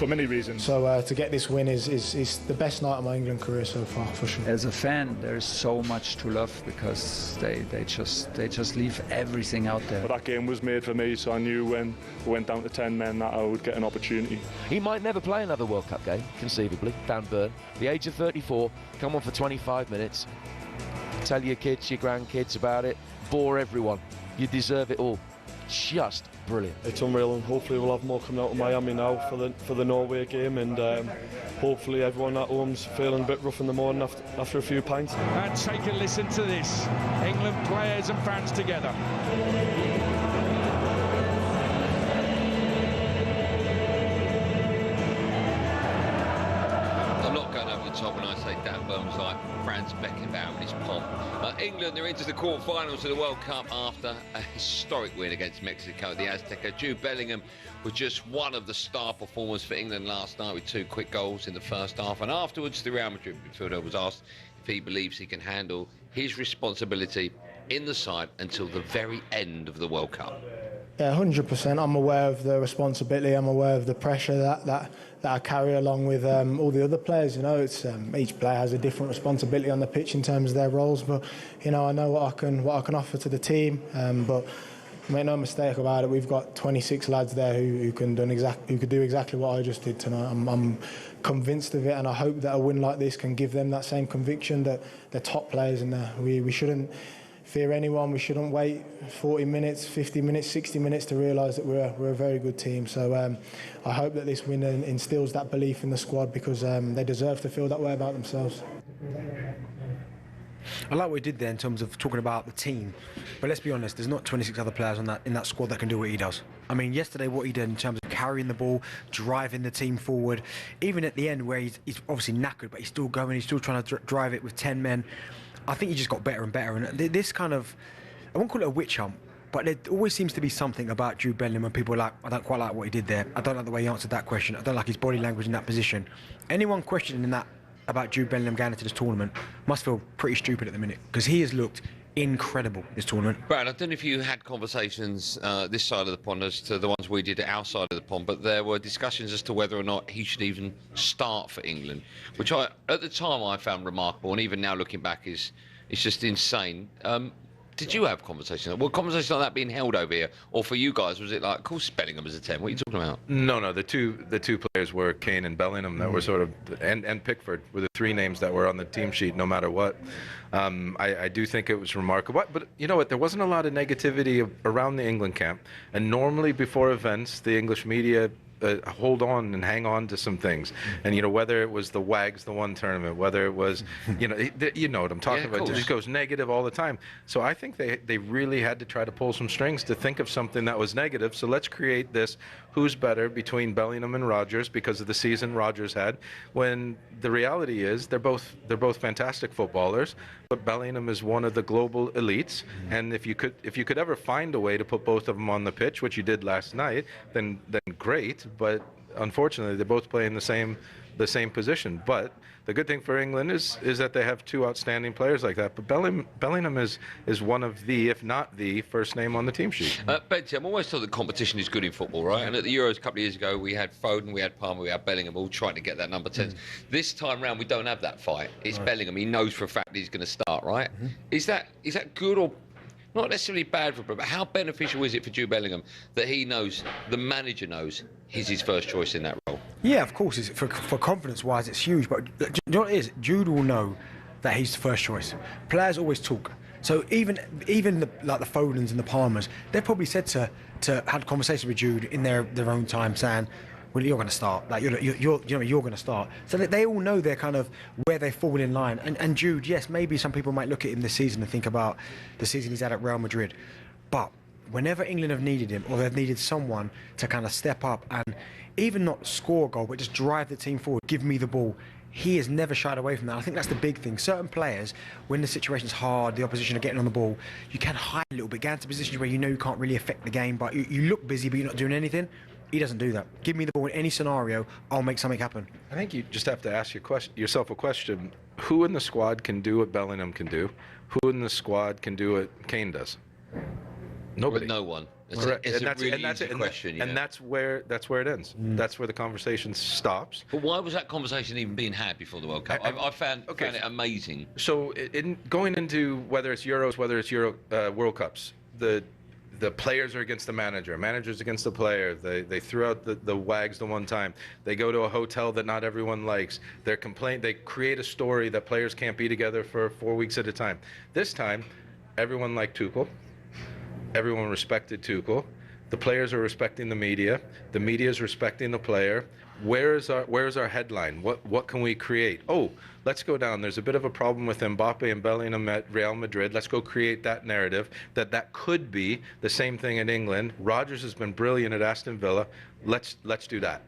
many reasons. So to get this win is the best night of my England career so far, for sure. As a fan, there's so much to love because they just leave everything out there. But that game was made for me, so I knew when we went down to 10 men that I would get an opportunity. He might never play another World Cup game, conceivably, Dan Burn. The age of 34, come on for 25 minutes, tell your kids, your grandkids about it, bore everyone. You deserve it all. Just brilliant. It's unreal, and hopefully we'll have more coming out of Miami now for the Norway game, and hopefully everyone at home's feeling a bit rough in the morning after a few pints. And take a listen to this. England players and fans together. I'm not going over the top when I say Dan Burn was like Franz Beckenbauer in his pomp. England are into the quarterfinals of the World Cup after a historic win against Mexico at the Azteca. Jude Bellingham was just one of the star performers for England last night with 2 quick goals in the first half. And afterwards, the Real Madrid midfielder was asked if he believes he can handle his responsibility in the side until the very end of the World Cup. Yeah, 100%. I'm aware of the responsibility. I'm aware of the pressure that I carry along with all the other players. You know, it's each player has a different responsibility on the pitch in terms of their roles. But you know, I know what I can offer to the team. But make no mistake about it, we've got 26 lads there who could do exactly what I just did tonight. I'm convinced of it, and I hope that a win like this can give them that same conviction that they're top players in there. We shouldn't fear anyone. We shouldn't wait 40 minutes, 50 minutes, 60 minutes to realise that we're a very good team. So I hope that this win instills that belief in the squad, because they deserve to feel that way about themselves. I like what he did there in terms of talking about the team, but let's be honest, there's not 26 other players in that squad that can do what he does. I mean, yesterday what he did in terms of carrying the ball, driving the team forward, even at the end where he's obviously knackered, but he's still going, he's still trying to drive it with 10 men. I think he just got better and better, and this kind of, I won't call it a witch hunt, but there always seems to be something about Jude Bellingham when people are like, I don't quite like what he did there, I don't like the way he answered that question, I don't like his body language in that position. Anyone questioning that about Jude Bellingham going into this tournament must feel pretty stupid at the minute, because he has looked incredible this tournament. Brad, I don't know if you had conversations this side of the pond as to the ones we did at our side of the pond, but there were discussions as to whether or not he should even start for England, which at the time I found remarkable, and even now looking back is just insane. Did you have conversations? Were conversations like that being held over here, or for you guys was it like, of course, Bellingham as a 10? What are you talking about? No. The two players were Kane and Bellingham that were sort of, and Pickford were the 3 names that were on the team sheet no matter what. I do think it was remarkable, but you know what? There wasn't a lot of negativity around the England camp, and normally before events, the English media hold on and hang on to some things, and you know, whether it was the Wags, the one tournament, whether it was, you know what I'm talking about. It just goes negative all the time. So I think they really had to try to pull some strings to think of something that was negative. So let's create this who's better between Bellingham and Rodgers because of the season Rodgers had. When the reality is they're both fantastic footballers, but Bellingham is one of the global elites. And if you could ever find a way to put both of them on the pitch, which you did last night, then great. But unfortunately, they both play in the same position. But the good thing for England is that they have 2 outstanding players like that. But Bellingham is one of the, if not the, first name on the team sheet. Benty, I'm always told that competition is good in football, right? And at the Euros a couple of years ago, we had Foden, we had Palmer, we had Bellingham, all trying to get that number 10. This time round, we don't have that fight. It's Bellingham. He knows for a fact he's going to start, right? Is that good or not necessarily bad for him, but how beneficial is it for Jude Bellingham that he knows, the manager knows, he's his first choice in that role? Yeah, of course. For confidence-wise, it's huge. But you know what it is? Jude will know that he's the first choice. Players always talk. So even the Fodens and the Palmers, they've probably said had conversations with Jude in their own time, saying, well, you're going to start. Like you're going to start. So they all know their kind of where they fall in line. And Jude, yes, maybe some people might look at him this season and think about the season he's had at Real Madrid, but whenever England have needed him, or they've needed someone to kind of step up and even not score a goal, but just drive the team forward, give me the ball, he has never shied away from that. I think that's the big thing. Certain players, when the situation's hard, the opposition are getting on the ball, you can hide a little bit, get into positions where you know you can't really affect the game, but you look busy, but you're not doing anything. He doesn't do that. Give me the ball in any scenario, I'll make something happen. I think you just have to ask yourself a question. Who in the squad can do what Bellingham can do? Who in the squad can do what Kane does? Nobody. No one. It's and a really easy question. And that's where it ends. That's where the conversation stops. But why was that conversation even being had before the World Cup? I found it amazing. So going into whether it's Euros, whether it's World Cups, the players are against the manager, managers against the player. They threw out the wags the one time. They go to a hotel that not everyone likes. They create a story that players can't be together for 4 weeks at a time. This time, everyone liked Tuchel. Everyone respected Tuchel. The players are respecting the media. The media is respecting the player. Where's our headline? What can we create? Oh, let's go down. There's a bit of a problem with Mbappe and Bellingham at Real Madrid. Let's go create that narrative that could be the same thing in England. Rodgers has been brilliant at Aston Villa. Let's do that.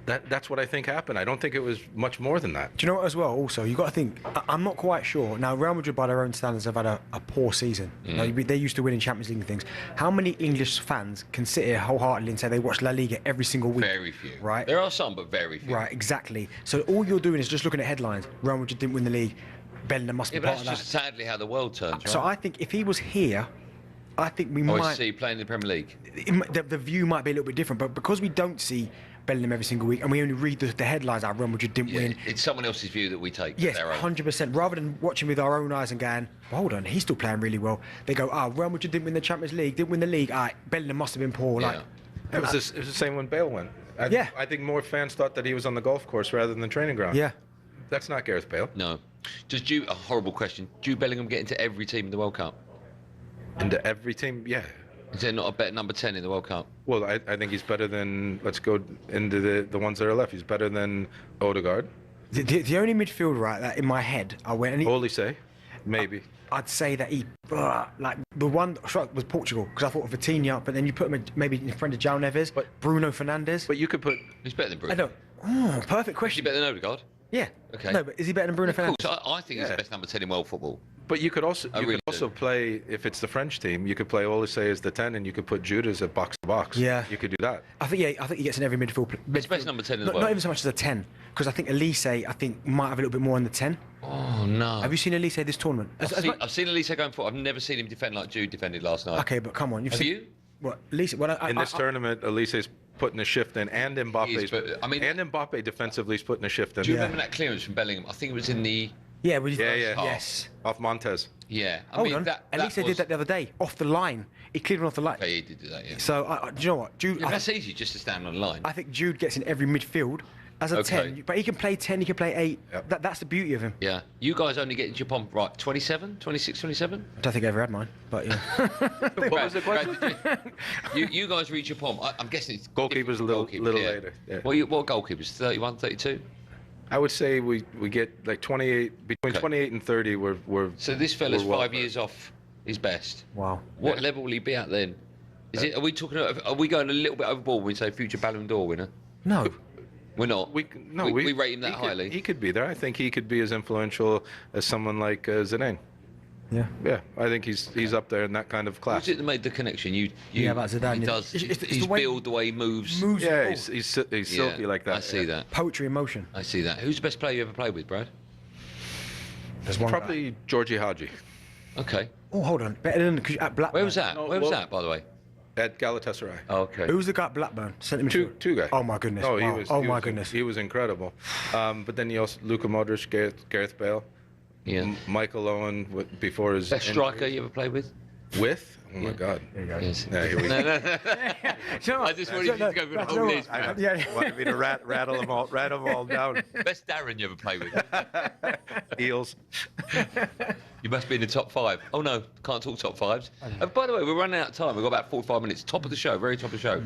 That's what I think happened. I don't think it was much more than that. Do you know what as well? Also, you've got to think, I'm not quite sure. Now, Real Madrid, by their own standards, have had a poor season. Mm. Now, they're used to winning Champions League and things. How many English fans can sit here wholeheartedly and say they watch La Liga every single week? Very few. Right? There are some, but very few. Right, exactly. So all you're doing is just looking at headlines. Real Madrid didn't win the league. Bellingham must be but part of that's that. just sadly how the world turns, right? So I think if he was here, I think we I might... see, playing in the Premier League. The view might be a little bit different, but because we don't see Bellingham every single week and we only read the headlines out, Real Madrid didn't win. It's someone else's view that we take. Yes, their own. 100%. Rather than watching with our own eyes and going, well, hold on, he's still playing really well. They go, Real Madrid didn't win the Champions League, didn't win the league. Bellingham must have been poor. Yeah. It was the same when Bale went. I think more fans thought that he was on the golf course rather than the training ground. Yeah. That's not Gareth Bale. No. A horrible question. Do Bellingham get into every team in the World Cup? Into every team? Yeah. Is there not a better number 10 in the World Cup? Well, I think he's better than, let's go into the ones that are left. He's better than Odegaard. The only midfielder, right, that in my head, I went... Olise, maybe. I'd say that like the one was Portugal, because I thought of Vitinha, but then you put him maybe in front of João Neves, Bruno Fernandes. But you could put... Who's better than Bruno? I don't... perfect question. Is he better than Odegaard? Yeah. Okay. No, but is he better than Bruno Fernandes? Of course, I think he's the best number 10 in world football. But you could also play, if it's the French team, you could play Olise as the 10 and you could put Jude as a box-to-box. Yeah. You could do that. I think he gets in every midfield. He's best number 10 in the world. Not even so much as a 10, because I think Elise, might have a little bit more in the 10. Oh, no. Have you seen Elise this tournament? I've seen Elise going forward. I've never seen him defend like Jude defended last night. Okay, but come on. Have you? What, Elise? Well, in this tournament, Elise's putting a shift in, and Mbappe's. And Mbappe defensively is putting a shift in. Do you remember that clearance from Bellingham? I think it was in the... Yeah, yes. Off Montez. Yeah. Hold on. Elise did that the other day, off the line. He cleared one off the line. Yeah, he did do that, yeah. So, do you know what? Jude... that's easy, just to stand on the line. I think Jude gets in every midfield as a 10, but he can play 10, he can play 8. Yep. That's the beauty of him. Yeah. You guys only get into your pomp, right, 27, 26, 27? I don't think I ever had mine, but yeah. What was the question? You guys reach your pomp. I'm guessing it's... Goalkeeper's a little later. Yeah. What goalkeepers? 31, 32? I would say we get like 28, between 28 and 30. We're so this fella's 5 years off his best. Wow. What level will he be at then? Are we going a little bit overboard when we say future Ballon d'Or winner? No. We're not. We rate him that highly. He could be there. I think he could be as influential as someone like Zidane. Yeah. Yeah, I think he's up there in that kind of class. What's it that made the connection? Yeah, about Zidane. He does. It's His build, the way he moves. Yeah, he's silky like that. I see that. Poetry in motion. I see that. Who's the best player you ever played with, Brad? There's one probably Georgie Hadji. Okay. Oh, hold on. Better than at Blackburn. Where was that? Where was that, by the way? At Galatasaray. Oh, okay. Who was the guy at Blackburn? Two guys. Oh my goodness. Oh, my goodness. He was incredible. But then you also Luka Modric, Gareth Bale. Yeah. Michael Owen before his best striker you ever played with? With? Oh my God. There you go. Yes. Yeah, here we go. I just wanted you to go for the whole list. I wanted me to rattle them all down. Best Darren you ever played with? Eels. You must be in the top 5. Oh no, can't talk top 5s. By the way, we're running out of time. We've got about 45 minutes. Top of the show, very top of the show.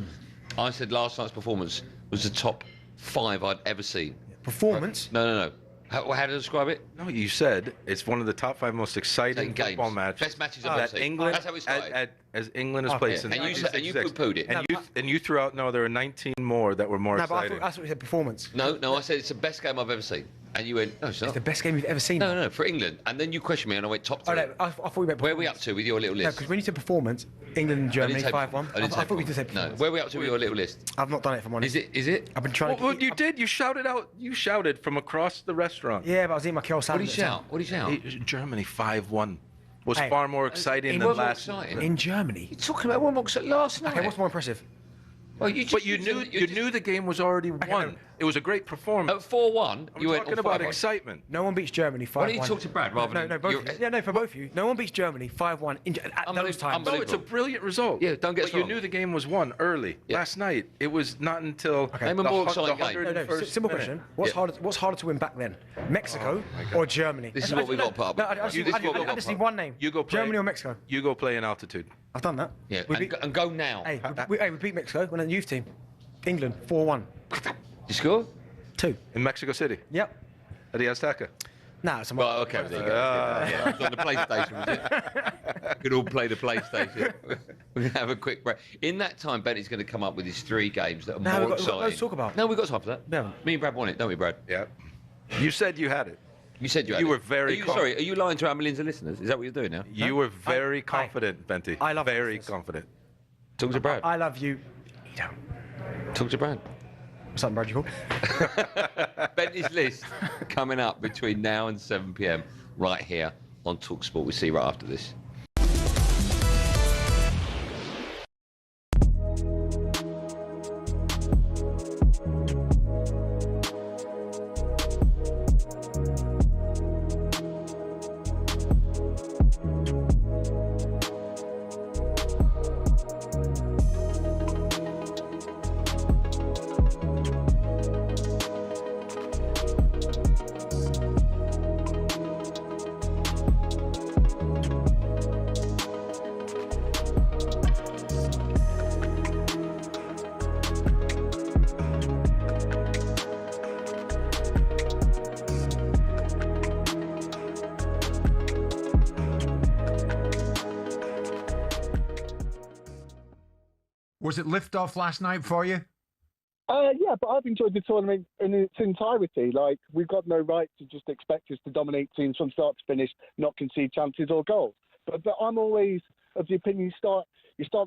I said last night's performance was the top 5 I'd ever seen. Performance? No. How to describe it? No, you said it's one of the top 5 most exciting football matches. Best matches I've ever seen. England, That's how it started. as England has played since And you poo-pooed it. And you threw out, no, there are 19 more that were more No, but I exciting. thought that's what you said, performance. No, I said it's the best game I've ever seen. And you went, no, it's not. It's the best game you've ever seen. No, for England. And then you questioned me and I went top 3. Oh, no, I thought we meant Where are we up to with your little No, list? because when you said performance, England and Germany, 5-1. I thought we just said No, performance. where are we up to with your little list? I've not done it, if I'm honest. Is it? I've been trying Well, you did. You shouted out. You shouted from across the restaurant. Yeah, but I was eating my kale salad. What did he shout? Germany 5-1 was Hey, far more exciting than last. In Germany. You're talking about one more last night. Okay, what's more impressive? Well, But you knew the game was already won. It was a great performance. At 4-1, you were talking about excitement. No one beats Germany 5-1. Why don't you talk to Brad rather than... No, both of you. Yeah, no, for both of you. No one beats Germany 5-1 at those times. No, it's a brilliant result. Yeah, don't get us But wrong. you knew the game was won early. Last night, it was not until Name a more exciting game. No, simple question. What's harder to win back then? Mexico or Germany? This is what we've got to put up with. I just need one name. You go play, Germany or Mexico? You go play in altitude. I've done that. Yeah, and go now. Hey, we beat Mexico when the youth team. England 4-1. You score? 2. In Mexico City? Yep. At the Azteca? No, it's a Well, okay, there you go. Yeah, it was on the PlayStation, was it? We could all play the PlayStation. We're going to have a quick break. In that time, Benny's going to come up with his 3 games that are more exciting. Let's talk about. No, we've got time for that. No. Me and Brad won it, don't we, Brad? Yeah. You said you had it. You said you had it. You were very Sorry, are you lying to our millions of listeners? Is that what you're doing now? You were very confident, Benty. I love very confident. Talk to Brad. I love you. You don't. Talk to Brad. Something Brad, you call? Bentley's list coming up between now and 7 p.m. right here on talkSPORT. We'll see you right after this. Was it lift-off last night for you? Yeah, but I've enjoyed the tournament in its entirety. Like, we've got no right to just expect us to dominate teams from start to finish, not concede chances or goals. But I'm always of the opinion you start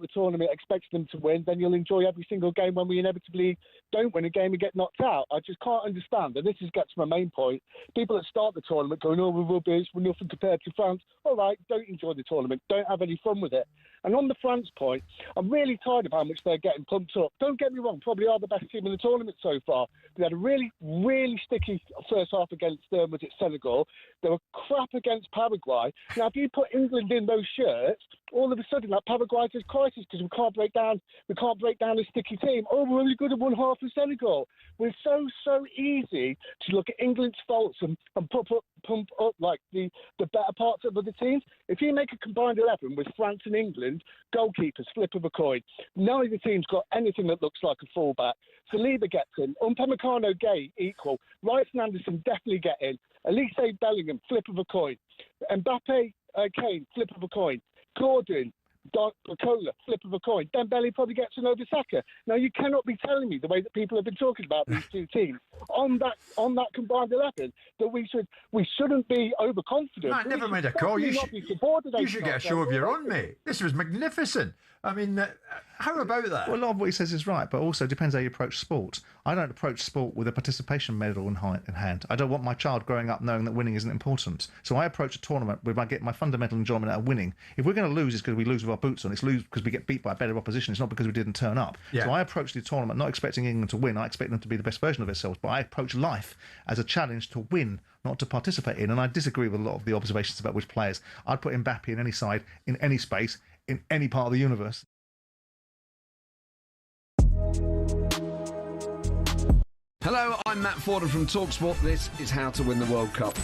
the tournament expecting them to win, then you'll enjoy every single game when we inevitably don't win a game and get knocked out. I just can't understand, and this gets to my main point, people that start the tournament going, oh, we're rubbish, we're nothing compared to France. All right, don't enjoy the tournament, don't have any fun with it. And on the France point, I'm really tired of how much they're getting pumped up. Don't get me wrong, probably are the best team in the tournament so far. They had a really, really sticky first half against was it Senegal. They were crap against Paraguay. Now, if you put England in those shirts, all of a sudden, like, Paraguay's a crisis because we can't break down a sticky team. Oh, we're only good at one half of Senegal. We're so easy to look at England's faults and pump up like the better parts of other teams. If you make a combined 11 with France and England, goalkeepers, flip of a coin. Neither team's got anything that looks like a fullback. Saliba gets in. Upamecano, Gay, equal. Rice and Anderson definitely get in. Elise Bellingham, flip of a coin. Mbappe, Kane, flip of a coin. Gordon, Cola, flip of a coin. Dembele probably gets an over Saka. Now, you cannot be telling me the way that people have been talking about these two teams on that combined 11 that we shouldn't be overconfident. No, never mind a call. You should get a show of your own, mate. This was magnificent. I mean, how about that? Well, a lot of what he says is right, but also depends how you approach sport. I don't approach sport with a participation medal in hand. I don't want my child growing up knowing that winning isn't important. So I approach a tournament where I get my fundamental enjoyment out of winning. If we're going to lose, it's because we lose with our boots on. It's lose because we get beat by a better opposition. It's not because we didn't turn up. Yeah. So I approach the tournament not expecting England to win. I expect them to be the best version of themselves. But I approach life as a challenge to win, not to participate in. And I disagree with a lot of the observations about which players. I'd put Mbappe in any side, in any space, in any part of the universe. Hello, I'm Matt Fordham from talkSPORT. This is How to Win the World Cup.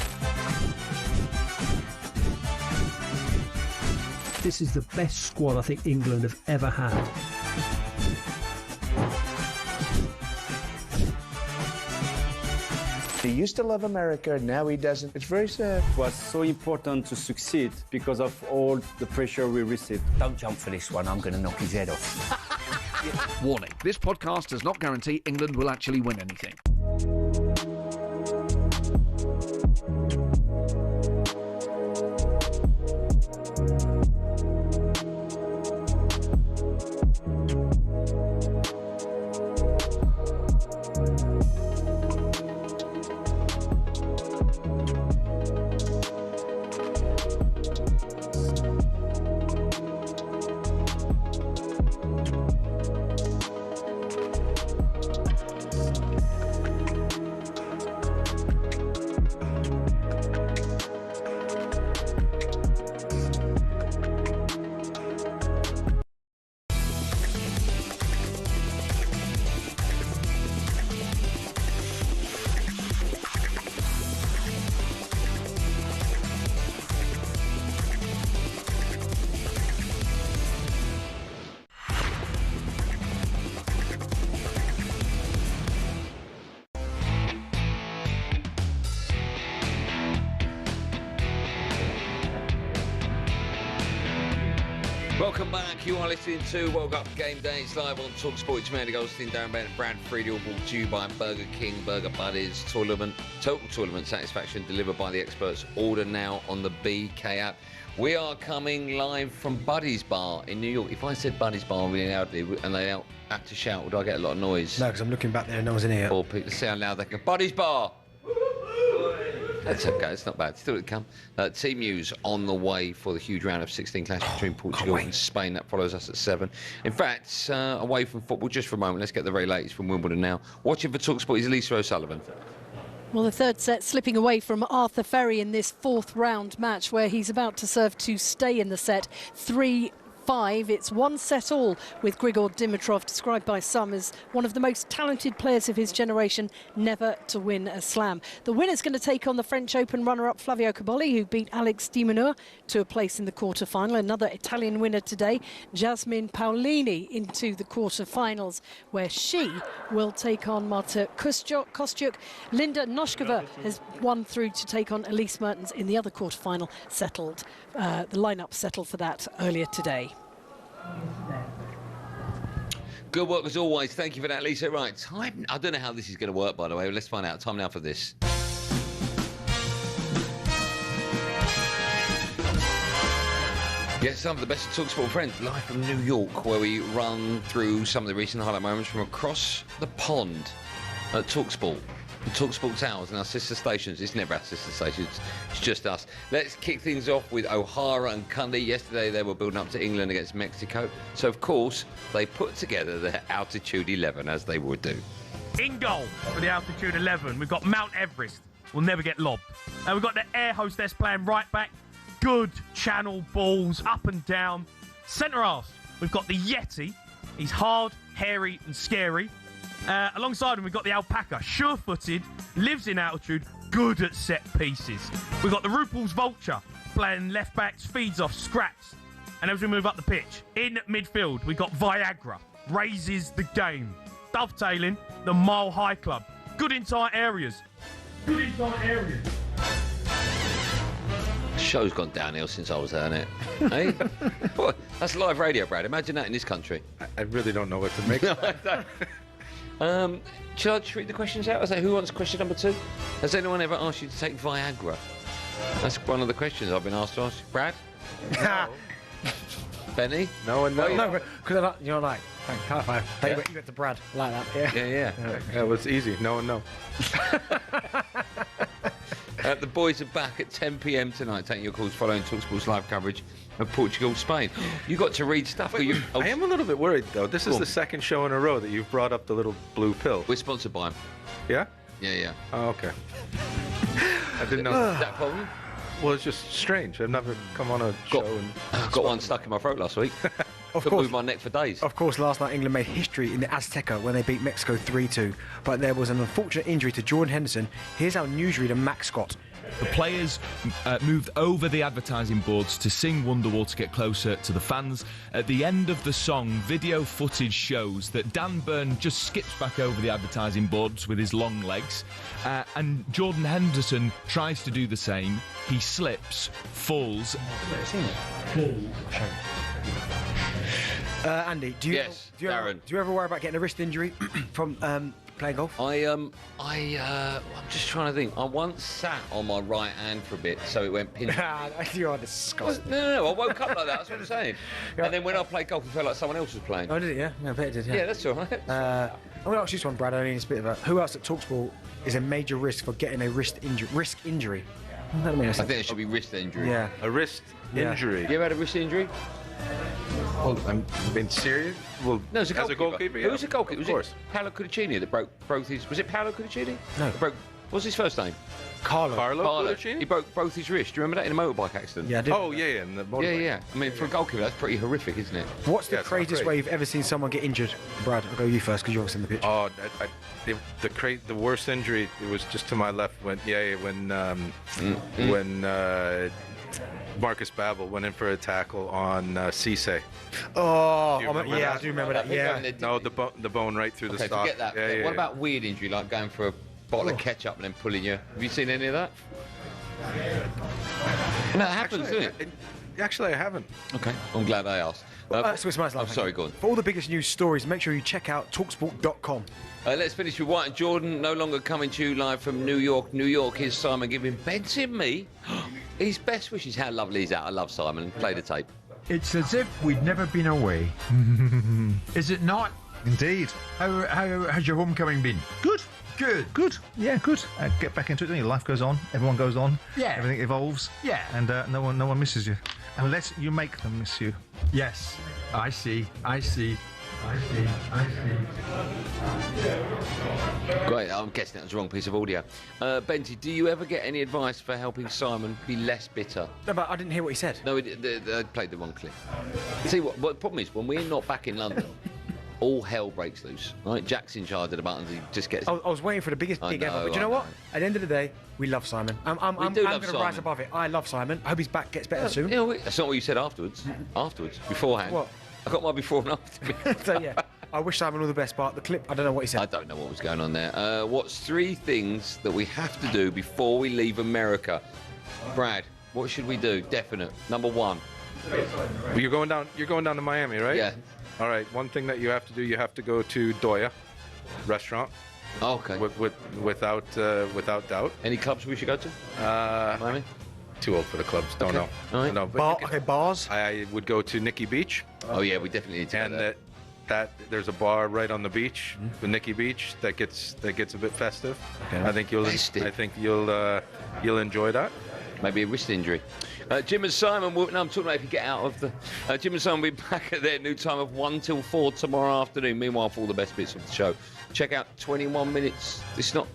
This is the best squad I think England have ever had. The used to love America, now he doesn't. It's very sad. It was so important to succeed because of all the pressure we received. Don't jump for this one, I'm going to knock his head off. Warning, this podcast does not guarantee England will actually win anything. Welcome back. You are listening to World Cup Game Day. It's live on talkSPORT. It's Andy Goldstein Darren Bent, Brad Friedel, brought to you by Burger King, Burger Buddies, total tournament satisfaction delivered by the experts. Order now on the BK app. We are coming live from Buddy's Bar in New York. If I said Buddy's Bar really loudly and they had to shout, would I get a lot of noise? No, because I'm looking back there and no one's in here. Or people say how loud they can. Buddy's Bar! That's okay, it's not bad. Still to come. Team news on the way for the huge round of 16 clash between Portugal and Spain. That follows us at 7. In fact, away from football just for a moment, let's get the very latest from Wimbledon now. Watching for talkSPORT is Lisa O'Sullivan. Well, the third set slipping away from Arthur Ferry in this fourth round match where he's about to serve to stay in the set. 3-5. It's 1 set all with Grigor Dimitrov, described by some as one of the most talented players of his generation, never to win a slam. The winner's going to take on the French Open runner-up Flavio Cobolli, who beat Alex de Minaur to a place in the quarter-final. Another Italian winner today, Jasmine Paolini, into the quarter-finals, where she will take on Marta Kostyuk. Linda Noskova has won through to take on Elise Mertens in the other quarter-final, settled. The lineup settled for that earlier today. Good work as always. Thank you for that, Lisa. Right, time. I don't know how this is going to work, by the way. Let's find out. Time now for this. Yes, some of the best of talkSPORT friends, live from New York, where we run through some of the recent highlight moments from across the pond at talkSPORT. talkSPORT Towers and our sister stations. It's never our sister stations, it's just us. Let's kick things off with O'Hara and Cundy. Yesterday they were building up to England against Mexico, so of course they put together their altitude 11 as they would do. In goal for the altitude 11, we've got Mount Everest, will never get lobbed. We've got the air hostess playing right back, good channel balls up and down. Centre half, we've got the Yeti, he's hard, hairy and scary. Alongside him, we've got the alpaca, sure-footed, lives in altitude, good at set pieces. We've got the Rupel's vulture, playing left backs, feeds off scraps. And as we move up the pitch, in midfield, we've got Viagra, raises the game. Dovetailing, the Mile High Club, good in tight areas. Good in tight areas. The show's gone downhill since I was there, hasn't it? Hey? What? That's live radio, Brad. Imagine that in this country. I really don't know what to make of that. Should I just read the questions out? I say, who wants question number 2? Has anyone ever asked you to take Viagra? That's one of the questions I've been asked to ask. Brad? No. Benny? No one knows. No, because you're like, can't I? You went to Brad like that. Yeah. Yeah, it was easy. No one knows. The boys are back at 10 p.m. tonight, taking your calls following talkSPORT's live coverage of Portugal-Spain. You got to read stuff. I am a little bit worried, though. This is the second show in a row that you've brought up the little blue pill. We're sponsored by him. Yeah? Yeah. Oh, okay. I didn't know. Is that a problem? Well, it's just strange. I've never come on a show and... Got one stuck in my throat last week. Of course, move my neck for days. Of course, last night England made history in the Azteca when they beat Mexico 3-2. But there was an unfortunate injury to Jordan Henderson. Here's our newsreader, Max Scott. The players moved over the advertising boards to sing Wonderwall to get closer to the fans. At the end of the song, video footage shows that Dan Burn just skips back over the advertising boards with his long legs, and Jordan Henderson tries to do the same. He slips, falls. Andy, do you ever worry about getting a wrist injury from playing golf? I'm just trying to think. I once sat on my right hand for a bit, so it went pin. You are disgusting. No, I woke up like that. That's what I'm saying. And then when I played golf, it felt like someone else was playing. Oh, did it? Yeah, I bet it did. Yeah, that's all right. I'm going to ask you this one, Brad. I mean, it's a bit of a. Who else at talkSPORT is a major risk for getting a risk injury? I think there should be wrist injury. Yeah, a wrist injury. You ever had a wrist injury? Well, I'm being serious. Well, no, it's a goalkeeper. Yeah. Who was a goalkeeper? Of course. Was it Paolo Cudicini that broke his? Was it Paolo Cudicini? No. What's his first name? Carlo Cudicini? He broke both his wrists. Do you remember that in a motorbike accident? Yeah, I did. Oh, yeah. In the motorbike. Yeah. I mean, for a goalkeeper, that's pretty horrific, isn't it? What's the craziest way you've ever seen someone get injured? Brad, I'll go you first because you're always in the pitch. Oh, the worst injury. It was just to my left when Marcus Babbel went in for a tackle on Cisse. Oh, I do remember that. Yeah. No, the bone right through the sock. Forget that. Yeah, what about weird injury, like going for a bottle of ketchup and then pulling you? Have you seen any of that? No, it happens, doesn't it? Actually, I haven't. Okay, I'm glad I asked. Sorry, go on. For all the biggest news stories, make sure you check out talksport.com. Let's finish with White and Jordan, no longer coming to you live from New York. New York, here's Simon giving Bent and me his best wishes. How lovely is that? I love Simon. Play the tape. It's as if we'd never been away. Is it not? Indeed. How has your homecoming been? Good. Good. Yeah, good. Get back into it, don't you? Life goes on. Everyone goes on. Yeah. Everything evolves. Yeah. And no one misses you. Unless you make them miss you. Yes. I see. Great, I'm guessing that was the wrong piece of audio. Benty, do you ever get any advice for helping Simon be less bitter? No, but I didn't hear what he said. No, they played the wrong clip. See, what the problem is, when we're not back in London, all hell breaks loose, right? Jack's in charge of the buttons, he just gets... I was waiting for the biggest gig ever, but you know what? At the end of the day, we love Simon. I'm going to rise above it. I love Simon. I hope his back gets better soon. That's not what you said afterwards. Beforehand. What? I got my before and after. So, yeah. I wish Simon all the best, but the clip, I don't know what he said. I don't know what was going on there. What's 3 things that we have to do before we leave America? Brad, what should we do? Definite. Number 1. You're going down to Miami, right? Yeah. All right. One thing that you have to do, you have to go to Doya restaurant. Okay. Without doubt. Any clubs we should go to? Miami? Too old for the clubs. Don't know. All right. No, bars. I would go to Nikki Beach. Oh yeah, we definitely need to. And that there's a bar right on the beach, the Nikki Beach, that gets a bit festive. Okay. I think you'll enjoy that. Maybe a wrist injury. Jim and Simon I'm talking about if you get out of the... Jim and Simon will be back at their new time of 1 till 4 tomorrow afternoon. Meanwhile, for all the best bits of the show, check out 21 Minutes. It's not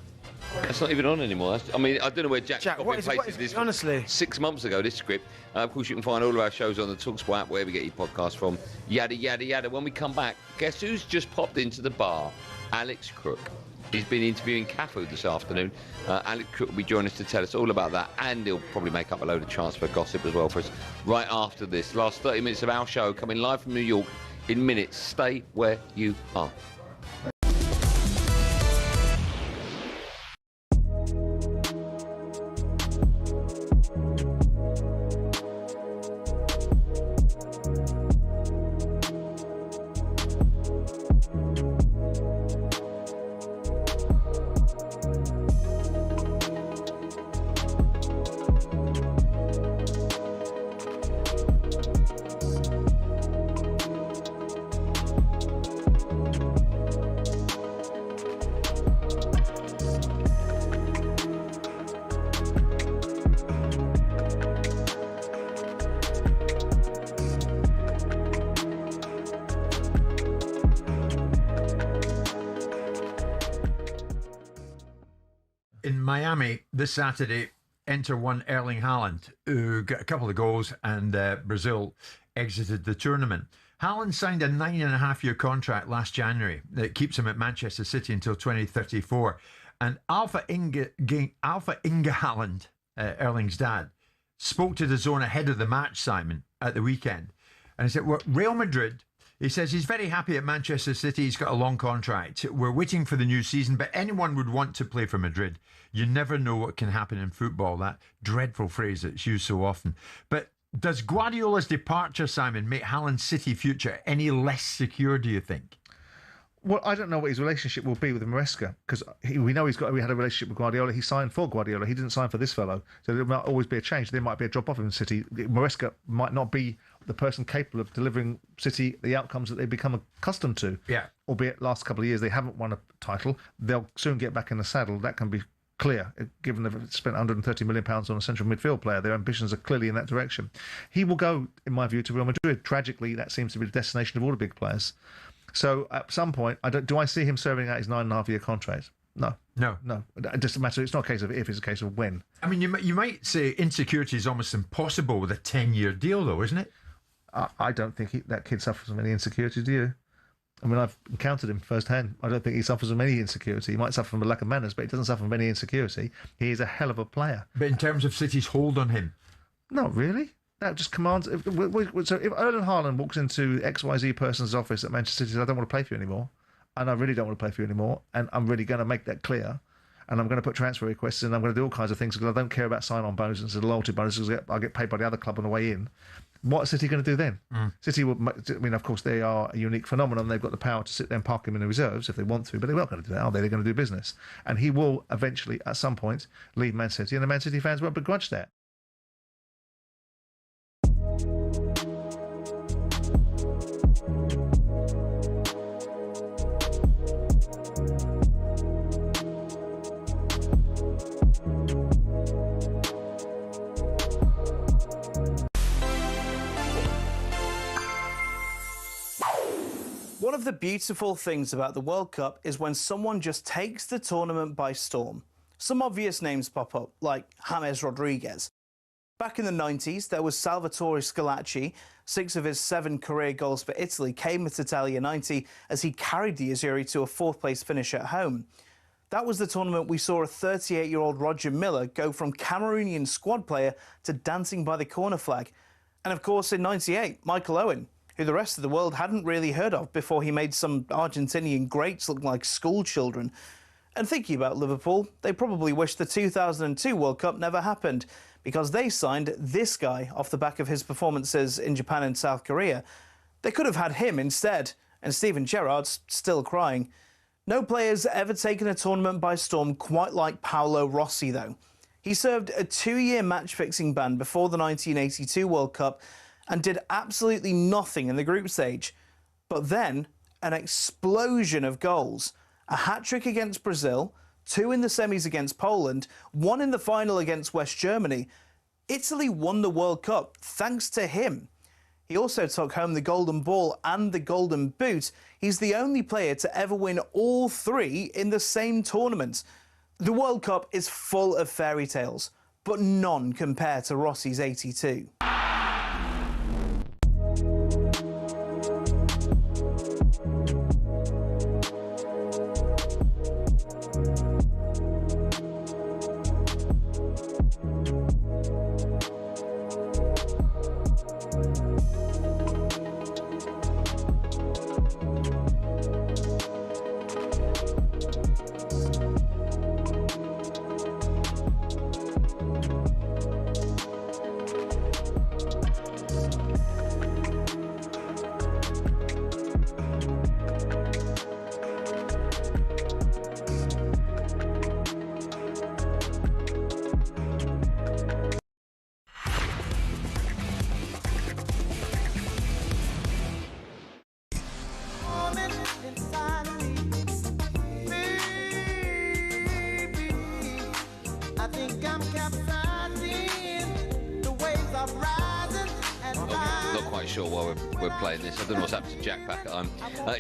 even on anymore. I mean, I don't know where Jack places this. Honestly, 6 months ago, this script. Of course, you can find all of our shows on the talkSPORT app, wherever you get your podcast from. Yada, yada, yada. When we come back, guess who's just popped into the bar? Alex Crook. He's been interviewing Cafu this afternoon. Alex Crook will be joining us to tell us all about that, and he'll probably make up a load of transfer gossip as well for us right after this. Last 30 minutes of our show coming live from New York in minutes. Stay where you are. In Miami this Saturday, enter one Erling Haaland, who got a couple of goals, and Brazil exited the tournament. Haaland signed a 9.5-year contract last January that keeps him at Manchester City until 2034. And Alpha Inga Haaland, Erling's dad, spoke to the Zone ahead of the match, Simon, at the weekend. And he said, well, Real Madrid, he says he's very happy at Manchester City. He's got a long contract. We're waiting for the new season, but anyone would want to play for Madrid. You never know what can happen in football, that dreadful phrase that's used so often. But does Guardiola's departure, Simon, make Haaland's City future any less secure, do you think? Well, I don't know what his relationship will be with Maresca, because we know we had a relationship with Guardiola. He signed for Guardiola. He didn't sign for this fellow. So there might always be a change. There might be a drop-off in City. Maresca might not be the person capable of delivering City the outcomes that they've become accustomed to. Yeah. Albeit last couple of years they haven't won a title. They'll soon get back in the saddle. That can be clear, given they've spent £130 million on a central midfield player. Their ambitions are clearly in that direction. He will go, in my view, to Real Madrid. Tragically, that seems to be the destination of all the big players. So at some point, do I see him serving out his 9.5-year contract? No. It doesn't matter. It's not a case of if, it's a case of when. I mean, you might say insecurity is almost impossible with a 10-year deal, though, isn't it? I don't think that kid suffers from any insecurity, do you? I mean, I've encountered him firsthand. I don't think he suffers from any insecurity. He might suffer from a lack of manners, but he doesn't suffer from any insecurity. He is a hell of a player. But in terms of City's hold on him? Not really. That just commands... So if Erling Haaland walks into XYZ person's office at Manchester City and says, I don't want to play for you anymore, and I really don't want to play for you anymore, and I'm really going to make that clear, and I'm going to put transfer requests in, I'm going to do all kinds of things because I don't care about sign-on bonuses and loyalty bonuses. I get paid by the other club on the way in. What's City going to do then? City will... I mean, of course, they are a unique phenomenon. They've got the power to sit there and park him in the reserves if they want to, but they're not going to do that, are they? They're going to do business. And he will eventually, at some point, leave Man City, and the Man City fans won't begrudge that. One of the beautiful things about the World Cup is when someone just takes the tournament by storm. Some obvious names pop up, like James Rodriguez. Back in the 90s, there was Salvatore Schillaci. 6 of his 7 career goals for Italy came at Italia 90 as he carried the Azzurri to a 4th-place finish at home. That was the tournament we saw a 38-year-old Roger Miller go from Cameroonian squad player to dancing by the corner flag. And of course, in 98, Michael Owen, who the rest of the world hadn't really heard of before he made some Argentinian greats look like school children. And thinking about Liverpool, they probably wish the 2002 World Cup never happened, because they signed this guy off the back of his performances in Japan and South Korea. They could have had him instead, and Steven Gerrard's still crying. No player's ever taken a tournament by storm quite like Paolo Rossi, though. He served a 2-year match-fixing ban before the 1982 World Cup and did absolutely nothing in the group stage. But then, an explosion of goals. A hat-trick against Brazil, 2 in the semis against Poland, 1 in the final against West Germany. Italy won the World Cup thanks to him. He also took home the Golden Ball and the Golden Boot. He's the only player to ever win all 3 in the same tournament. The World Cup is full of fairy tales, but none compare to Rossi's 82.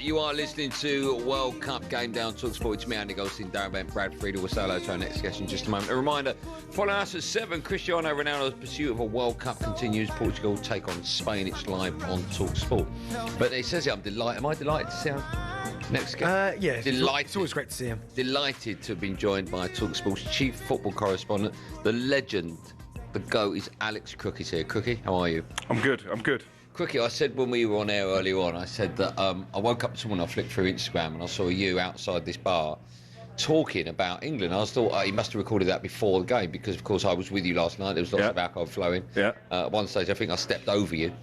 You are listening to World Cup Game Day on talkSPORT. It's me, Andy Goldstein Darren Bent, Brad Friedel. We'll say hello to our next guest in just a moment. A reminder, follow us at 7. Cristiano Ronaldo's pursuit of a World Cup continues. Portugal take on Spain. It's live on talkSPORT. But it says here, I'm delighted. Am I delighted to see how Next guest. Yeah, Delighted. it's always great to see him. Delighted to have been joined by talkSPORT's chief football correspondent, the legend, the GOAT is Alex Crook is here. Crookie, how are you? I'm good. Crookie, I said when we were on air earlier on, I said that I woke up this morning, I flicked through Instagram and I saw you outside this bar talking about England. I thought he must have recorded that before the game because, of course, I was with you last night. There was lots of alcohol flowing. Yeah. At one stage, I think I stepped over you.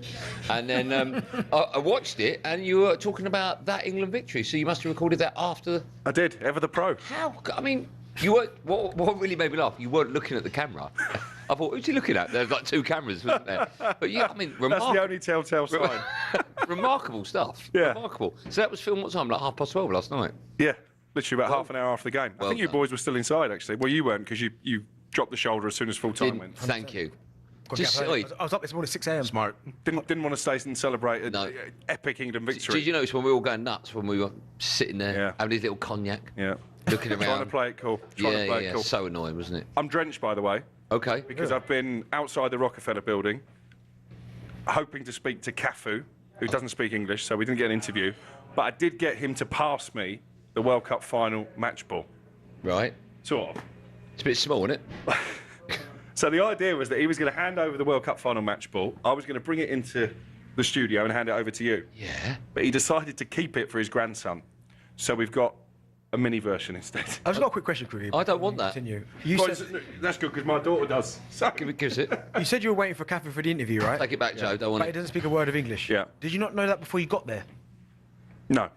And then I watched it and you were talking about that England victory. So you must have recorded that after. I did. Ever the pro. How? I mean, you weren't. What really made me laugh, you weren't looking at the camera. I thought, who's he looking at? There's like 2 cameras, wasn't there? But yeah, I mean, remarkable. That's the only telltale sign. Remarkable stuff. Yeah. Remarkable. So that was filmed what time? Like 12:30 last night? Yeah. Literally about half an hour after the game. I think you boys were still inside, actually. Well, you weren't because you dropped the shoulder as soon as full time went. Thank you. I was up this morning at 6 a.m. Smart. Didn't want to stay and celebrate an epic England victory. Did you notice when we were all going nuts when we were sitting there having these little cognac? Yeah. Looking around. Trying to play it cool. Yeah. So annoying, wasn't it? I'm drenched, by the way. Okay. Because I've been outside the Rockefeller building, hoping to speak to Cafu, who doesn't speak English, so we didn't get an interview. But I did get him to pass me the World Cup final match ball. Right. Sort of. It's a bit small, isn't it? So the idea was that he was going to hand over the World Cup final match ball. I was going to bring it into the studio and hand it over to you. Yeah. But he decided to keep it for his grandson. So we've got a mini version instead. I've just got a quick question for you. I don't want that. Continue. That's good because my daughter does. So. Give us it. You said you were waiting for Catherine for the interview, right? Take it back, Joe. Don't want But he doesn't speak a word of English. Yeah. Did you not know that before you got there? No.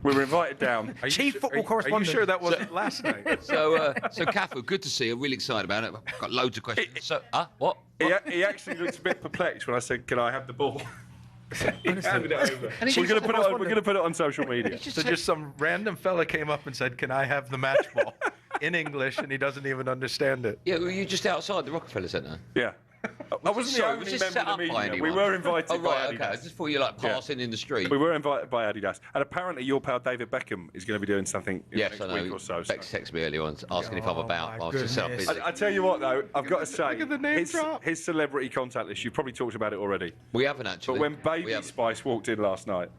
We were invited down. Chief football correspondent. Are you sure that wasn't last night? So Cafu, good to see you. Really excited about it. I've got loads of questions. So, what? He actually looked a bit perplexed when I said, "Can I have the ball?" He handed it over. We're going to put it on social media. So just some random fella came up and said, "Can I have the match ball?" in English, and he doesn't even understand it. Yeah, were you just outside the Rockefeller Centre? Yeah. I wasn't the only member of the media. We were invited by Adidas. Okay. I just thought you were like passing in the street. We were invited by Adidas. And apparently your pal David Beckham is going to be doing something in the next week or so. Bex texted me earlier on asking if I'm about. I was just so busy. I tell you what, though, I've got to say, Look at the name drop. his celebrity contact list, you've probably talked about it already. We haven't actually. But when Baby Spice walked in last night,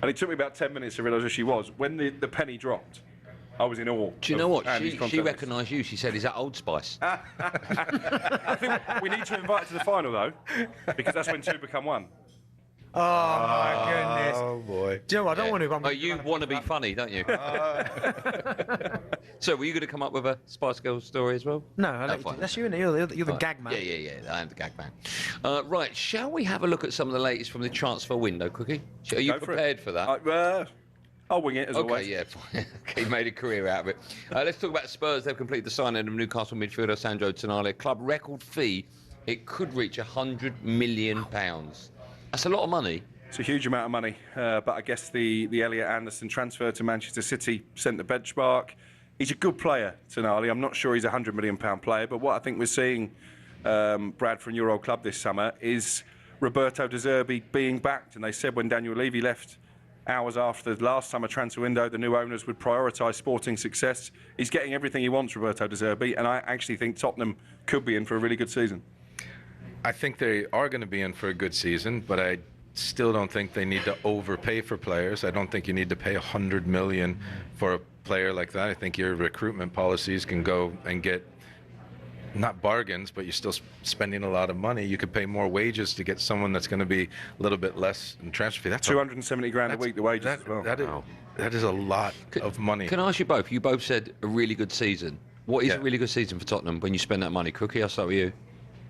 and it took me about 10 minutes to realise who she was, when the penny dropped, I was in awe. Do you know what? She recognised you. She said, "Is that Old Spice?" I think we need to invite her to the final, though, because that's when 2 become 1. Oh, my goodness. Oh, boy. Do you know what? I don't want to... you want to be funny, don't you? So, were you going to come up with a Spice Girls story as well? No, that's you, You're the gag man. Yeah, I am the gag man. Right, shall we have a look at some of the latest from the transfer window, Cookie? Are you prepared for that? I'll wing it as always. Okay, yeah. He made a career out of it. Let's talk about Spurs. They've completed the signing of Newcastle midfielder Sandro Tonali. Club record fee. It could reach £100 million. That's a lot of money. It's a huge amount of money. But I guess the Elliot Anderson transfer to Manchester City sent the benchmark. He's a good player, Tonali. I'm not sure he's a £100 million player. But what I think we're seeing, Brad, from your old club this summer is Roberto De Zerbi being backed. And they said when Daniel Levy left hours after the last summer transfer window, the new owners would prioritise sporting success. He's getting everything he wants, Roberto De Zerbi, and I actually think Tottenham could be in for a really good season. I think they are going to be in for a good season, but I still don't think they need to overpay for players. I don't think you need to pay $100 million for a player like that. I think your recruitment policies can go and get not bargains, but you're still spending a lot of money. You could pay more wages to get someone that's going to be a little bit less in transfer fee. That's 270 grand a week, the wages as well. That is a lot of money. Can I ask you both? You both said a really good season. What is a really good season for Tottenham when you spend that money? Cookie, I'll start with you.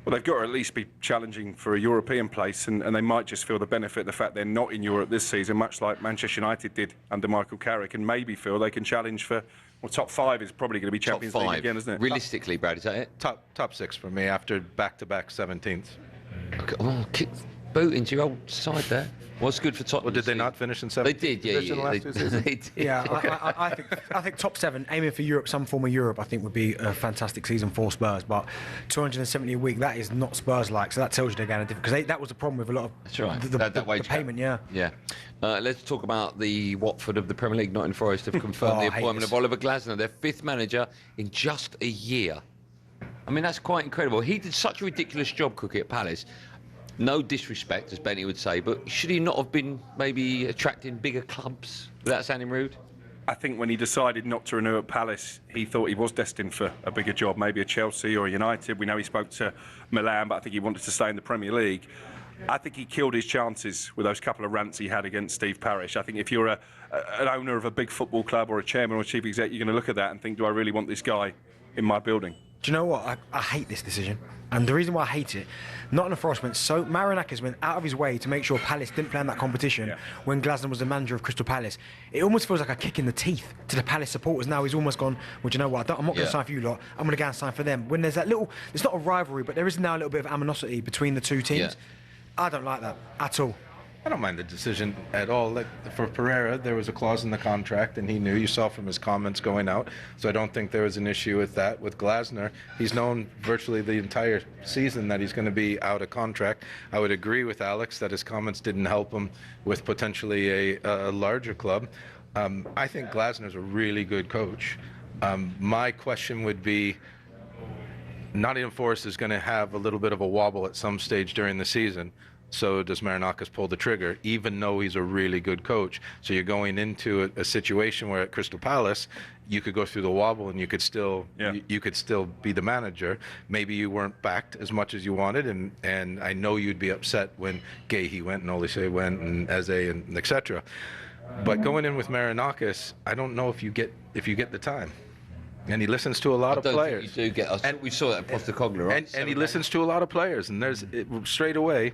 Well, they've got to at least be challenging for a European place, and they might just feel the benefit of the fact they're not in Europe this season, much like Manchester United did under Michael Carrick, and maybe feel they can challenge for, well, top 5 is probably going to be Champions League again, isn't it? Realistically, Brad, is that it? Top 6 for me after back-to-back 17th. Well, kick boot into your old side there. What's good for Tottenham? Well, did they not finish in 17th? They did, yeah. They did. Yeah, I think top 7, aiming for Europe, some form of Europe, I think would be a fantastic season for Spurs. But 270 a week, that is not Spurs-like. So that tells you they're going to different, because that was the problem with a lot of the payment. Yeah. Let's talk about the Watford of the Premier League. Nottingham Forest have confirmed the appointment of Oliver Glasner, their 5th manager in just a year. I mean, that's quite incredible. He did such a ridiculous job, Cookie, at Palace. No disrespect, as Benny would say, but should he not have been maybe attracting bigger clubs without sounding rude? I think when he decided not to renew at Palace, he thought he was destined for a bigger job, maybe a Chelsea or a United. We know he spoke to Milan, but I think he wanted to stay in the Premier League. I think he killed his chances with those couple of rants he had against Steve Parish. I think if you're an owner of a big football club or a chairman or chief exec, you're going to look at that and think, do I really want this guy in my building? Do you know what? I hate this decision. And the reason why I hate it, Nottingham Forest went so... Marinakis went out of his way to make sure Palace didn't play in that competition when Glasner was the manager of Crystal Palace. It almost feels like a kick in the teeth to the Palace supporters. Now he's almost gone, well, do you know what? I'm not going to sign for you lot. I'm going to go and sign for them. When there's that little... It's not a rivalry, but there is now a little bit of animosity between the two teams. Yeah. I don't like that at all. I don't mind the decision at all. Like, for Pereira, there was a clause in the contract, and he knew. You saw from his comments going out. So I don't think there was an issue with that. With Glasner, he's known virtually the entire season that he's going to be out of contract. I would agree with Alex that his comments didn't help him with potentially a larger club. I think Glasner's a really good coach. My question would be, Nottingham Forest is going to have a little bit of a wobble at some stage during the season. So does Marinakis pull the trigger, even though he's a really good coach? So you're going into a situation where at Crystal Palace, you could go through the wobble and you could still you could still be the manager. Maybe you weren't backed as much as you wanted, and I know you'd be upset when Gahey went and Olise went and Eze and etc. But going in with Marinakis, I don't know if you get the time. And he listens to a lot of players. Think you do get. And we saw that at Postecoglou, right? And he listens to a lot of players. And there's straight away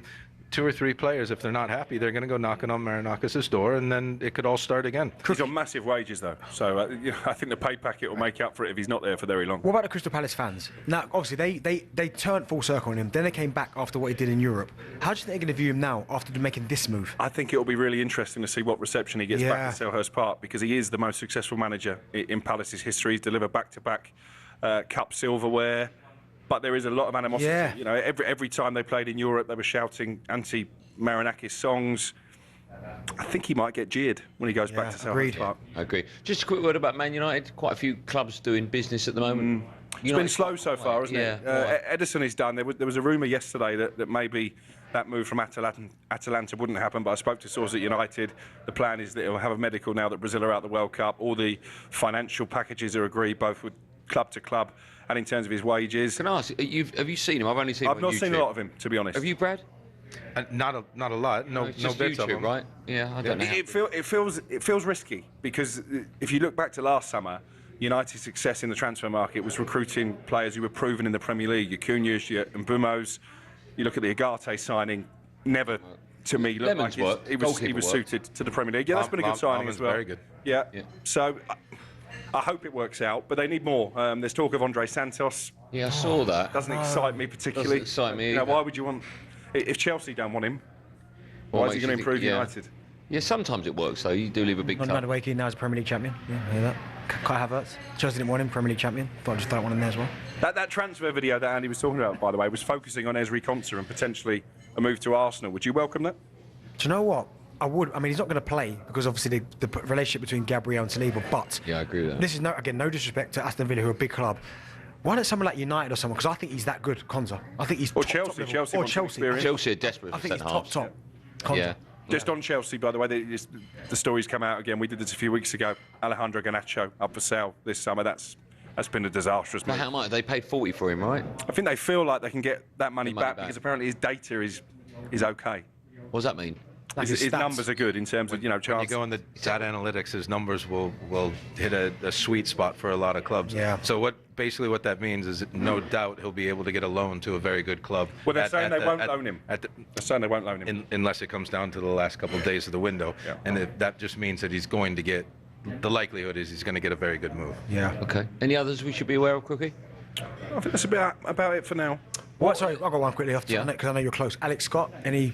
2 or 3 players. If they're not happy, they're going to go knocking on Marinakis' door, and then it could all start again. He's on massive wages, though. So I think the pay packet will make up for it if he's not there for very long. What about the Crystal Palace fans? Now, obviously, they turned full circle on him. Then they came back after what he did in Europe. How do you think they're going to view him now after making this move? I think it will be really interesting to see what reception he gets back at Selhurst Park, because he is the most successful manager in Palace's history. He's delivered back-to-back cup silverware. But there is a lot of animosity. Yeah. You know, every time they played in Europe, they were shouting anti-Marinakis songs. I think he might get jeered when he goes back to Selhurst Park. I agree. Just a quick word about Man United. Quite a few clubs doing business at the moment. It's been slow so far, hasn't it? Edison is done. There was a rumour yesterday that maybe that move from Atalanta wouldn't happen, but I spoke to sources at United. The plan is that he'll have a medical now that Brazil are out of the World Cup. All the financial packages are agreed, both with club to club and in terms of his wages. Can I ask, have you seen him? I've only seen him on YouTube. I've not seen a lot of him, to be honest. Have you, Brad? Not a lot. No bits YouTube, of him. right? Yeah, I don't know. It feels risky, because if you look back to last summer, United's success in the transfer market was recruiting players who were proven in the Premier League. Your Cunhas, your Mbumos. You look at the Agate signing, never to me looked like he was suited to the Premier League. Yeah, that's been a good signing as well. Very good. Yeah. So I hope it works out, but they need more. There's talk of Andre Santos. Yeah, I saw that. Doesn't excite me particularly. Doesn't excite me. Why would you want? If Chelsea don't want him, why is he going to improve United? Yeah, sometimes it works though. You do leave a big Not Madueke now is Premier League champion. Yeah, hear that. Kai Havertz. Chelsea didn't want him, Premier League champion. Thought I'd just throw one in there as well. That transfer video that Andy was talking about, by the way, was focusing on Ezri Konsa and potentially a move to Arsenal. Would you welcome that? Do you know what? I would. I mean, he's not going to play because obviously the relationship between Gabriel and Saliba. But yeah, I agree with that. This is no disrespect to Aston Villa, who are a big club. Why not someone like United or someone? Because I think he's that good, Konsa. I think he's or top, Chelsea. top Chelsea. Or Chelsea. Chelsea are desperate. I think he's top. Konsa. Yeah. Just on Chelsea, by the way, the stories come out again. We did this a few weeks ago. Alejandro Garnacho up for sale this summer. That's been a disastrous move. How much? They paid 40 for him, right? I think they feel like they can get that money back because apparently his data is okay. What does that mean? His numbers are good in terms of, chances. When you go in the data analytics, his numbers will hit a sweet spot for a lot of clubs. Yeah. So basically what that means is that no doubt he'll be able to get a loan to a very good club. Well, they're saying they won't loan him. They're saying they won't loan him. Unless it comes down to the last couple of days of the window. Yeah. And that just means that he's going to get, the likelihood is he's going to get a very good move. Yeah. Okay. Any others we should be aware of, Crookie? I think that's about it for now. What? Sorry, I'll go one quickly after that because I know you're close. Alex Scott, any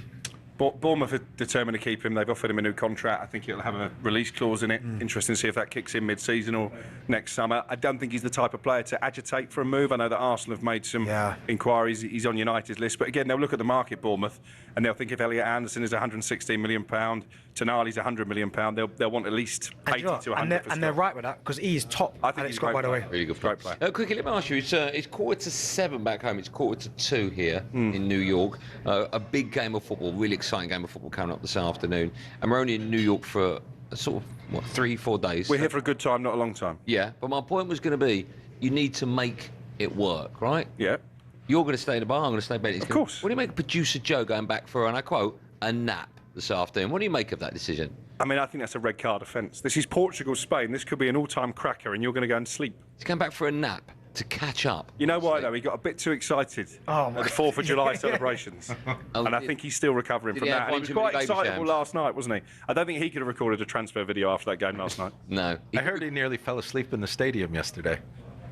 Bournemouth are determined to keep him. They've offered him a new contract. I think it'll have a release clause in it. Interesting to see if that kicks in mid-season or next summer. I don't think he's the type of player to agitate for a move. I know that Arsenal have made some inquiries. He's on United's list. But again, they'll look at the market, Bournemouth, and they'll think if Elliot Anderson is £116 million, Tonali's £100 million, they'll want at least 80 to 100 for and they're right with that, because he is top. I think he's Scott, by the way. Really good great player. Quickly, let me ask you, it's 7:15 back home, it's 2:45 here in New York. A big game of football, really exciting game of football coming up this afternoon. And we're only in New York for sort of, 3-4 days. We're here for a good time, not a long time. Yeah, but my point was going to be, you need to make it work, right? Yeah. You're going to stay in the bar, I'm going to stay in bed. Of course. What do you make of producer Joe going back for, and I quote, a nap this afternoon? What do you make of that decision? I mean, I think that's a red card offence. This is Portugal, Spain. This could be an all-time cracker, and you're going to go and sleep. He's going back for a nap to catch up. You know why, though? He got a bit too excited at the 4th of July celebrations. And I think he's still recovering from that. And he was quite excitable last night, wasn't he? I don't think he could have recorded a transfer video after that game last night. No. I heard he nearly fell asleep in the stadium yesterday.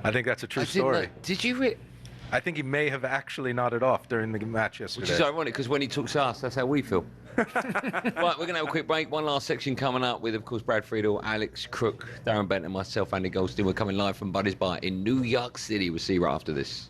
I think that's a true story. Did you... I think he may have actually nodded off during the match yesterday. Which is ironic, because when he talks to us, that's how we feel. Right, we're going to have a quick break. One last section coming up with, of course, Brad Friedel, Alex Crook, Darren Bent and myself, Andy Goldstein. We're coming live from Buddy's Bar in New York City. We'll see you right after this.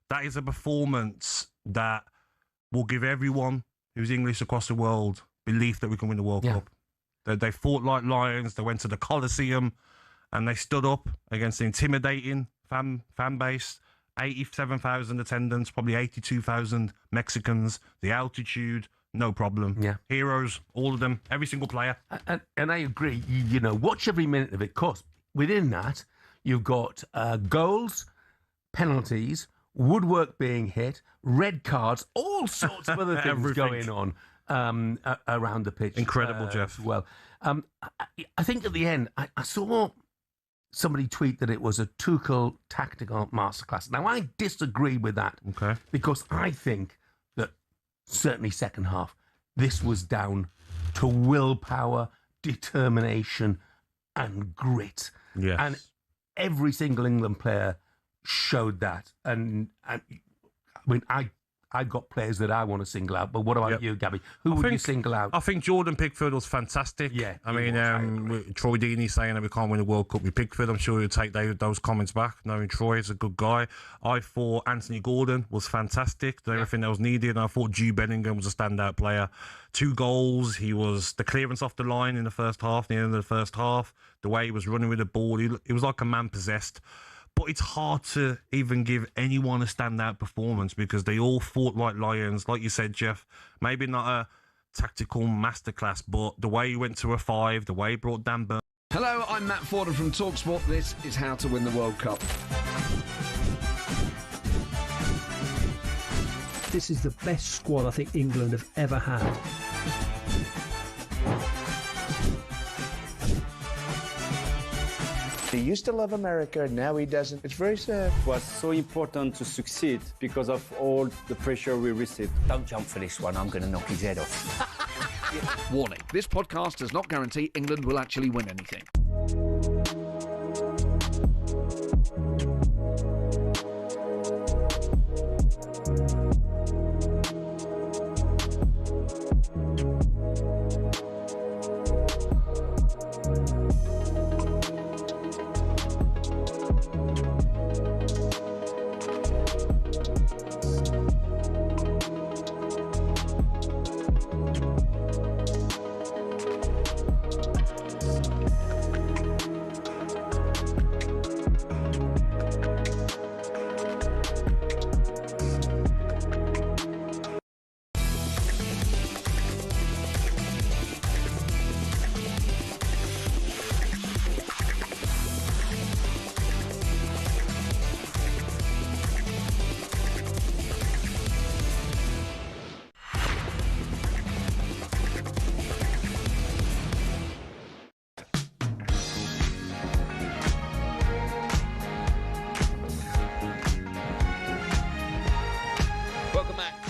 That is a performance that will give everyone who's English across the world belief that we can win the World Cup. They fought like lions. They went to the Coliseum and they stood up against the intimidating fan base. 87,000 attendants, probably 82,000 Mexicans. The altitude, no problem. Yeah. Heroes, all of them, every single player. And I agree. You know, watch every minute of it, because within that, you've got goals, penalties, woodwork being hit, red cards, all sorts of other things going on around the pitch. Incredible, Jeff. Well, I think at the end, I saw somebody tweet that it was a Tuchel tactical masterclass. Now, I disagree with that. Okay. Because I think that certainly second half, this was down to willpower, determination, and grit. Yes. And every single England player showed that. And I mean, I've got players that I want to single out, but what about you, Gabby? Who would you single out? I think Jordan Pickford was fantastic. Yeah. I mean, Troy Deeney saying that we can't win the World Cup with Pickford. I'm sure he'll take those comments back, knowing Troy is a good guy. I thought Anthony Gordon was fantastic, did everything that was needed. And I thought Jude Bellingham was a standout player. 2 goals. He was the clearance off the line in the first half, the end of the first half, the way he was running with the ball. He was like a man possessed. But it's hard to even give anyone a standout performance because they all fought like lions. Like you said, Jeff, maybe not a tactical masterclass, but the way he went to a 5, the way he brought Dan Burn. Hello, I'm Matt Fordham from talkSPORT. This is How to Win the World Cup. This is the best squad I think England have ever had. He used to love America, now he doesn't. It's very sad. It was so important to succeed because of all the pressure we received. Don't jump for this one, I'm going to knock his head off. Warning, this podcast does not guarantee England will actually win anything.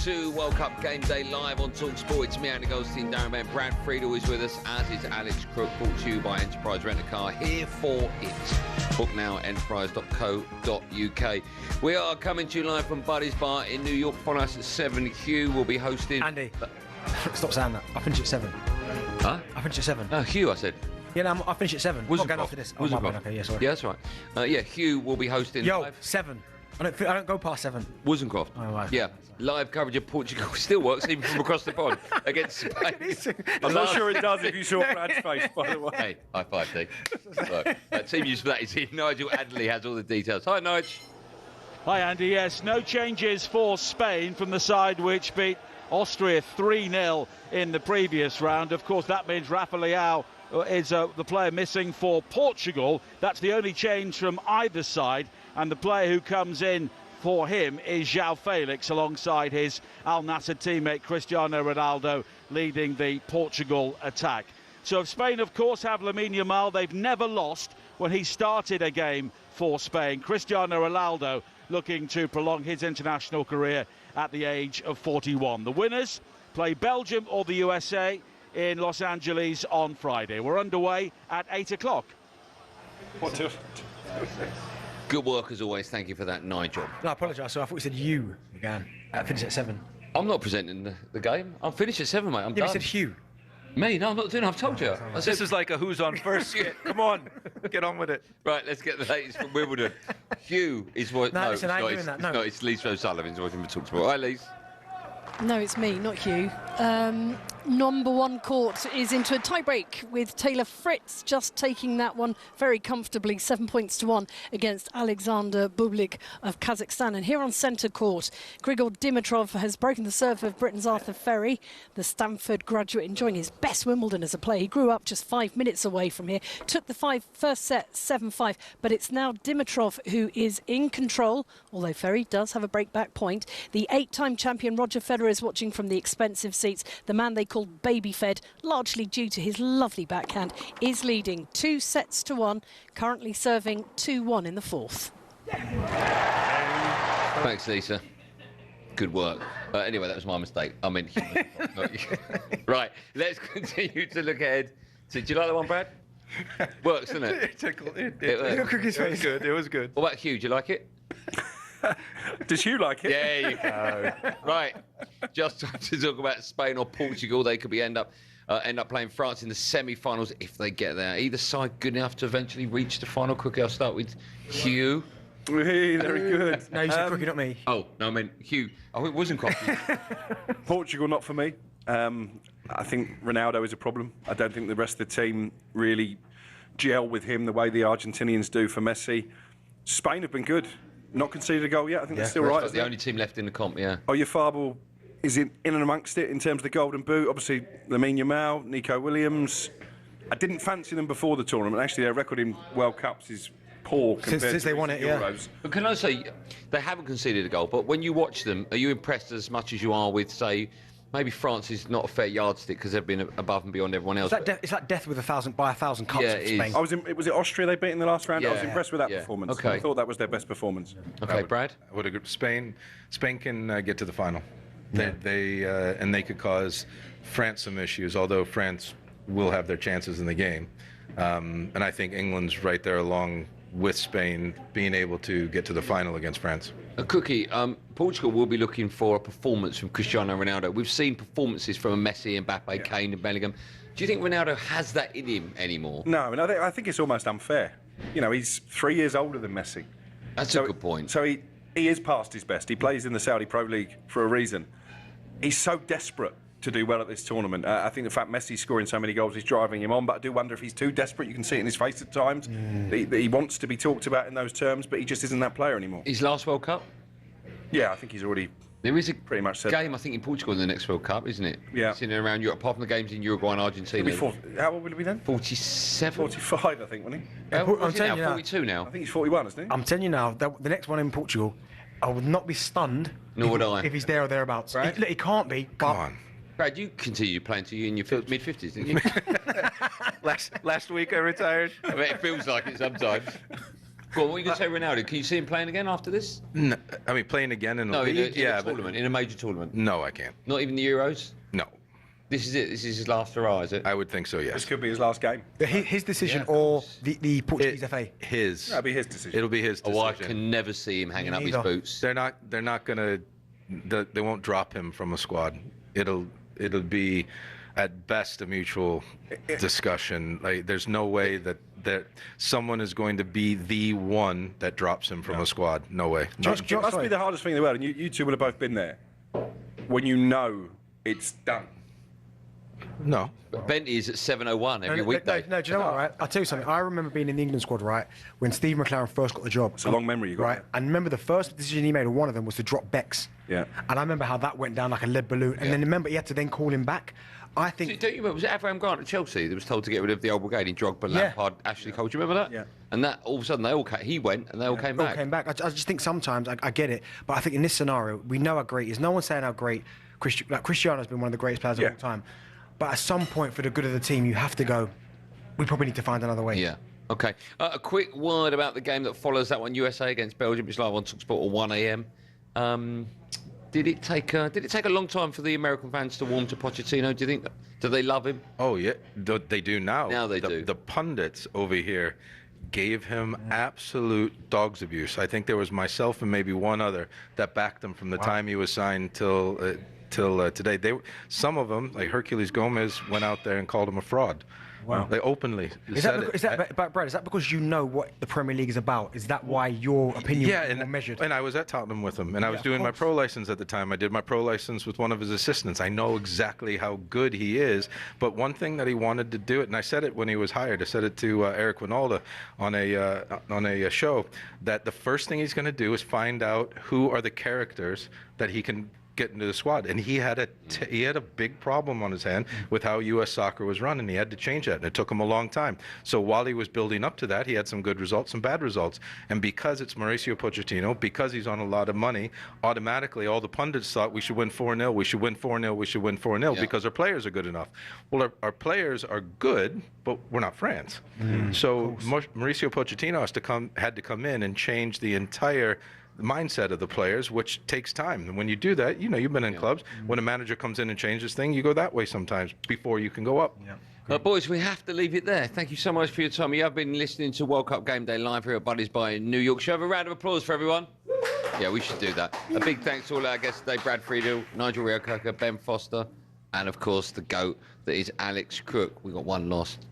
to World Cup Game Day live on talkSPORT. It's me, Andy Goldstein Darren Bent. Brad Friedel is with us, as is Alex Crook, brought to you by Enterprise Rent-A-Car. Here for it. Book now at enterprise.co.uk. We are coming to you live from Buddy's Bar in New York. Follow us at 7. Hugh will be hosting... Andy, stop saying that. I finish at 7. Huh? I finish at 7. Oh, Hugh, I said. Yeah, no, I finish at 7. I'm not going after this. Oh, my bad. Okay, yeah, sorry. Yeah, that's right. Yeah, Hugh will be hosting... Yo, live. 7. I don't go past 7. Wozencroft. Oh, right. Yeah, live coverage of Portugal still works even from across the pond against Spain. I'm not sure it does if you saw Brad's face, by the way. Hey, high five, Steve. Look, team news for that is here. Nigel Adderley has all the details. Hi, Nigel. Hi, Andy. Yes, no changes for Spain from the side which beat Austria 3-0 in the previous round. Of course, that means Rafa Leao is the player missing for Portugal. That's the only change from either side. And the player who comes in for him is João Felix, alongside his Al Nassr teammate Cristiano Ronaldo, leading the Portugal attack. So if Spain, of course, have Lamine Yamal, they've never lost when he started a game for Spain. Cristiano Ronaldo looking to prolong his international career at the age of 41. The winners play Belgium or the USA in Los Angeles on Friday. We're underway at 8 o'clock. What to... Good work as always. Thank you for that, Nigel. No, I apologise. So I thought you said you began. Finish at 7. I'm not presenting the game. I'm finished at 7, mate. I'm done. You said Hugh. Me? No, I'm not doing it. I've told you. This is like a who's on first skit. Come on, get on with it. Right, let's get the latest from Wimbledon. Hugh is what... No, listen, I ain't doing that. It's not. It's Lise O'Sullivan's watching for talkSPORT. Hi, Lise. No, it's me, not Hugh. Number 1 court is into a tie-break with Taylor Fritz just taking that one very comfortably, 7 points to 1 against Alexander Bublik of Kazakhstan. And here on centre court, Grigor Dimitrov has broken the serve of Britain's Arthur Ferry, the Stanford graduate enjoying his best Wimbledon as a player. He grew up just 5 minutes away from here, took the first set 7-5, but it's now Dimitrov who is in control, although Ferry does have a breakback point. The 8-time champion Roger Federer is watching from the expensive seats. The man they called baby fed, largely due to his lovely backhand, is leading 2-1, currently serving 2-1 in the 4th. Thanks, Lisa. Good work. Anyway, that was my mistake. I meant... Right, let's continue to look ahead. Did you like that one, Brad? Works, doesn't it? It tickled. It was good. It was good. What about Hugh? Do you like it? Does Hugh like it? Yeah, you go. Right, just time to talk about Spain or Portugal. They could end up playing France in the semi-finals if they get there. Either side good enough to eventually reach the final. Quickly, I'll start with Hugh. Hey, very good. No, you said Crookie, not me. Oh, no, I meant Hugh. Oh, it wasn't Crookie. Portugal, not for me. I think Ronaldo is a problem. I don't think the rest of the team really gel with him the way the Argentinians do for Messi. Spain have been good. Not conceded a goal yet. I think they're still right. Like the only team left in the comp, yeah. Oyarzabal is in and amongst it in terms of the Golden Boot. Obviously, Lamine Yamal, Nico Williams. I didn't fancy them before the tournament. Actually, their record in World Cups is poor compared since to they won it, Euros. yeah. But can I say, they haven't conceded a goal, but when you watch them, are you impressed as much as you are with, say, maybe France is not a fair yardstick because they've been above and beyond everyone else? It's like death with 1,000 cups Yeah, of Spain. Was it Austria they beat in the last round? I was Yeah. impressed with that Yeah. performance. Okay. I thought that was their best performance. Okay, Brad? I would agree. Spain can get to the final. They could cause France some issues, although France will have their chances in the game. And I think England's right there along with Spain being able to get to the final against France. Cookie, Portugal will be looking for a performance from Cristiano Ronaldo. We've seen performances from Messi, Mbappe, Kane and Bellingham. Do you think Ronaldo has that in him anymore? No, and I think it's almost unfair. You know, he's 3 years older than Messi. That's a good point. So he is past his best. He plays in the Saudi Pro League for a reason. He's so desperate to do well at this tournament. I think the fact Messi's scoring so many goals is driving him on, but I do wonder if he's too desperate. You can see it in his face at times. He wants to be talked about in those terms, but he just isn't that player anymore. His last World Cup? Yeah, I think he's already There is a pretty much said game, I think, in Portugal in the next World Cup, isn't it? Yeah. It's in and around Europe, apart from the games in Uruguay and Argentina. How old will he be then? 47? 45, I think, won't he? I'm telling you now, 42 now. I think he's 41, isn't he? I'm telling you now, the next one in Portugal, I would not be stunned. Nor would I. If he's there or thereabouts. Right? He can't be. Come on. Brad, you continued playing till you in your mid-50s, didn't you? Last week I retired. I mean, it feels like it sometimes. Go on, what are you going to say, Ronaldo? Can you see him playing again after this? No, I mean, playing again in the league? In a tournament, in a major tournament. No, I can't. Not even the Euros? No. This is it? This is his last hurrah, is it? I would think so, yes. This could be his last game. His decision or the Portuguese FA? His. That'll be his decision. It'll be his decision. Oh, I can never see him hanging up his boots. They're not going to... They won't drop him from a squad. It'll be, at best, a mutual discussion. Like, there's no way that someone is going to be the one that drops him from a squad. No way. It must be the hardest thing in the world, and you two would have both been there, when you know it's done. No. Bent is at 7:01 every weekday. No, do you know what, right? I'll tell you something. I remember being in the England squad, right, when Steve McLaren first got the job. It's a long memory you got. Right? And remember the first decision he made, or one of them, was to drop Bex. Yeah. And I remember how that went down like a lead balloon. And then remember he had to then call him back. I think... So, don't you remember, was it Abraham Grant at Chelsea that was told to get rid of the old brigade in Drogba, Lampard, Ashley Cole? Do you remember that? Yeah. And that, all of a sudden, he went and they all came back. I just think sometimes, I get it, but I think in this scenario, we know how great he is. No one's saying how great Cristiano's been one of the greatest players of all time. But at some point, for the good of the team, you have to go, we probably need to find another way. Yeah. Okay. A quick word about the game that follows that one, USA against Belgium. It's live on talkSPORT at 1 a.m. Did it take a long time for the American fans to warm to Pochettino? Do you think? Do they love him? Oh yeah, they do now. Now they do. The pundits over here gave him absolute dog's abuse. I think there was myself and maybe one other that backed him from the time he was signed till today. Some of them, like Hercules Gomez, went out there and called him a fraud. Wow. They openly Brad, is that because you know what the Premier League is about? Is that why your opinion is more measured? And I was at Tottenham with him, and I was doing my pro license at the time. I did my pro license with one of his assistants. I know exactly how good he is, but one thing that he wanted to do, and I said it when he was hired, I said it to Eric Winalda on a show, that the first thing he's going to do is find out who are the characters that he can get into the squad, and he had a big problem on his hand with how U.S. soccer was run, and he had to change that, and it took him a long time. So while he was building up to that, he had some good results, some bad results, and because it's Mauricio Pochettino, because he's on a lot of money, automatically all the pundits thought we should win 4-0, we should win 4-0, we should win 4-0 because our players are good enough. Well, our players are good, but we're not France. So Mauricio Pochettino had to come in and change the entire mindset of the players, which takes time. And when you do that, you've been in clubs. When a manager comes in and changes things, you go that way sometimes before you can go up. Boys, we have to leave it there. Thank you so much for your time. You have been listening to World Cup Game Day live here at Buddy's Bar in New York. Should we have a round of applause for everyone? Yeah, we should do that. A big thanks to all our guests today: Brad Friedel, Nigel Reo-Coker, Ben Foster, and of course the GOAT that is Alex Crook. We got one last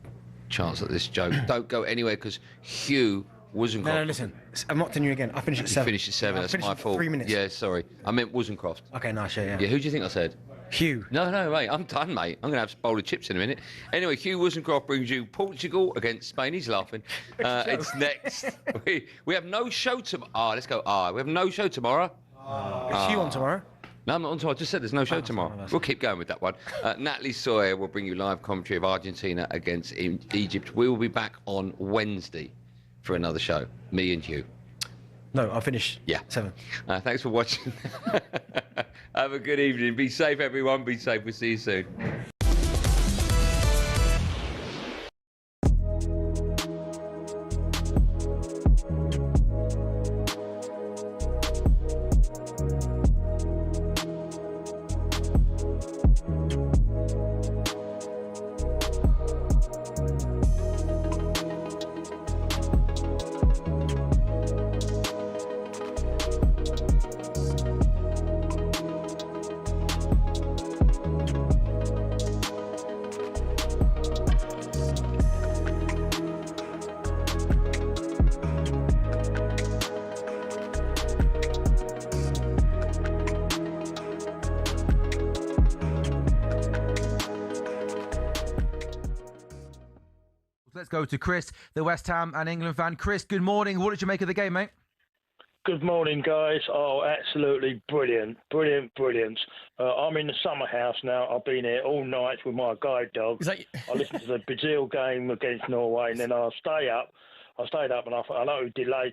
chance at this joke. Don't go anywhere because Hugh Wozencroft. No, listen. I'm not telling you again. I finished at 7. You finished at 7. That's my fault. 3 minutes. Yeah, sorry. I meant Wozencroft. Okay, nice. Yeah. Yeah, who do you think I said? Hugh. No, mate. I'm done, mate. I'm going to have a bowl of chips in a minute. Anyway, Hugh Wozencroft brings you Portugal against Spain. He's laughing. It's next. We have no show tomorrow. Let's go. We have no show tomorrow. Is Hugh on tomorrow? No, I'm not on tomorrow. I just said there's no show tomorrow. We'll keep going with that one. Natalie Sawyer will bring you live commentary of Argentina against Egypt. We will be back on Wednesday for another show, me and you. No, I'll finish. Yeah. 7. Thanks for watching. Have a good evening. Be safe, everyone. Be safe. We'll see you soon. Let's go to Chris, the West Ham and England fan. Chris, good morning. What did you make of the game, mate? Good morning, guys. Oh, absolutely brilliant. I'm in the summer house now. I've been here all night with my guide dog. I listened to the Brazil game against Norway, and then I stayed up and I thought, I know it was delayed